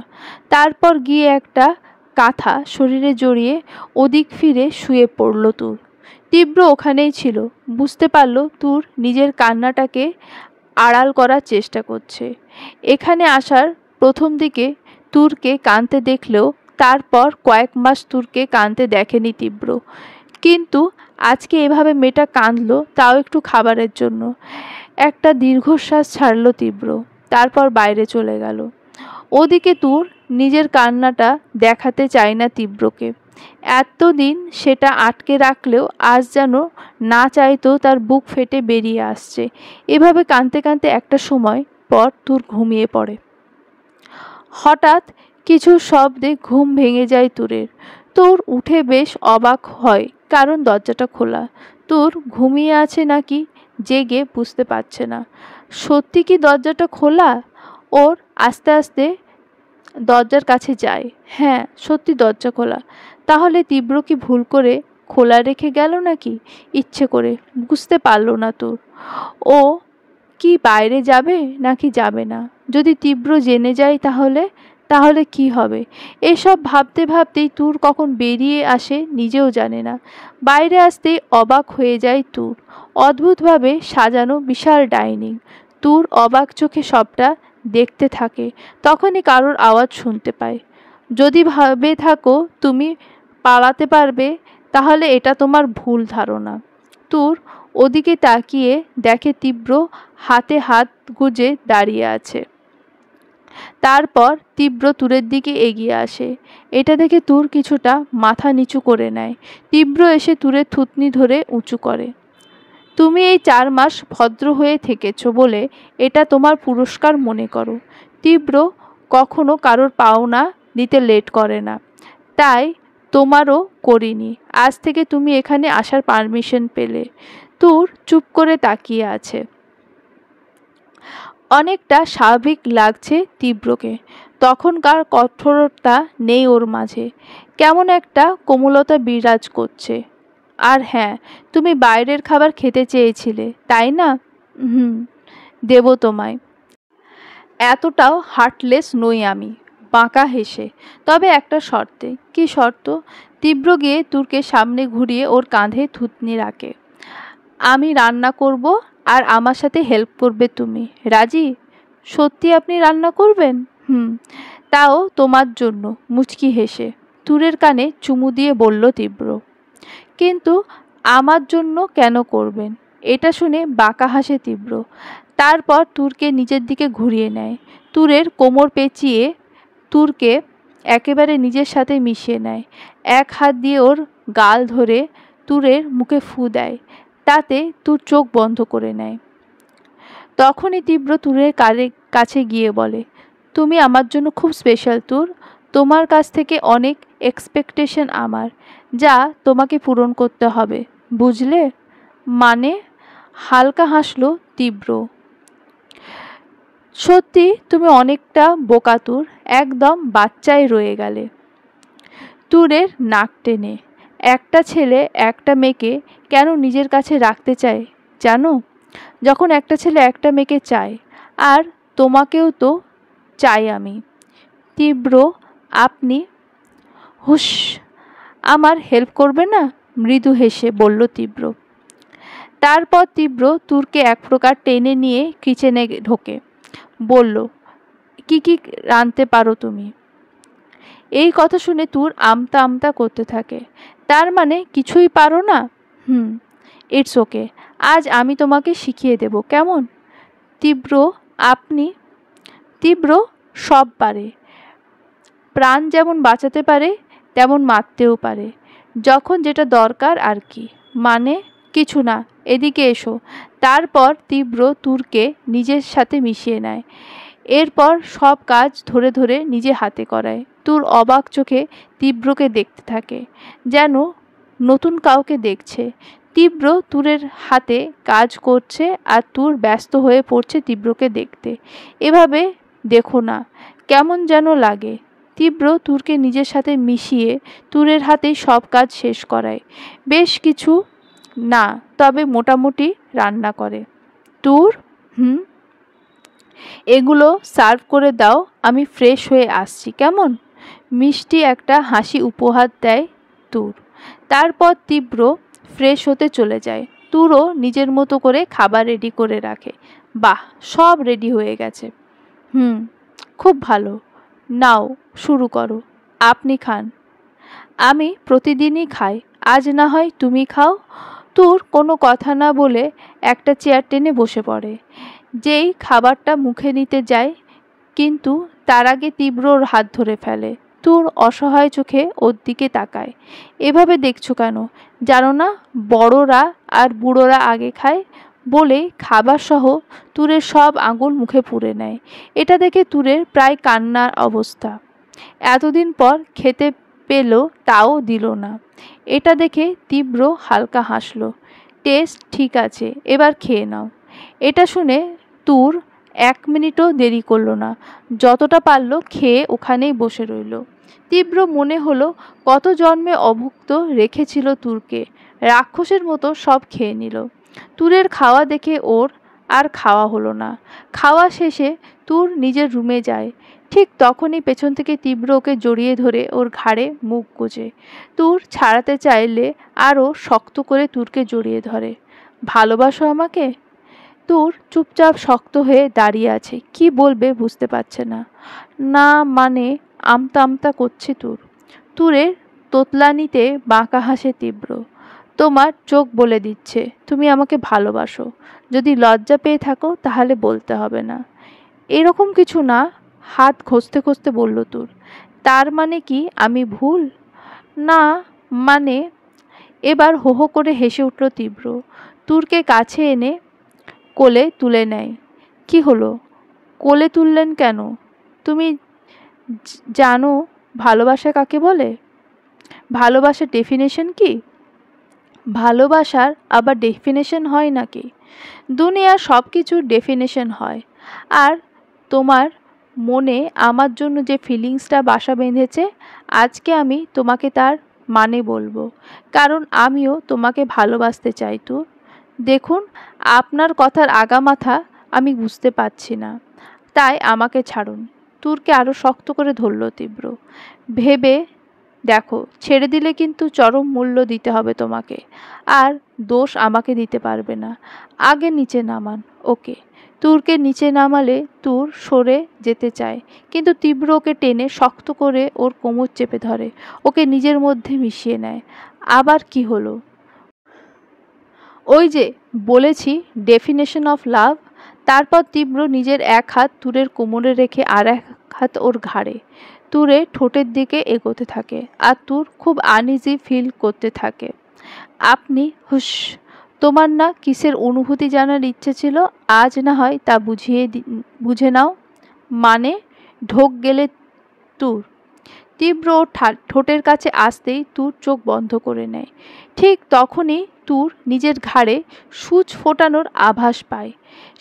তারপর গিয়ে একটা কাঁথা শরীরে জড়িয়ে ওদিক ফিরে শুয়ে পড়ল তুর। তীব্র ওখানেই ছিল, বুঝতে পারল তুর নিজের কান্নাটাকে আড়াল করার চেষ্টা করছে। এখানে আসার প্রথম দিকে তুরকে কাঁদতে দেখলেও তারপর কয়েক মাস তুরকে কাঁদতে দেখেনি তীব্র। কিন্তু আজকে এভাবে মেয়েটা কাঁদলো, তাও একটু খাবারের জন্য। একটা দীর্ঘশ্বাস ছাড়ল তীব্র, তারপর বাইরে চলে গেল। ওদিকে তুর নিজের কান্নাটা দেখাতে চায় না তীব্রকে। এতদিন সেটা আটকে রাখলেও আজ যেন না চাইতেও তার বুক ফেটে বেরিয়ে আসছে। এভাবে কাঁদতে কাঁদতে একটা সময় পর তুর ঘুমিয়ে পড়ে। হঠাৎ কিছু শব্দে ঘুম ভেঙে যায় তুরের। তুর উঠে বেশ অবাক হয়, কারণ দরজাটা খোলা। তুর ঘুমিয়ে আছে নাকি জেগে বুঝতে পারছে না। সত্যি কি দরজাটা খোলা? ওর আস্তে আস্তে দরজার কাছে যায়। হ্যাঁ, সত্যি দরজা খোলা। তাহলে তীব্র কি ভুল করে খোলা রেখে গেল নাকি ইচ্ছে করে? বুঝতে পারল না তুর। ও কি বাইরে যাবে নাকি যাবে না? যদি তীব্র জেনে যায় তাহলে কি হবে? এসব ভাবতে ভাবতেই তুর কখন বেরিয়ে আসে নিজেও জানে না। বাইরে আসতেই অবাক হয়ে যায় তুর। অদ্ভুতভাবে সাজানো বিশাল ডাইনিং। তুর অবাক চোখে সবটা দেখতে থাকে, তখনই কারোর আওয়াজ শুনতে পায়। যদি ভাবে থাকো তুমি পালাতে পারবে, তাহলে এটা তোমার ভুল ধারণা। তুর ওদিকে তাকিয়ে দেখে তীব্র হাতে হাত গুজে দাঁড়িয়ে আছে। তারপর তীব্র তুরের দিকে এগিয়ে আসে। এটা দেখে তুর কিছুটা মাথা নিচু করে নেয়। তীব্র এসে তুরের থুতনি ধরে উঁচু করে। তুমি এই 4 মাস ভদ্র হয়ে থেকেছ বলে এটা তোমার পুরস্কার মনে করো। তীব্র কখনো কারোর পাওনা দিতে লেট করে না, তাই তোমারও করিনি। আজ থেকে তুমি এখানে আসার পারমিশন পেলে। তুর চুপ করে তাকিয়ে আছে। অনেকটা স্বাভাবিক লাগছে তীব্রকে। তখনকার কঠোরতা নেই ওর মাঝে, কেমন একটা কোমলতা বিরাজ করছে। আর হ্যাঁ, তুমি বাইরের খাবার খেতে চেয়েছিলে, তাই না? দেব তোমায়। এতটাও হার্টলেস নই আমি, বাঁকা হেসে। তবে একটা শর্তে। কি শর্ত? তীব্র গিয়ে তুরকে সামনে ঘুরিয়ে ওর কাঁধে থুতনি রাখে। আমি রান্না করব আর আমার সাথে হেল্প করবে তুমি, রাজি? সত্যি আপনি রান্না করবেন? তাও তোমার জন্য, মুচকি হেসে তুরের কানে চুমু দিয়ে বলল তীব্র। কিন্তু আমার জন্য কেন করবেন? এটা শুনে বাঁকা হাসে তীব্র। তারপর তুরকে নিজের দিকে ঘুরিয়ে নেয়। তুরের কোমর পেঁচিয়ে তুরকে একেবারে নিজের সাথে মিশিয়ে নেয়। এক হাত দিয়ে ওর গাল ধরে তুরের মুখে ফু দেয়, তাতে তুর চোখ বন্ধ করে নেয়। তখনই তীব্র তুরের কাছে গিয়ে বলে, তুমি আমার জন্য খুব স্পেশাল তুর। তোমার কাছ থেকে অনেক এক্সপেকটেশন আমার, যা তোমাকে পূরণ করতে হবে, বুঝলে? মানে? হালকা হাসলো তীব্র। সত্যি তুমি অনেকটা বোকা তুর, একদম বাচ্চাই রয়ে গেলে। তুরের নাক টেনে। একটা ছেলে একটা মেয়েকে কেন নিজের কাছে রাখতে চায় জানো? যখন একটা ছেলে একটা মেয়েকে চায়, আর তোমাকেও তো চাই আমি। তীব্র, আপনি হুশ, আমার হেল্প করবে না? মৃদু হেসে বলল তীব্র। তারপর তীব্র তুরকে এক প্রকার টেনে নিয়ে কিচেনে ঢোকে। বলল, কি কি রাঁধতে পারো তুমি? এই কথা শুনে তুর আমতা আমতা করতে থাকে। তার মানে কিছুই পারো না? ইটস ওকে, আজ আমি তোমাকে শিখিয়ে দেব, কেমন? তীব্র, আপনি? তীব্র সব পারে। প্রাণ যেমন বাঁচাতে পারে তেমন মারতেও পারে, যখন যেটা দরকার আর কি। মানে কিছু না, এদিকে এসো। তারপর তীব্র তুরকে নিজের সাথে মিশিয়ে নেয়। এরপর সব কাজ ধরে ধরে নিজে হাতে করায়। তুর অবাক চোখে তীব্রকে দেখতে থাকে, যেন নতুন কাউকে দেখছে। তীব্র তুরের হাতে কাজ করছে আর তুর ব্যস্ত হয়ে পড়ছে তীব্রকে দেখতে। এভাবে দেখো না, কেমন যেন লাগে। তীব্র তুরকে নিজের সাথে মিশিয়ে তুরের হাতেই সব কাজ শেষ করায়। বেশ কিছু না, তবে মোটামুটি রান্না করে। তুর, এগুলো সার্ভ করে দাও, আমি ফ্রেশ হয়ে আসছি, কেমন? মিষ্টি একটা হাসি উপহার দেয় তুর। তারপর তীব্র ফ্রেশ হতে চলে যায়। তুরও নিজের মতো করে খাবার রেডি করে রাখে। বাহ, সব রেডি হয়ে গেছে। খুব ভালো, নাও শুরু করো। আপনি খান। আমি প্রতিদিনই খাই, আজ না হয় তুমি খাও। তুর কোনো কথা না বলে একটা চেয়ার টেনে বসে পড়ে। যেই খাবারটা মুখে নিতে যায়, কিন্তু তার আগে তীব্র ওর হাত ধরে ফেলে। তুর অসহায় চোখে ওর দিকে তাকায়। এভাবে দেখছো কেন? জানো না বড়রা আর বুড়োরা আগে খায়? বলে খাবার সহ তুরের সব আঙুল মুখে পুরে নেয়। এটা দেখে তুরের প্রায় কান্নার অবস্থা। এতদিন পর খেতে পেল, তাও দিল না। এটা দেখে তীব্র হালকা হাসল। টেস্ট ঠিক আছে, এবার খেয়ে নাও। এটা শুনে তুর 1 মিনিটও দেরি করলো না, যতটা পারল খেয়ে ওখানেই বসে রইল। তীব্র মনে হলো কত জন্মে অভুক্ত রেখেছিল তুরকে, রাক্ষসের মতো সব খেয়ে নিল। তুরের খাওয়া দেখে ওর আর খাওয়া হলো না। খাওয়া শেষে তুর নিজের রুমে যায়। ঠিক তখনই পেছন থেকে তীব্র ওকে জড়িয়ে ধরে ওর ঘাড়ে মুখ গুজে। তুর ছাড়াতে চাইলে আরও শক্ত করে তুরকে জড়িয়ে ধরে। ভালোবাসো আমাকে? তুর চুপচাপ শক্ত হয়ে দাঁড়িয়ে আছে, কি বলবে বুঝতে পারছে না। না মানে, আমতা আমতা করছে তুর। তুরের তোতলানিতে বাঁকা হাসে তীব্র। তোমার চোখ বলে দিচ্ছে তুমি আমাকে ভালোবাসো। যদি লজ্জা পেয়ে থাকো তাহলে বলতে হবে না। এরকম কিছু না, হাত ঘষতে ঘষতে বলল তুর। তার মানে কি আমি ভুল? না মানে। এবার হো হো করে হেসে উঠল তীব্র। তুরকে কাছে এনে কোলে তুলে নেয়। কি হলো? কোলে তুললেন কেন? তুমি জানো ভালোবাসা কাকে বলে? ভালোবাসার ডেফিনেশন কি? ভালোবাসার আবার ডেফিনেশন হয় নাকি? দুনিয়ার সব কিছুর ডেফিনেশন হয়। আর তোমার মনে আমার জন্য যে ফিলিংসটা বাসা বেঁধেছে, আজকে আমি তোমাকে তার মানে বলবো, কারণ আমিও তোমাকে ভালোবাসতে চাই তুর। দেখুন, আপনার কথার আগামাথা আমি বুঝতে পারছি না, তাই আমাকে ছাড়ুন। তুরকে আরও শক্ত করে ধরল তীব্র। ভেবে দেখো, ছেড়ে দিলে কিন্তু চরম মূল্য দিতে হবে তোমাকে, আর দোষ আমাকে দিতে পারবে না। আগে নিচে নামান। ওকে। তুরকে নিচে নামালে তুর সরে যেতে চায়, কিন্তু তীব্র ওকে টেনে শক্ত করে ওর কোমর চেপে ধরে, ওকে নিজের মধ্যে মিশিয়ে নেয়। আবার কি হলো? ওই যে বলেছি, ডেফিনেশন অফ লাভ। তারপর তীব্র নিজের এক হাত তুরের কোমরে রেখে আর এক হাত ওর ঘাড়ে। তুরে ঠোঁটের দিকে এগোতে থাকে, আর তুর খুব আনইজি ফিল করতে থাকে। আপনি হুশ, তোমার না কিসের অনুভূতি জানার ইচ্ছে ছিল? আজ না হয় তা বুঝে নাও। মানে? ঢোক গেলে তুর। তীব্র ঠোঁটের কাছে আসতেই তুর চোখ বন্ধ করে নেয়। ঠিক তখনই তুর নিজের ঘাড়ে সূচ ফোটানোর আভাস পায়।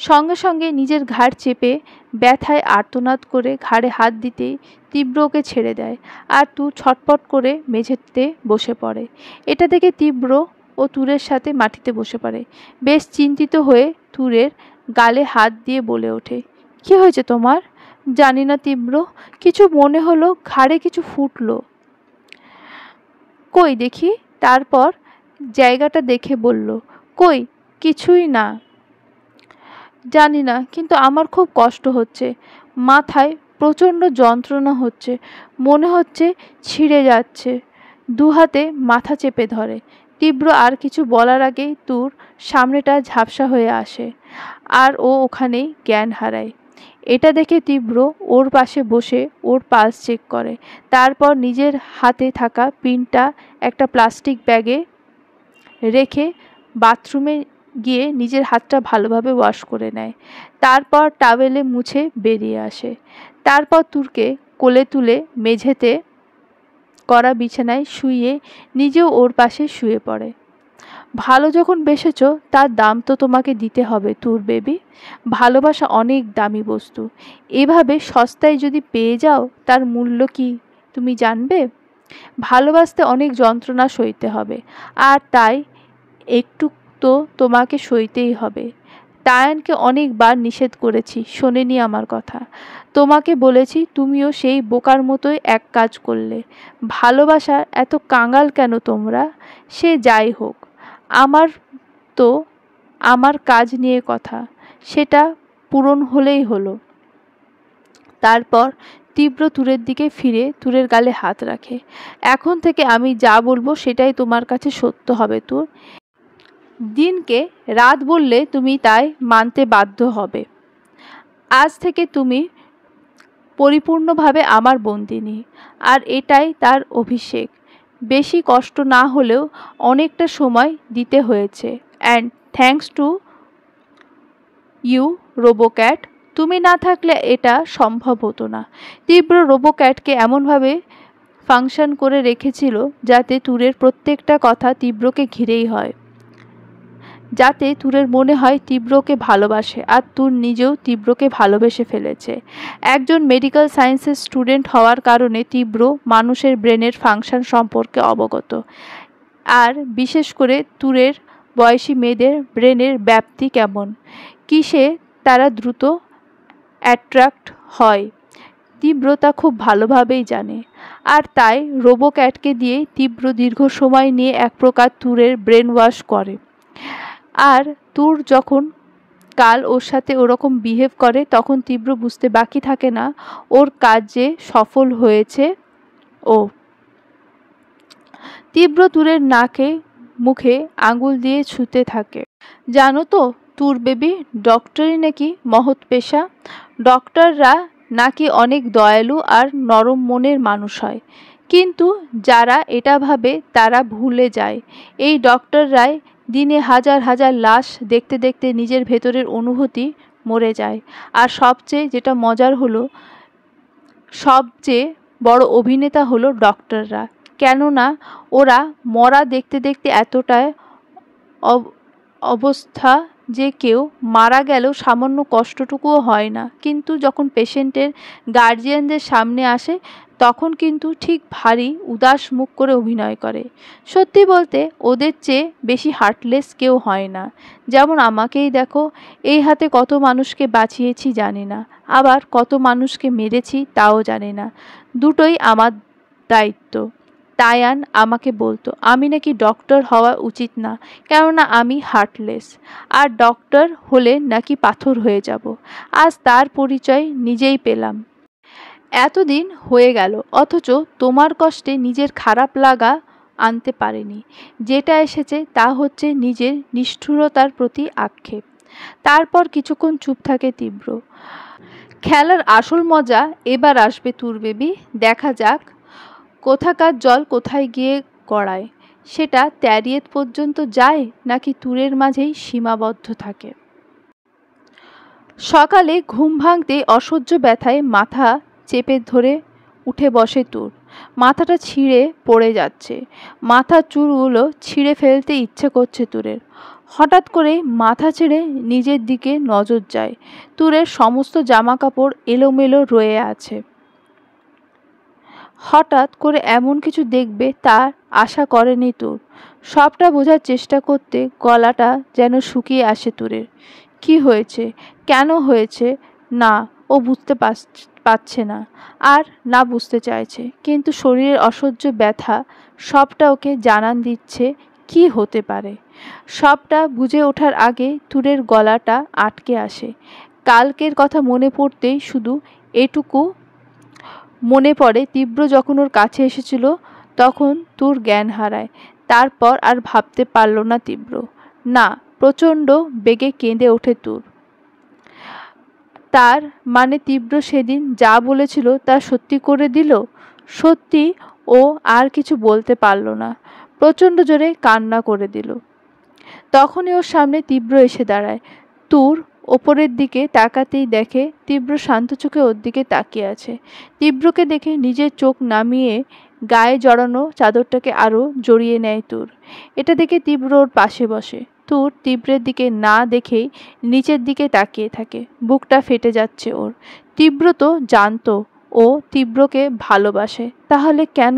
সঙ্গে সঙ্গে নিজের ঘাড় চেপে ব্যথায় আর্তনাদ করে ঘাড়ে হাত দিতেই তীব্র ওকে ছেড়ে দেয়, আর তুর ছটপট করে মেঝেতে বসে পড়ে। এটা দেখে তীব্র ও তুরের সাথে মাটিতে বসে পড়ে। বেশ চিন্তিত হয়ে তুরের গালে হাত দিয়ে বলে ওঠে, কি হয়েছে তোমার? জানি না তীব্র, কিছু মনে হলো, ঘাড়ে কিছু ফুটলো। কই দেখি। তারপর জায়গাটা দেখে বলল, কই কিছুই না। জানি না, কিন্তু আমার খুব কষ্ট হচ্ছে। মাথায় প্রচণ্ড যন্ত্রণা হচ্ছে, মনে হচ্ছে ছিঁড়ে যাচ্ছে। দুহাতে মাথা চেপে ধরে। তীব্র আর কিছু বলার আগেই তুর সামনেটা ঝাপসা হয়ে আসে আর ও ওখানেই জ্ঞান হারায়। এটা দেখে তীব্র ওর পাশে বসে ওর পালস চেক করে। তারপর নিজের হাতে থাকা পিনটা একটা প্লাস্টিক ব্যাগে রেখে বাথরুমে গিয়ে নিজের হাতটা ভালোভাবে ওয়াশ করে নেয়। তারপর টাওয়েলে মুছে বেরিয়ে আসে। তারপর তুরকে কোলে তুলে মেঝেতে করা বিছানায় শুইয়ে নিজেও ওর পাশে শুয়ে পড়ে। ভালো যখন বেসেছ তার দাম তো তোমাকে দিতে হবে তুর বেবি। ভালোবাসা অনেক দামি বস্তু, এভাবে সস্তায় যদি পেয়ে যাও তার মূল্য কি তুমি জানবে? ভালোবাসতে অনেক যন্ত্রণা সইতে হবে, আর তাই একটু তো তোমাকে সইতেই হবে। তায়ানকে অনেকবার নিষেধ করেছি, শোনেনি আমার কথা। তোমাকে বলেছি, তুমিও সেই বোকার মতোই এক কাজ করলে। ভালোবাসার এত কাঙাল কেন তোমরা? সে যাই হোক, আমার তো আমার কাজ নিয়ে কথা, সেটা পূরণ হলেই হলো। তারপর তীব্র তুরের দিকে ফিরে তুরের গালে হাত রাখে। এখন থেকে আমি যা বলবো সেটাই তোমার কাছে সত্য হবে তুর। দিনকে রাত বললে তুমি তাই মানতে বাধ্য হবে। আজ থেকে তুমি পরিপূর্ণভাবে আমার বন্দিনী, আর এটাই তার অভিষেক। বেশি কষ্ট না হলেও অনেকটা সময় দিতে হয়েছে, অ্যান্ড থ্যাঙ্কস টু ইউ রোবোক্যাট। তুমি না থাকলে এটা সম্ভব হতো না। তীব্র রোবোক্যাটকে এমনভাবে ফাংশন করে রেখেছিল যাতে তুরের প্রত্যেকটা কথা তীব্রকে ঘিরেই হয়, যাতে তুরের মনে হয় তীব্রকে ভালোবাসে, আর তুর নিজেও তীব্রকে ভালোবেসে ফেলেছে। একজন মেডিকেল সায়েন্সের স্টুডেন্ট হওয়ার কারণে তীব্র মানুষের ব্রেনের ফাংশন সম্পর্কে অবগত, আর বিশেষ করে তুরের বয়সী মেয়েদের ব্রেনের ব্যাপ্তি কেমন, কিসে তারা দ্রুত অ্যাট্রাক্ট হয়, তীব্র তা খুব ভালোভাবেই জানে। আর তাই রোবোক্যাটকে দিয়ে তীব্র দীর্ঘ সময় নিয়ে এক প্রকার তুরের ব্রেন ওয়াশ করে। আর তুর যখন কাল ওর সাথে ওরকম বিহেভ করে তখন তীব্র বুঝতে বাকি থাকে না ওর কাজে সফল হয়েছে ও। তীব্র তুরের নাকে মুখে আঙুল দিয়ে ছুঁতে থাকে। জানো তো তুর বেবি, ডক্টরি নাকি মহৎ পেশা। ডক্টররা নাকি অনেক দয়ালু আর নরম মনের মানুষ হয়, কিন্তু যারা এটা ভাবে তারা ভুলে যায় এই ডক্টররাই দিনে হাজার হাজার লাশ দেখতে দেখতে নিজের ভেতরের অনুভূতি মরে যায়। আর সবচেয়ে যেটা মজার হলো, সবচেয়ে বড় অভিনেতা হলো ডক্টররা, কেননা ওরা মরা দেখতে দেখতে এতটাই অবস্থা যে কেউ মারা গেলেও সামান্য কষ্টটুকুও হয় না, কিন্তু যখন পেশেন্টের গার্জিয়ানদের সামনে আসে তখন কিন্তু ঠিক ভারী উদাস মুখ করে অভিনয় করে। সত্যি বলতে ওদের চেয়ে বেশি হার্টলেস কেউ হয় না। যেমন আমাকেই দেখো, এই হাতে কত মানুষকে বাঁচিয়েছি জানি না, আবার কত মানুষকে মেরেছি তাও জানি না। দুটোই আমার দায়িত্ব। তায়ান আমাকে বলতো আমি নাকি ডক্টর হওয়া উচিত না, কেননা আমি হার্টলেস, আর ডক্টর হলে নাকি পাথর হয়ে যাব। আজ তার পরিচয় নিজেই পেলাম। এতদিন হয়ে গেল অথচ তোমার কষ্টে নিজের খারাপ লাগা আনতে পারেনি। যেটা এসেছে তা হচ্ছে নিজের নিষ্ঠুরতার প্রতি আক্ষেপ। তারপর কিছুক্ষণ চুপ থাকে তীব্র। খেলার আসল মজা এবার আসবে তুর বেবি, দেখা যাক কোথাকার জল কোথায় গিয়ে গড়ায়, সেটা ত্যারিয়েত পর্যন্ত যায় নাকি তুরের মাঝেই সীমাবদ্ধ থাকে। সকালে ঘুম ভাঙতে অসহ্য ব্যথায় মাথা চেপে ধরে উঠে বসে তুর। মাথাটা ছিঁড়ে পড়ে যাচ্ছে, মাথার চুলগুলো ছিঁড়ে ফেলতে ইচ্ছে করছে তুরের। হঠাৎ করে মাথা ছেড়ে নিজের দিকে নজর যায়। তুরের সমস্ত জামা কাপড় এলোমেলো রয়ে আছে। হঠাৎ করে এমন কিছু দেখবে তার আশা করেনি তুর। সবটা বোঝার চেষ্টা করতে গলাটা যেন শুকিয়ে আসে তুরের। কি হয়েছে, কেন হয়েছে, না ও বুঝতে পারছে না, আর না বুঝতে চাইছে, কিন্তু শরীরের অসহ্য ব্যথা সবটা ওকে জানান দিচ্ছে কি হতে পারে। সবটা বুঝে ওঠার আগে তুরের গলাটা আটকে আসে। কালকের কথা মনে পড়তেই শুধু এটুকু মনে পড়ে, তীব্র যখন ওর কাছে এসেছিল তখন তুর জ্ঞান হারায়। তারপর আর ভাবতে পারল না তীব্র। না, প্রচণ্ড বেগে কেঁদে ওঠে তুর। তার মানে তীব্র সেদিন যা বলেছিল তা সত্যি করে দিল। সত্যি ও আর কিছু বলতে পারল না, প্রচণ্ড জোরে কান্না করে দিল। তখনই ওর সামনে তীব্র এসে দাঁড়ায়। তুর ওপরের দিকে তাকাতেই দেখে তীব্র শান্ত চোখে ওর দিকে তাকিয়ে আছে। তীব্রকে দেখে নিজের চোখ নামিয়ে গায়ে জড়ানো চাদরটাকে আরও জড়িয়ে নেয় তুর। এটা দেখে তীব্র ওর পাশে বসে। তুর তীব্রের দিকে না দেখেই নিচের দিকে তাকিয়ে থাকে। বুকটা ফেটে যাচ্ছে ওর। তীব্র তো জানতো ও তীব্রকে ভালোবাসে, তাহলে কেন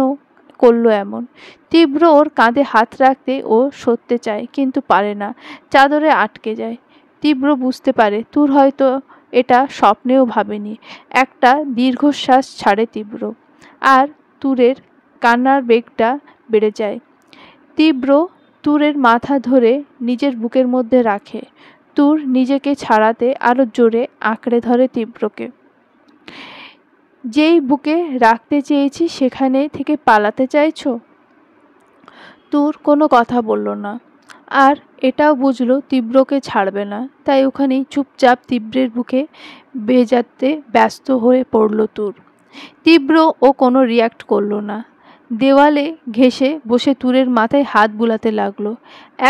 করলো এমন? তীব্র ওর কাঁধে হাত রাখতে ও সরতে চায়, কিন্তু পারে না, চাদরে আটকে যায়। তীব্র বুঝতে পারে তুর হয়তো এটা স্বপ্নেও ভাবেনি। একটা দীর্ঘশ্বাস ছাড়ে তীব্র, আর তুরের কান্নার বেগটা বেড়ে যায়। তীব্র তুরের মাথা ধরে নিজের বুকের মধ্যে রাখে। তুর নিজেকে ছাড়াতে আরো জোরে আঁকড়ে ধরে তীব্রকে। যেই বুকে রাখতে চেয়েছি সেখানে থেকে পালাতে চাইছো? তুর কোনো কথা বলল না, আর এটাও বুঝলো তীব্রকে ছাড়বে না, তাই ওখানেই চুপচাপ তীব্রের বুকে ভেজাতে ব্যস্ত হয়ে পড়ল তুর। তীব্র ও কোনো রিয়াক্ট করলো না। দেওয়ালে ঘেঁষে বসে তুরের মাথায় হাত বুলাতে লাগলো।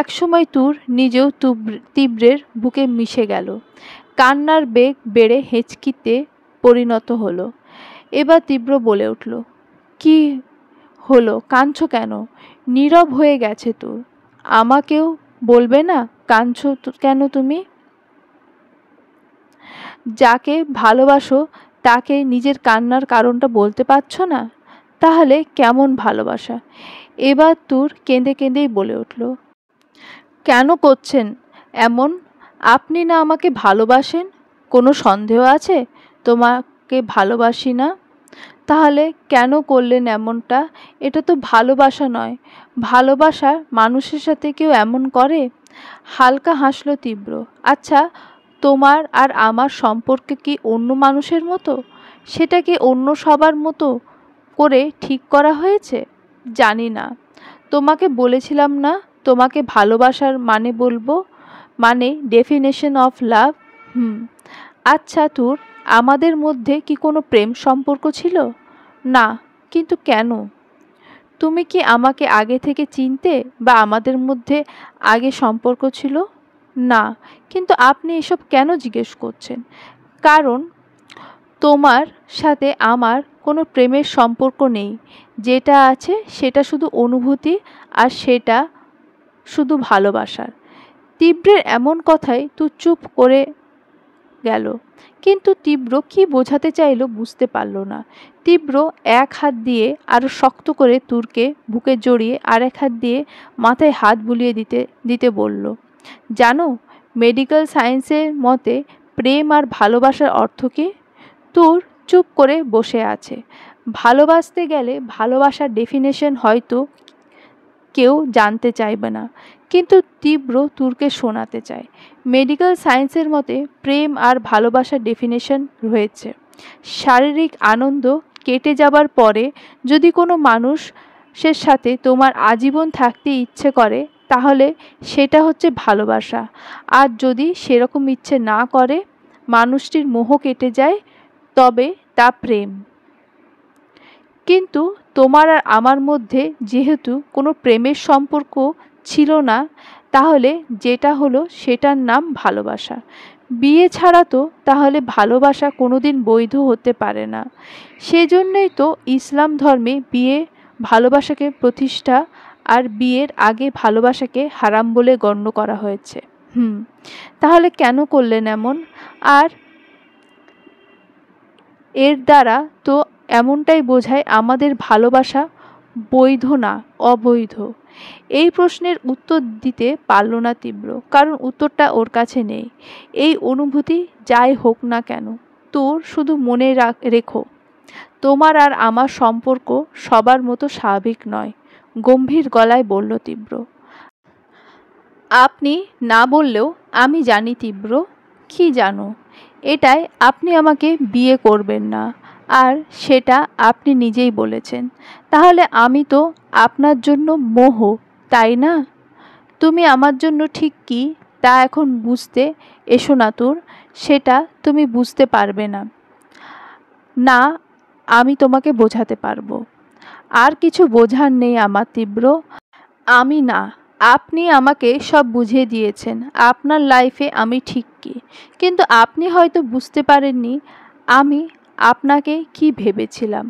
একসময় তুর নিজেও তীব্রের বুকে মিশে গেল। কান্নার বেগ বেড়ে হেঁচকিতে পরিণত হলো। এবার তীব্র বলে উঠল, কি হলো, কাঁদছো কেন? নীরব হয়ে গেছে তুর। আমাকেও বলবে না কাঁদছো কেন তুমি? যাকে ভালোবাসো তাকে নিজের কান্নার কারণটা বলতে পারছো না? তাহলে কেমন ভালোবাসা? এবার তুর কেঁদে কেঁদেই বলে উঠল, কেন করছেন এমন? আপনি না আমাকে ভালোবাসেন? কোনো সন্দেহ আছে তোমাকে ভালোবাসি না? তাহলে কেন করলেন এমনটা? এটা তো ভালোবাসা নয়। ভালোবাসার মানুষের সাথে কেউ এমন করে? হালকা হাসলো তীব্র। আচ্ছা, তোমার আর আমার সম্পর্ক কি অন্য মানুষের মতো? সেটা কি অন্য সবার মতো করে ঠিক করা হয়েছে? জানি না। তোমাকে বলেছিলাম না তোমাকে ভালোবাসার মানে বলবো, মানে ডেফিনেশন অফ লাভ। আচ্ছা তুর, আমাদের মধ্যে কি কোনো প্রেম সম্পর্ক ছিল? না, কিন্তু কেন? তুমি কি আমাকে আগে থেকে চিনতে, বা আমাদের মধ্যে আগে সম্পর্ক ছিল? না, কিন্তু আপনি এসব কেন জিজ্ঞেস করছেন? কারণ তোমার সাথে আমার কোনো প্রেমের সম্পর্ক নেই। যেটা আছে সেটা শুধু অনুভূতি, আর সেটা শুধু ভালোবাসার। তীব্রের এমন কথায় তুই চুপ করে গেল, কিন্তু তীব্র কি বোঝাতে চাইল বুঝতে পারল না। তীব্র এক হাত দিয়ে আরো শক্ত করে তুরকে বুকে জড়িয়ে আর এক হাত দিয়ে মাথায় হাত বুলিয়ে দিতে দিতে বলল, জানো মেডিকেল সায়েন্সের মতে প্রেম আর ভালোবাসার অর্থ কী? তুর চুপ করে বসে আছে। ভালোবাসতে গেলে ভালোবাসার ডেফিনেশন হয়তো কেউ জানতে চাইবে না, কিন্তু তীব্র তুরকে শোনাতে চায়। মেডিকেল সায়েন্সের মতে প্রেম আর ভালোবাসার ডেফিনেশন রয়েছে, শারীরিক আনন্দ কেটে যাবার পরে যদি কোনো মানুষের সাথে তোমার আজীবন থাকতে ইচ্ছে করে তাহলে সেটা হচ্ছে ভালোবাসা। আর যদি সেরকম ইচ্ছে না করে, মানুষটির মোহ কেটে যায়, তবে তা প্রেম। কিন্তু তোমার আর আমার মধ্যে যেহেতু কোনো প্রেমের সম্পর্ক ছিল না, তাহলে যেটা হলো সেটার নাম ভালোবাসা। বিয়ে ছাড়া তো তাহলে ভালোবাসা কোনোদিন বৈধ হতে পারে না। সেজন্যই তো ইসলাম ধর্মে বিয়ে ভালোবাসাকে প্রতিষ্ঠা, আর বিয়ের আগে ভালোবাসাকে হারাম বলে গণ্য করা হয়েছে। তাহলে কেন করলেন এমন? আর এর দ্বারা তো এমনটাই বোঝায় আমাদের ভালোবাসা বৈধ না, অবৈধ। এই প্রশ্নের উত্তর দিতে পারল না তীব্র, কারণ উত্তরটা ওর কাছে নেই। এই অনুভূতি যাই হোক না কেন, তোর শুধু মনে রেখো, তোমার আর আমার সম্পর্ক সবার মতো স্বাভাবিক নয়, গম্ভীর গলায় বলল তীব্র। আপনি না বললেও আমি জানি তীব্র। কি জানো? এটাই আপনি আমাকে বিয়ে করবেন না, আর সেটা আপনি নিজেই বলেছেন। তাহলে আমি তো আপনার জন্য মোহ, তাই না? তুমি আমার জন্য ঠিক কি তা এখন বুঝতে এসো না তোর, সেটা তুমি বুঝতে পারবে না। না, আমি তোমাকে বোঝাতে পারবো। আর কিছু বোঝার নেই আমার তীব্র। আমি না, আপনি আমাকে সব বুঝিয়ে দিয়েছেন। আপনার লাইফে আমি ঠিক কি, কিন্তু আপনি হয়তো বুঝতে পারেননি আমি আপনাকে কি ভেবেছিলাম।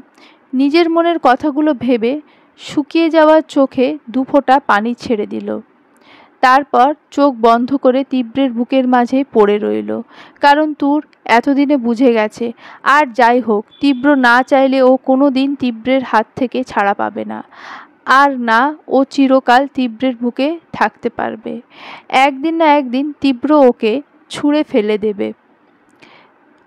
নিজের মনের কথাগুলো ভেবে শুকিয়ে যাওয়া চোখে দুফোঁটা পানি ছেড়ে দিল। তারপর চোখ বন্ধ করে তীব্রের বুকের মাঝে পড়ে রইল, কারণ তুর এতদিনে বুঝে গেছে আর যাই হোক তীব্র না চাইলে ও কোনো দিন তীব্রের হাত থেকে ছাড়া পাবে না, আর না ও চিরকাল তীব্রের বুকে থাকতে পারবে। একদিন না একদিন তীব্র ওকে ছুঁড়ে ফেলে দেবে,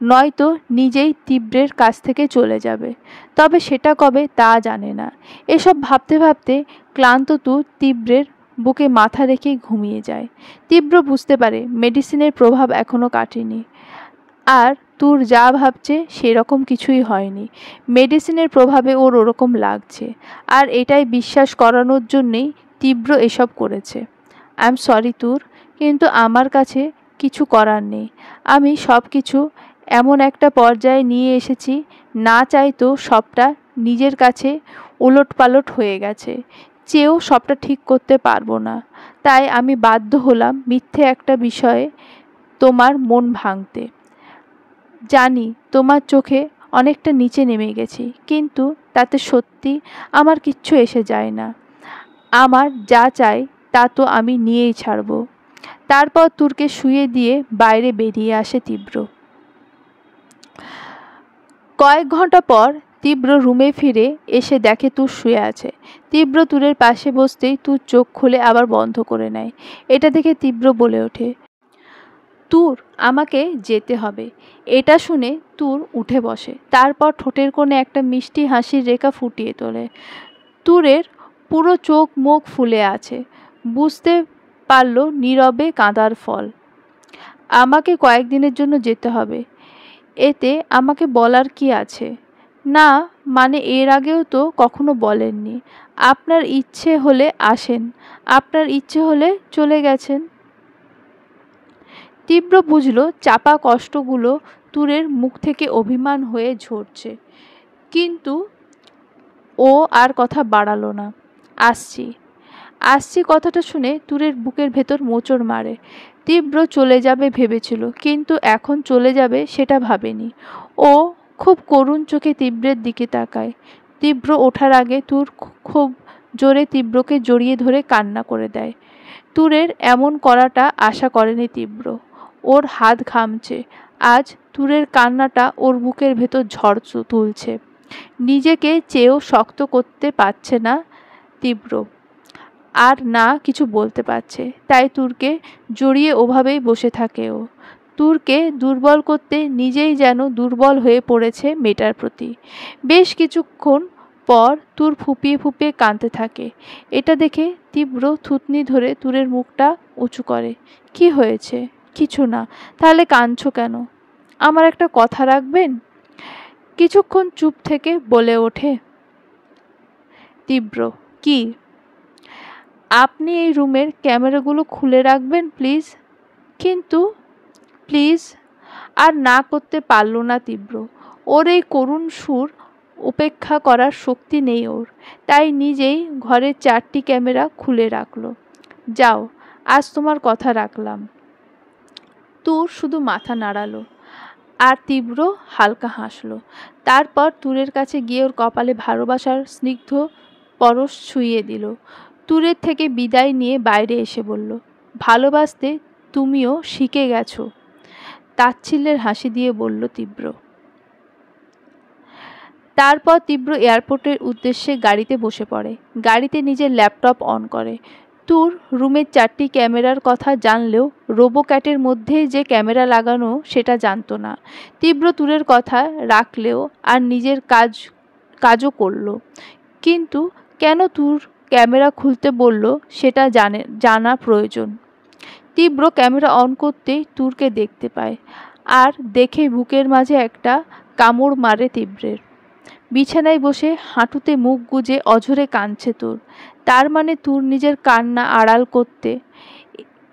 নয়তো নিজেই তীব্রের কাছ থেকে চলে যাবে। তবে সেটা কবে তা জানে না। এসব ভাবতে ভাবতে ক্লান্ত তুর তীব্রের বুকে মাথা রেখে ঘুমিয়ে যায়। তীব্র বুঝতে পারে মেডিসিনের প্রভাব এখনো কাটেনি, আর তুর যা ভাবছে সেরকম কিছুই হয়নি। মেডিসিনের প্রভাবে ওর ওরকম লাগছে, আর এটাই বিশ্বাস করানোর জন্যেই তীব্র এসব করেছে। আই এম সরি তুর, কিন্তু আমার কাছে কিছু করার নেই। আমি সব কিছু এমন একটা পর্যায়ে নিয়ে এসেছি, না চাইতো সবটা নিজের কাছে ওলটপালট হয়ে গেছে, চেয়েও সবটা ঠিক করতে পারবো না। তাই আমি বাধ্য হলাম মিথ্যে একটা বিষয়ে তোমার মন ভাঙতে। জানি তোমার চোখে অনেকটা নিচে নেমে গেছি, কিন্তু তাতে সত্যি আমার কিচ্ছু এসে যায় না। আমার যা চাই তা তো আমি নিয়েই ছাড়ব। তারপর তুরকে শুয়ে দিয়ে বাইরে বেরিয়ে আসে তীব্র। কয়েক ঘন্টা পর তীব্র রুমে ফিরে এসে দেখে তুর শুয়ে আছে। তীব্র তুরের পাশে বসতেই তুর চোখ খুলে আবার বন্ধ করে নেয়। এটা দেখে তীব্র বলে ওঠে, তুর, আমাকে যেতে হবে। এটা শুনে তুর উঠে বসে, তারপর ঠোঁটের কোণে একটা মিষ্টি হাসির রেখা ফুটিয়ে তোলে। তুরের পুরো চোখ মুখ ফুলে আছে, বুঝতে পারল নীরবে কাঁদার ফল। আমাকে কয়েকদিনের জন্য যেতে হবে, এতে আমাকে বলার কি আছে? না মানে এর আগেও তো কখনো বলেননি। আপনার ইচ্ছে হলে আসেন, আপনার ইচ্ছে হলে চলে গেছেন। তীব্র বুঝল চাপা কষ্টগুলো তুরের মুখ থেকে অভিমান হয়ে ঝরছে, কিন্তু ও আর কথা বাড়ালো না। আসছি আসছি কথাটা শুনে তুরের বুকের ভেতর মোচড় মারে। তীব্র চলে যাবে ভেবেছিল, কিন্তু এখন চলে যাবে সেটা ভাবেনি। ও খুব করুণ চোখে তীব্রের দিকে তাকায়। তীব্র ওঠার আগে তুর খুব জোরে তীব্রকে জড়িয়ে ধরে কান্না করে দেয়। তুরের এমন করাটা আশা করেনি তীব্র। ওর হাত ঘামছে, আজ তুরের কান্নাটা ওর বুকের ভেতর ঝড় তুলছে। নিজেকে চেয়েও শক্ত করতে পারছে না তীব্র, আর না কিছু বলতে পারছে। তাই তুরকে জড়িয়ে ওভাবেই বসে থাকে ও। তুরকে দুর্বল করতে নিজেই যেন দুর্বল হয়ে পড়েছে মেয়েটার প্রতি। বেশ কিছুক্ষণ পর তুর ফুপিয়ে ফুপিয়ে কাঁদতে থাকে। এটা দেখে তীব্র থুতনি ধরে তুরের মুখটা উঁচু করে। কি হয়েছে? কিছু না। তাহলে কাঁদছো কেন? আমার একটা কথা রাখবেন? কিছুক্ষণ চুপ থেকে বলে ওঠে তীব্র, কি? আপনি এই রুমের ক্যামেরাগুলো খুলে রাখবেন প্লিজ। কিন্তু প্লিজ। আর না করতে পারল না তীব্র। ওর এই করুণ সুর উপেক্ষা করার শক্তি নেই ওর, তাই নিজেই ঘরের 4টি ক্যামেরা খুলে রাখলো। যাও, আজ তোমার কথা রাখলাম। তুর শুধু মাথা নাড়ালো, আর তীব্র হালকা হাসলো। তারপর তুরের কাছে গিয়ে ওর কপালে ভালোবাসার স্নিগ্ধ পরশ ছুঁয়ে দিল। তুরের থেকে বিদায় নিয়ে বাইরে এসে বলল, ভালোবাসতে তুমিও শিখে গেছো। তাচ্ছিল্যের হাসি দিয়ে বলল তীব্র। তারপর তীব্র এয়ারপোর্টের উদ্দেশ্যে গাড়িতে বসে পড়ে। গাড়িতে নিজের ল্যাপটপ অন করে। তুর রুমের 4টি ক্যামেরার কথা জানলেও রোবোক্যাটের মধ্যে যে ক্যামেরা লাগানো সেটা জানতো না। তীব্র তুরের কথা রাখলেও আর নিজের কাজও করলো, কিন্তু কেন তুর ক্যামেরা খুলতে বলল সেটা জানা প্রয়োজন। তীব্র ক্যামেরা অন করতেই তুরকে দেখতে পায়, আর দেখে বুকের মাঝে একটা কামড় মারে তীব্রের। বিছানায় বসে হাঁটুতে মুখ গুজে অঝরে কাঁদছে তুর। তার মানে তুর নিজের কান্না আড়াল করতে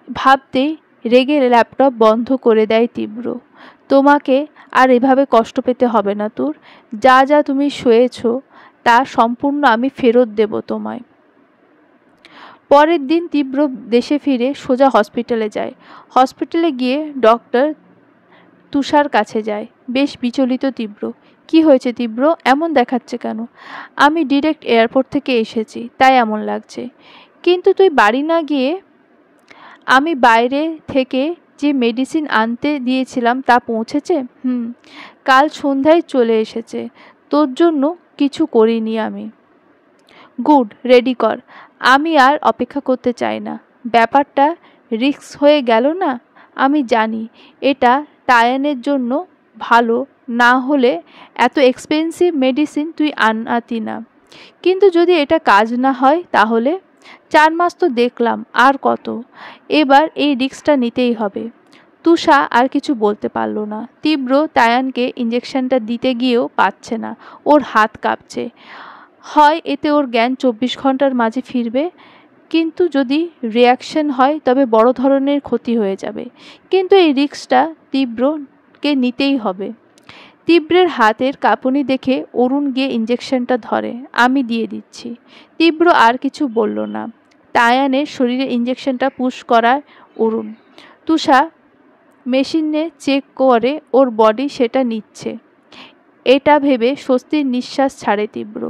ভাবতেই রেগে ল্যাপটপ বন্ধ করে দেয় তীব্র। তোমাকে আর এভাবে কষ্ট পেতে হবে না তুর। যা যা তুমি সয়েছ তা সম্পূর্ণ আমি ফেরত দেব তোমায়। পরের দিন তীব্র দেশে ফিরে সোজা হসপিটালে যায়। হসপিটালে গিয়ে ডক্টর তুষার কাছে যায়। বেশ বিচলিত তীব্র। কি হয়েছে তীব্র, এমন দেখাচ্ছে কেন? আমি ডিরেক্ট এয়ারপোর্ট থেকে এসেছি, তাই এমন লাগছে। কিন্তু তুই বাড়ি না গিয়ে? আমি বাইরে থেকে যে মেডিসিন আনতে দিয়েছিলাম তা পৌঁছেছে? কাল সন্ধ্যায় চলে এসেছে। তোর জন্য কিছু করিনি আমি। গুড, রেডি কর। আমি আর অপেক্ষা করতে চাই না। ব্যাপারটা রিস্ক হয়ে গেল না? আমি জানি এটা তায়ানের জন্য ভালো না হলে এত এক্সপেন্সিভ মেডিসিন তুই আনাতি না। কিন্তু যদি এটা কাজ না হয় তাহলে? 4 মাস তো দেখলাম, আর কত? এবার এই রিস্কটা নিতেই হবে। তুষা আর কিছু বলতে পারল না। তীব্র তায়ানকে ইঞ্জেকশনটা দিতে গিয়েও পাচ্ছে না, ওর হাত কাঁপছে। হয় এতে ওর জ্ঞান 24 ঘন্টার মাঝে ফিরবে, কিন্তু যদি রিয়াকশন হয় তবে বড় ধরনের ক্ষতি হয়ে যাবে। কিন্তু এই রিস্কটা তীব্রকে নিতেই হবে। তীব্রের হাতের কাঁপুনি দেখে অরুণ গিয়ে ইঞ্জেকশনটা ধরে। আমি দিয়ে দিচ্ছি। তীব্র আর কিছু বলল না। তায়ানের শরীরে ইঞ্জেকশনটা পুশ করায় অরুণ। তুষা মেশিনে চেক করে ওর বডি সেটা নিচ্ছে। এটা ভেবে স্বস্তির নিঃশ্বাস ছাড়ে তীব্র।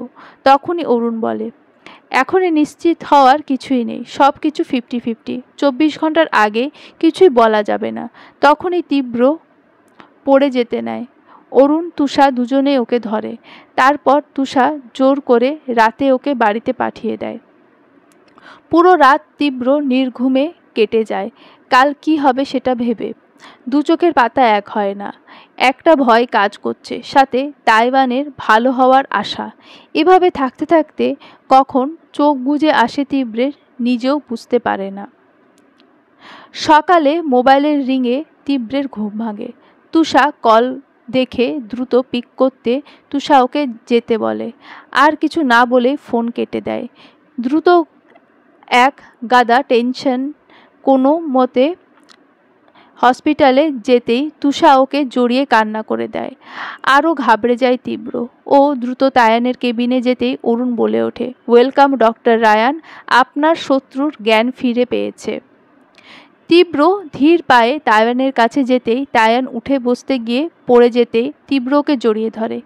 তখনই অরুণ বলে, এখনই নিশ্চিত হওয়ার কিছুই নেই, সব কিছু 50-50। 24 ঘন্টার আগে কিছুই বলা যাবে না। তখনই তীব্র পড়ে যেতে নেয়। অরুণ তুষা দুজনেই ওকে ধরে। তারপর তুষা জোর করে রাতে ওকে বাড়িতে পাঠিয়ে দেয়। পুরো রাত তীব্র নির্ঘুমে কেটে যায় কাল কি হবে সেটা ভেবে। দু চোখের পাতা এক হয় না। একটা ভয় কাজ করছে, সাথে তাইওয়ানের ভালো হওয়ার আশা। এভাবে থাকতে থাকতে কখন চোখ বুজে আসে তীব্রের নিজেও বুঝতে পারে না। সকালে মোবাইলের রিংয়ে তীব্রের ঘুম ভাঙে। তুষা কল দেখে দ্রুত পিক করতে তুষা ওকে যেতে বলে। আর কিছু না বলে ফোন কেটে দেয়। দ্রুত এক গাদা টেনশন কোনো মতে হসপিটালে যেতেই তুষা ওকে জড়িয়ে কান্না করে দেয়। আরও ঘাবড়ে যায় তীব্র। ও দ্রুত তায়ানের কেবিনে যেতেই অরুণ বলে ওঠে, ওয়েলকাম ডক্টর রায়ান, আপনার শত্রুর জ্ঞান ফিরে পেয়েছে। তীব্র ধীর পায়ে তায়ানের কাছে যেতেই তায়ান উঠে বসতে গিয়ে পড়ে যেতেই তীব্র ওকে জড়িয়ে ধরে।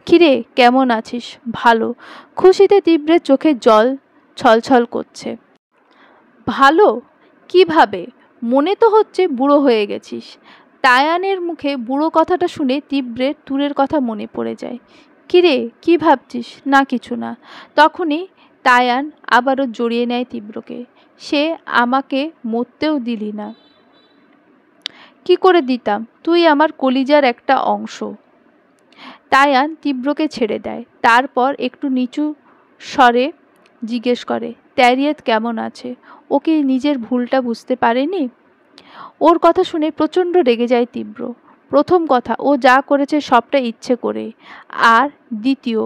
কিরে, কেমন আছিস? ভালো। খুশিতে তীব্রের চোখে জল ছলছল করছে। ভালো? কিভাবে? মনে তো হচ্ছে বুড়ো হয়ে গেছিস। তায়ানের মুখে বুড়ো কথাটা শুনে তীব্রের তুরের কথা মনে পড়ে যায়। কিরে, কি ভাবছিস? না কিছু না। তখনই তায়ান আবারও জড়িয়ে নেয় তীব্রকে। সে আমাকে মরতেও দিলি না। কি করে দিতাম? তুই আমার কলিজার একটা অংশ। তায়ান তীব্রকে ছেড়ে দেয়। তারপর একটু নিচু স্বরে জিজ্ঞেস করে, ট্যারিয়েত কেমন আছে? ও কি নিজের ভুলটা বুঝতে পারেনি? ওর কথা শুনে প্রচণ্ড রেগে যায় তীব্র। প্রথম কথা, ও যা করেছে সবটা ইচ্ছে করে। আর দ্বিতীয়,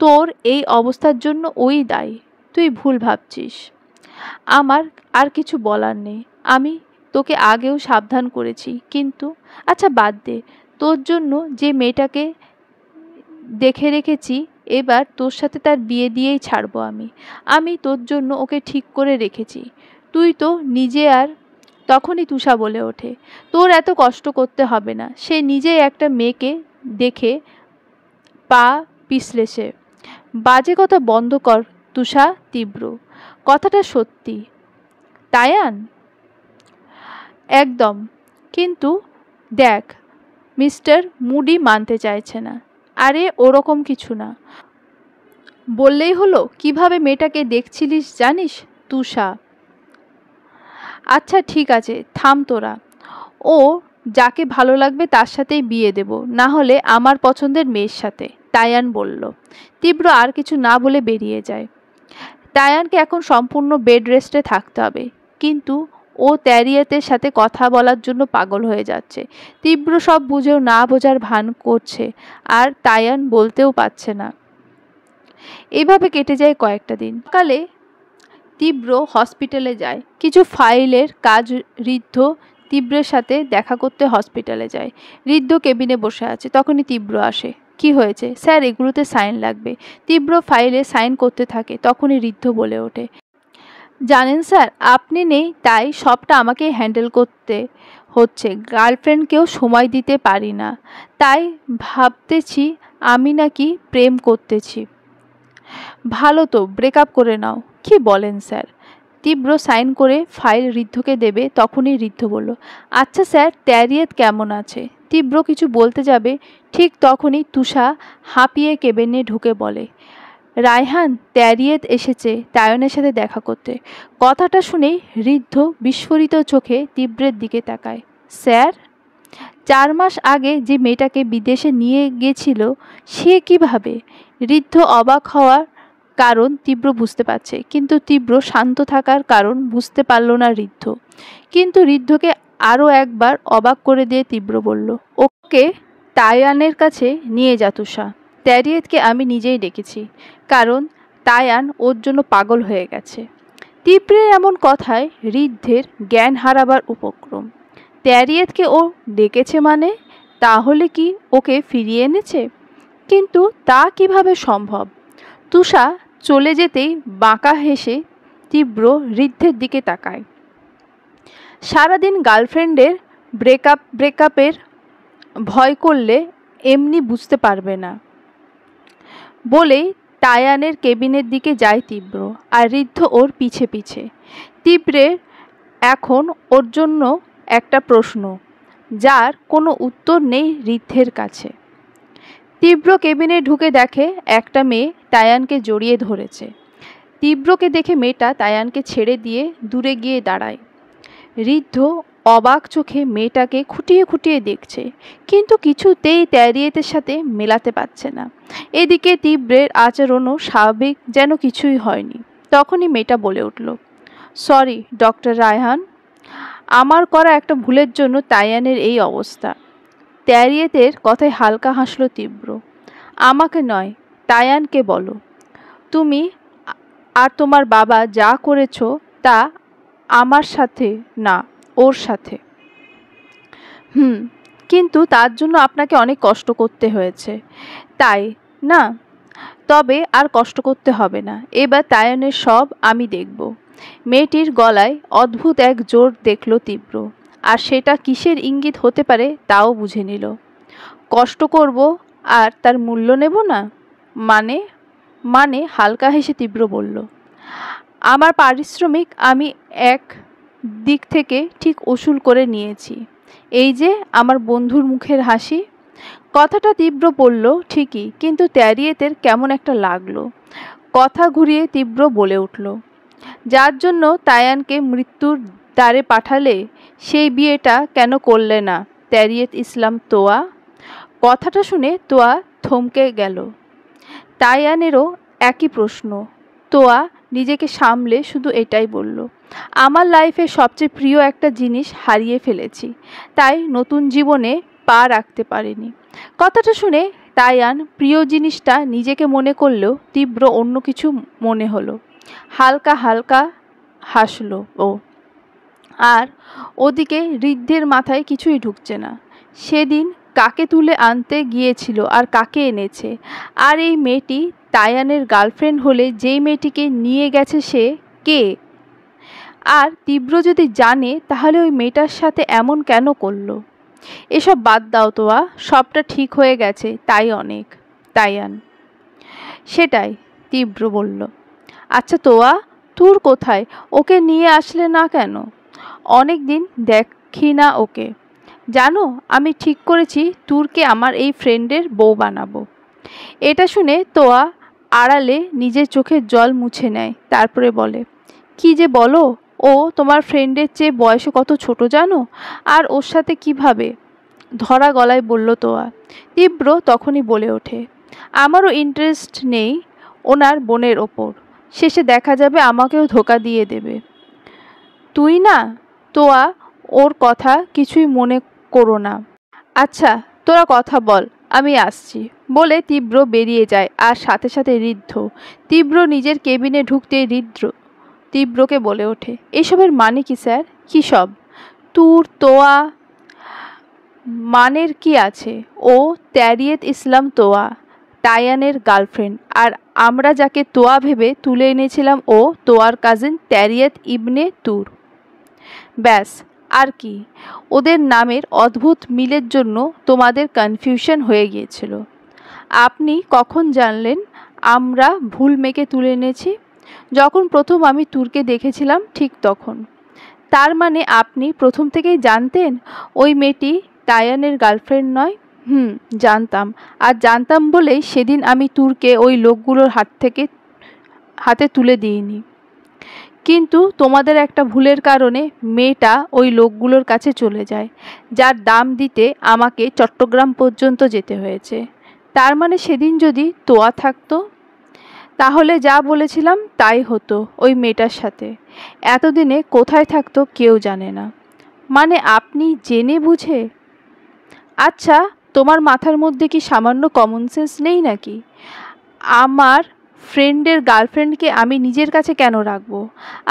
তোর এই অবস্থার জন্য ওই দায়ী। তুই ভুল ভাবছিস। আমার আর কিছু বলার নেই। আমি তোকে আগেও সাবধান করেছি, কিন্তু আচ্ছা বাদ দে। তোর জন্য যে মেয়েটাকে দেখে রেখেছি, এবার তোর সাথে তার বিয়ে দিয়েই ছাড়বো আমি তোর জন্য ওকে ঠিক করে রেখেছি। তুই তো নিজে আর। তখনই তুষা বলে ওঠে, তোর এত কষ্ট করতে হবে না। সে নিজেই একটা মেয়েকে দেখে পা পিছলেছে। বাজে কথা বন্ধ কর তুষা। তীব্র কথাটা সত্যি। তায়ান একদম। কিন্তু দেখ, মিস্টার মুডি মানতে চাইছে না। আরে ওরকম কিছু না, বললেই হলো। কিভাবে মেয়েটাকে দেখছিলিস জানিস? তুষা। আচ্ছা ঠিক আছে, থাম তোরা। ও যাকে ভালো লাগবে তার সাথেই বিয়ে দেব, না হলে আমার পছন্দের মেয়ের সাথে, তায়ান বলল। তীব্র আর কিছু না বলে বেরিয়ে যায়। তায়ানকে এখন সম্পূর্ণ বেড রেস্টে থাকতে হবে, কিন্তু ও তেরিয়াতের সাথে কথা বলার জন্য পাগল হয়ে যাচ্ছে। তীব্র সব বুঝেও না বোঝার ভান করছে, আর তায়ান বলতেও পারছে না। এভাবে কেটে যায় কয়েকটা দিন। সকালে তীব্র হসপিটালে যায়। কিছু ফাইলের কাজ। ঋদ্ধ তীব্রের সাথে দেখা করতে হসপিটালে যায়। ঋদ্ধ কেবিনে বসে আছে, তখনই তীব্র আসে। কি হয়েছে? স্যার, এগুলোতে সাইন লাগবে। তীব্র ফাইলে সাইন করতে থাকে, তখনই ঋদ্ধ বলে ওঠে, জানেন স্যার, আপনি নেই তাই সবটা আমাকে হ্যান্ডেল করতে হচ্ছে। গার্লফ্রেন্ডকেও সময় দিতে পারি না, তাই ভাবতেছি আমি নাকি প্রেম করতেছি। ভালো তো, ব্রেকআপ করে নাও। কি বলেন স্যার? তীব্র সাইন করে ফাইল ঋদ্ধকে দেবে, তখনই ঋদ্ধ বলল, আচ্ছা স্যার, তেরিয়াত কেমন আছে? তীব্র কিছু বলতে যাবে, ঠিক তখনই তুষা হাঁপিয়ে কেবিনে ঢুকে বলে, রায়হান, তেরিয়াত এসেছে তায়নের সাথে দেখা করতে। কথাটা শুনেই ঋদ্ধ বিস্ফোরিত চোখে তীব্রের দিকে তাকায়। স্যার? 4 মাস আগে যে মেয়েটাকে বিদেশে নিয়ে গেছিল, সে কিভাবে? ঋদ্ধ অবাক হওয়ার কারণ তীব্র বুঝতে পারছে, কিন্তু তীব্র শান্ত থাকার কারণ বুঝতে পারল না ঋদ্ধ। কিন্তু ঋদ্ধকে আরও একবার অবাক করে দিয়ে তীব্র বলল, ওকে তায়ানের কাছে নিয়ে যা তুষা। তেরিয়াতকে আমি নিজেই ডেকেছি, কারণ তায়ান ওর জন্য পাগল হয়ে গেছে। তীব্রের এমন কথায় ঋদ্ধের জ্ঞান হারাবার উপক্রম। তেরিয়াতকে ও ডেকেছে মানে? তাহলে কি ওকে ফিরিয়ে এনেছে? কিন্তু তা কিভাবে সম্ভব? তুষা চলে যেতেই বাঁকা হেসে তীব্র ঋদ্ধের দিকে তাকায়। সারাদিন গার্লফ্রেন্ডের ব্রেকআপের ভয় করলে এমনি বুঝতে পারবে না বলেই তায়ানের কেবিনের দিকে যায় তীব্র, আর ঋদ্ধ ওর পিছে পিছে। তীব্রের এখন ওর জন্য একটা প্রশ্ন, যার কোনো উত্তর নেই ঋদ্ধের কাছে। তীব্র কেবিনে ঢুকে দেখে একটা মেয়ে তায়ানকে জড়িয়ে ধরেছে। তীব্রকে দেখে মেয়েটা তায়ানকে ছেড়ে দিয়ে দূরে গিয়ে দাঁড়ায়। ঋদ্ধ অবাক চোখে মেয়েটাকে খুঁটিয়ে খুঁটিয়ে দেখছে, কিন্তু কিছুতেই তেরিয়াতের সাথে মেলাতে পারছে না। এদিকে তীব্রের আচরণও স্বাভাবিক, যেন কিছুই হয়নি। তখনই মেয়েটা বলে উঠল, সরি ডক্টর রায়হান, আমার করা একটা ভুলের জন্য তায়ানের এই অবস্থা। তেরিয়াতের কথায় হালকা হাসল তীব্র। আমাকে নয়, তায়ানকে বলো। তুমি আর তোমার বাবা যা করেছ তা আমার সাথে না, ওর সাথে। কিন্তু তার জন্য আপনাকে অনেক কষ্ট করতে হয়েছে, তাই না? তবে আর কষ্ট করতে হবে না, এবার তায়ানের সব আমি দেখব। মেয়েটির গলায় অদ্ভুত এক জোর দেখল তীব্র, আর সেটা কিসের ইঙ্গিত হতে পারে তাও বুঝে নিল। কষ্ট করব আর তার মূল্য নেব না মানে? মানে হালকা হেসে তীব্র বলল, আমার পারিশ্রমিক আমি এক দিক থেকে ঠিক উসুল করে নিয়েছি। এই যে আমার বন্ধুর মুখের হাসি। কথাটা তীব্র বলল ঠিকই, কিন্তু তেরিয়াতের কেমন একটা লাগলো। কথা ঘুরিয়ে তীব্র বলে উঠল, যার জন্য তায়ানকে মৃত্যুর দ্বারে পাঠালে সেই বিয়েটা কেন করলে না তেরিয়াত ইসলাম তোয়া? কথাটা শুনে তোয়া থমকে গেল। তায়ানেরও একই প্রশ্ন। তোয়া নিজেকে সামলে শুধু এটাই বলল, আমার লাইফে সবচেয়ে প্রিয় একটা জিনিস হারিয়ে ফেলেছি, তাই নতুন জীবনে পা রাখতে পারিনি। কথাটা শুনে তায়ান প্রিয় জিনিসটা নিজেকে মনে করলেও তীব্র অন্য কিছু মনে হলো। হালকা হালকা হাসলো ও। আর ওদিকে ঋদ্ধের মাথায় কিছুই ঢুকছে না। সেদিন কাকে তুলে আনতে গিয়েছিল আর কাকে এনেছে? আর এই মেয়েটি তায়ানের গার্লফ্রেন্ড হলে যেই মেয়েটিকে নিয়ে গেছে সে কে? আর তীব্র যদি জানে তাহলে ওই মেয়েটার সাথে এমন কেন করলো? এসব বাদ দাও তোয়া, সবটা ঠিক হয়ে গেছে তাই অনেক। তায়ান। সেটাই, তীব্র বলল। আচ্ছা তোয়া, তুর কোথায়? ওকে নিয়ে আসলে না কেন? অনেক দিন দেখি না ওকে। জানো, আমি ঠিক করেছি তুরকে আমার এই ফ্রেন্ডের বউ বানাবো। এটা শুনে তোয়া আড়ালে নিজের চোখের জল মুছে নেয়, তারপরে বলে, কি যে বলো, ও তোমার ফ্রেন্ডের চেয়ে বয়সে কত ছোট জানো? আর ওর সাথে কিভাবে? ধরা গলায় বলল তোয়া। তীব্র তখনই বলে ওঠে, আমারও ইন্টারেস্ট নেই ওনার বোনের ওপর, শেষে দেখা যাবে আমাকেও ধোকা দিয়ে দেবে। তুই না? তোয়া, ওর কথা কিছুই মনে করো না। আচ্ছা তোরা কথা বল, আমি আসছি বলে তীব্র বেরিয়ে যায়, আর সাথে সাথে ঋদ্ধ। তীব্র নিজের কেবিনে ঢুকতেই তীব্রকে বলে ওঠে, এসবের মানে কি স্যার? কী সব? তুর তোয়া মানের কি আছে? ও তারিয়েত ইসলাম তোয়া, তায়ানের গার্লফ্রেন্ড, আর আমরা যাকে তোয়া ভেবে তুলে এনেছিলাম ও তোয়ার কাজিন তারিয়েত ইবনে তুর। ব্যাস, আর কি? ওদের নামের অদ্ভুত মিলের জন্য তোমাদের কনফিউশন হয়ে গিয়েছিল। আপনি কখন জানলেন আমরা ভুল মেয়েকে তুলে এনেছি? যখন প্রথম আমি তুরকে দেখেছিলাম ঠিক তখন। তার মানে আপনি প্রথম থেকেই জানতেন ওই মেয়েটি তায়ানের গার্লফ্রেন্ড নয়? জানতাম, আর জানতাম বলেই সেদিন আমি তুরকে ওই লোকগুলোর হাতে তুলে দিইনি। কিন্তু তোমাদের একটা ভুলের কারণে মেয়েটা ওই লোকগুলোর কাছে চলে যায়, যার দাম দিতে আমাকে চট্টগ্রাম পর্যন্ত যেতে হয়েছে। তার মানে সেদিন যদি তোয়া থাকতো, তাহলে যা বলেছিলাম তাই হতো ওই মেয়েটার সাথে। এতদিনে কোথায় থাকতো কেউ জানে না। মানে আপনি জেনে বুঝে? আচ্ছা, তোমার মাথার মধ্যে কি সামান্য কমন সেন্স নেই নাকি? আমার ফ্রেন্ডের গার্লফ্রেন্ডকে আমি নিজের কাছে কেন রাখবো?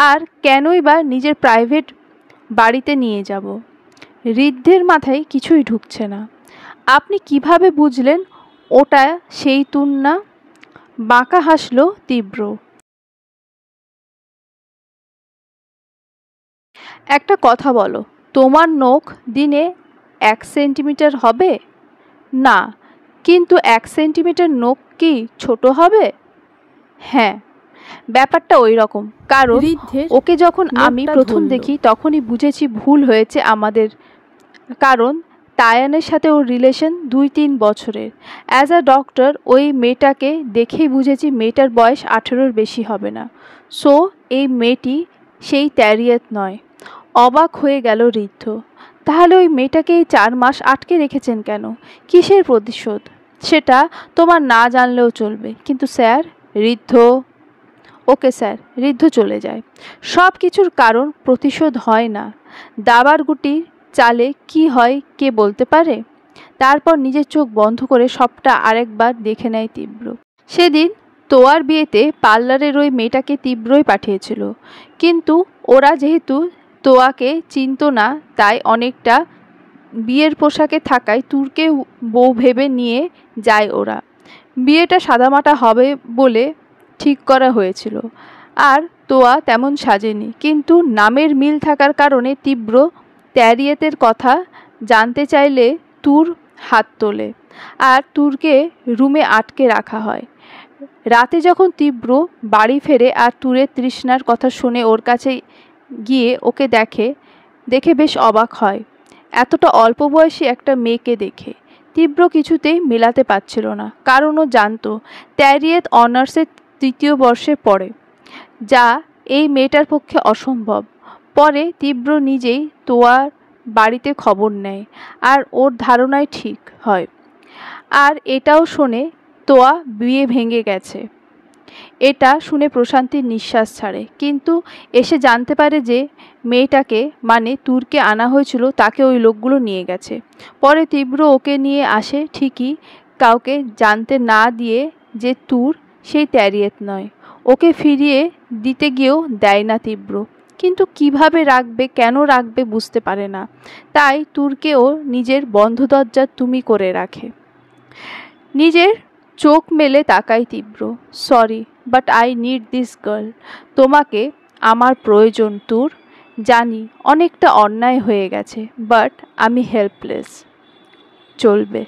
আর কেনই বা নিজের প্রাইভেট বাড়িতে নিয়ে যাব? ঋদ্ধের মাথায় কিছুই ঢুকছে না। আপনি কিভাবে বুঝলেন ওটা সেই তুন না? বাঁকা হাসল তীব্র। একটা কথা বলো, তোমার নখ দিনে 1 সেন্টিমিটার হবে? না, কিন্তু 1 সেন্টিমিটার নখ কি ছোট হবে? হ্যাঁ, ব্যাপারটা ওই রকম। কারণ ওকে যখন আমি প্রথম দেখি তখনই বুঝেছি ভুল হয়েছে আমাদের। কারণ তায়ানের সাথে ওর রিলেশন 2-3 বছরের। অ্যাজ আ ডক্টর ওই মেয়েটাকে দেখেই বুঝেছি মেয়েটার বয়স 18-র বেশি হবে না। সো এই মেয়েটি সেই তারিয়েত নয়। অবাক হয়ে গেল ঋদ্ধ। তাহলে ওই মেয়েটাকে এই 4 মাস আটকে রেখেছেন কেন? কিসের প্রতিশোধ? সেটা তোমার না জানলেও চলবে। কিন্তু স্যার, ঋদ্ধ। Okay sir. ঋদ্ধ চলে যায়। সব কিছুর কারণ প্রতিশোধ হয় না। দাবার গুটির চালে কি হয় কে বলতে পারে? তারপর নিজের চোখ বন্ধ করে সবটা আরেকবার দেখে নেয় তীব্র। সেদিন তোয়ার বিয়েতে পার্লারের ওই মেয়েটাকে তীব্রই পাঠিয়েছিল। কিন্তু ওরা যেহেতু তোয়াকে চিনত না, তাই অনেকটা বিয়ের পোশাকে থাকায় তুরকে বউ ভেবে নিয়ে যায় ওরা। বিয়েটা সাদামাটা হবে বলে ঠিক করা হয়েছিল, আর তোয়া তেমন সাজেনি। কিন্তু নামের মিল থাকার কারণে তীব্র তারিয়েতের কথা জানতে চাইলে তুর হাত তোলে, আর তুরকে রুমে আটকে রাখা হয়। রাতে যখন তীব্র বাড়ি ফেরে আর তুরের তৃষ্ণার কথা শুনে ওর কাছে গিয়ে ওকে দেখে বেশ অবাক হয়। এতটা অল্প বয়সী একটা মেয়েকে দেখে তীব্র কিছুতেই মেলাতে পারছিল না। কারণ ও জানতো তারিয়েত অনার্সের 3য় বর্ষে পড়ে, যা এই মেয়েটার পক্ষে অসম্ভব। পরে তীব্র নিজেই তোয়ার বাড়িতে খবর নেয়, আর ওর ধারণাই ঠিক হয়। আর এটাও শোনে তোয়া বিয়ে ভেঙে গেছে। এটা শুনে প্রশান্তির নিঃশ্বাস ছাড়ে। কিন্তু এসে জানতে পারে যে মেয়েটাকে, মানে তুরকে আনা হয়েছিল, তাকে ওই লোকগুলো নিয়ে গেছে। পরে তীব্র ওকে নিয়ে আসে ঠিকই, কাউকে জানতে না দিয়ে যে তুর সেই তারিয়েত নয়। ওকে ফিরিয়ে দিতে গিয়েও দেয় না তীব্র। কিন্তু কিভাবে রাখবে, কেন রাখবে বুঝতে পারে না। তাই তুরকেও নিজের বন্ধ দরজা তুমি করে রাখে। নিজের চোখ মেলে তাকাই তীব্র। Sorry, but I need this girl. তোমাকে আমার প্রয়োজন তুর। জানি অনেকটা অন্যায় হয়ে গেছে, বাট আমি হেল্পলেস। চলবে।